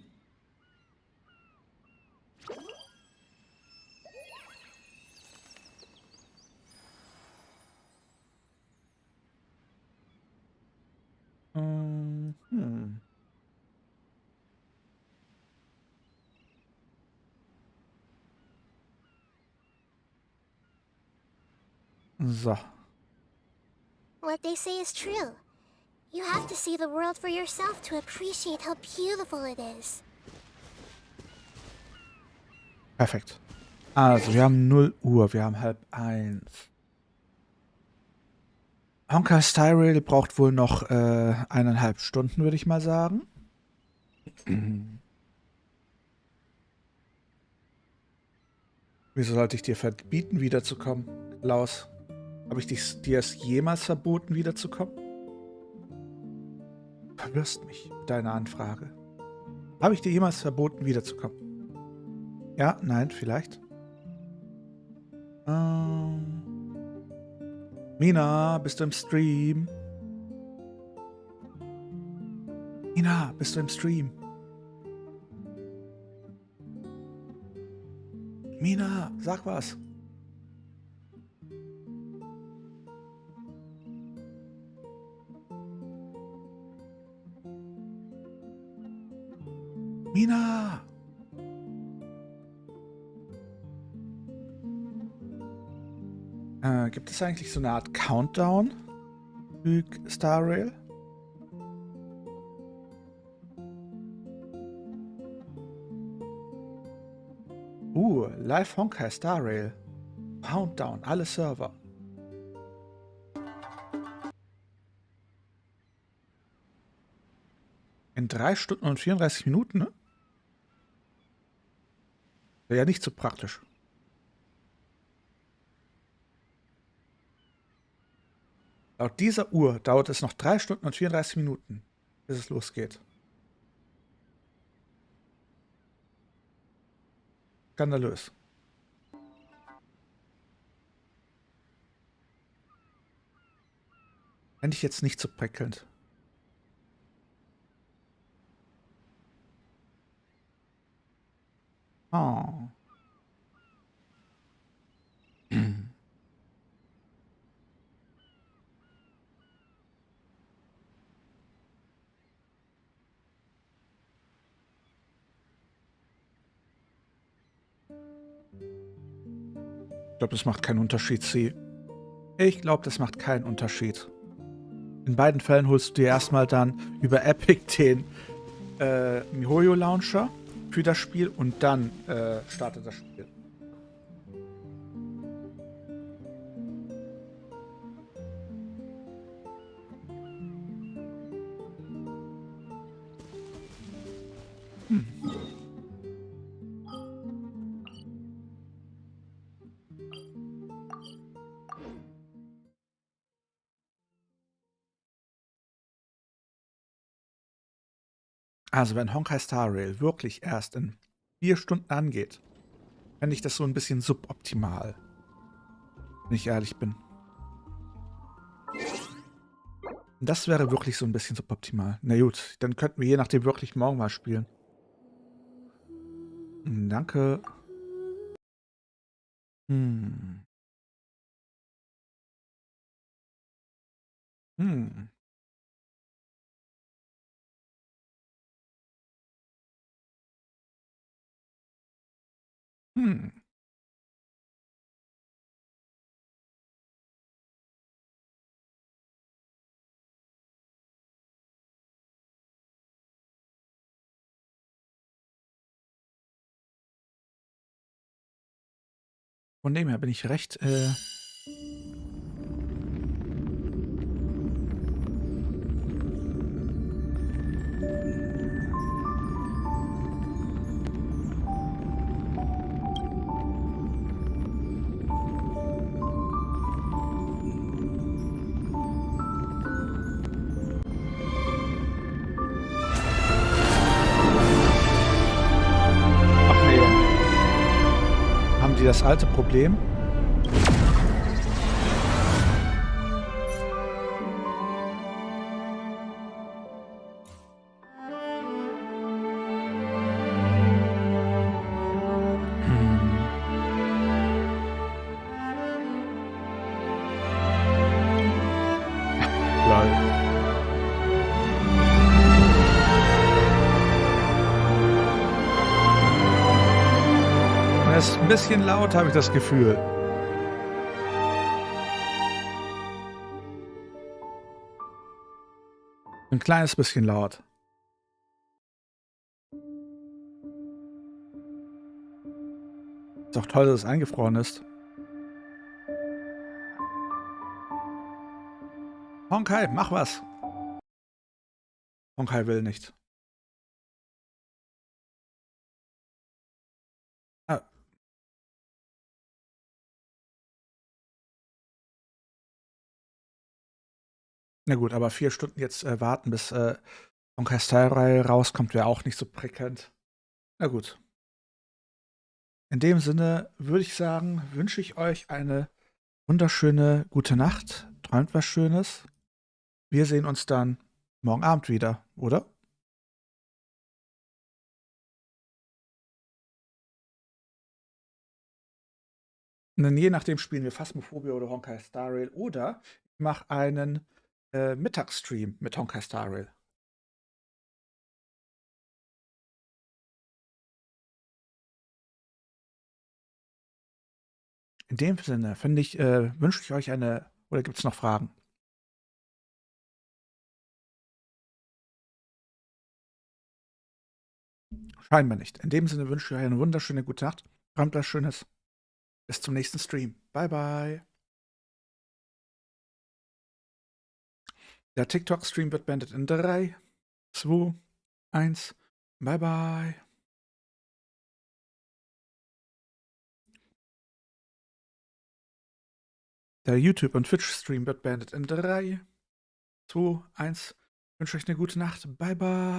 So. What they say is true. You have to see the world for yourself to appreciate how beautiful it is. Perfekt. Also, wir haben 0 Uhr, wir haben 12:30. Honkai Star Rail braucht wohl noch 1,5 Stunden, würde ich mal sagen. Wieso sollte ich dir verbieten, wiederzukommen, Klaus? Habe ich dir es jemals verboten, wiederzukommen? Du verwirrst mich mit deiner Anfrage. Habe ich dir jemals verboten, wiederzukommen? Ja, nein, vielleicht. Mina, bist du im Stream? Mina, bist du im Stream? Mina, sag was. Mina! Gibt es eigentlich so eine Art Countdown für Star Rail? Live Honkai Star Rail. Countdown, alle Server. In 3 Stunden und 34 Minuten, ne? Wäre ja nicht so praktisch. Laut dieser Uhr dauert es noch 3 Stunden und 34 Minuten, bis es losgeht. Skandalös. Fände ich jetzt nicht so prickelnd. Oh. Ich glaube, das macht keinen Unterschied, Sie. Ich glaube, das macht keinen Unterschied. In beiden Fällen holst du dir erstmal dann über Epic den MiHoYo Launcher für das Spiel und dann startet das Spiel. Also wenn Honkai Star Rail wirklich erst in 4 Stunden angeht, fände ich das so ein bisschen suboptimal. Wenn ich ehrlich bin. Das wäre wirklich so ein bisschen suboptimal. Na gut, dann könnten wir je nachdem wirklich morgen mal spielen. Danke. Hm. Hm. Hm. Von dem her bin ich recht. Das alte Problem. Ein bisschen laut, habe ich das Gefühl. Ein kleines bisschen laut. Ist doch toll, dass es eingefroren ist. Honkai, mach was. Honkai will nicht. Ah. Na gut, aber 4 Stunden jetzt warten, bis Honkai Star-Reihe rauskommt, wäre auch nicht so prickelnd. Na gut. In dem Sinne würde ich sagen, wünsche ich euch eine wunderschöne gute Nacht. Träumt was Schönes. Wir sehen uns dann morgen Abend wieder, oder? Und dann je nachdem spielen wir Phasmophobia oder Honkai Star Rail oder ich mache einen Mittagsstream mit Honkai Star Rail. In dem Sinne wünsche ich euch eine, oder gibt es noch Fragen? Scheinbar nicht. In dem Sinne wünsche ich euch eine wunderschöne gute Nacht. Träumt was Schönes. Bis zum nächsten Stream. Bye, bye. Der TikTok-Stream wird beendet in 3, 2, 1. Bye, bye. Der YouTube- und Twitch-Stream wird beendet in 3, 2, 1. Ich wünsche euch eine gute Nacht. Bye, bye.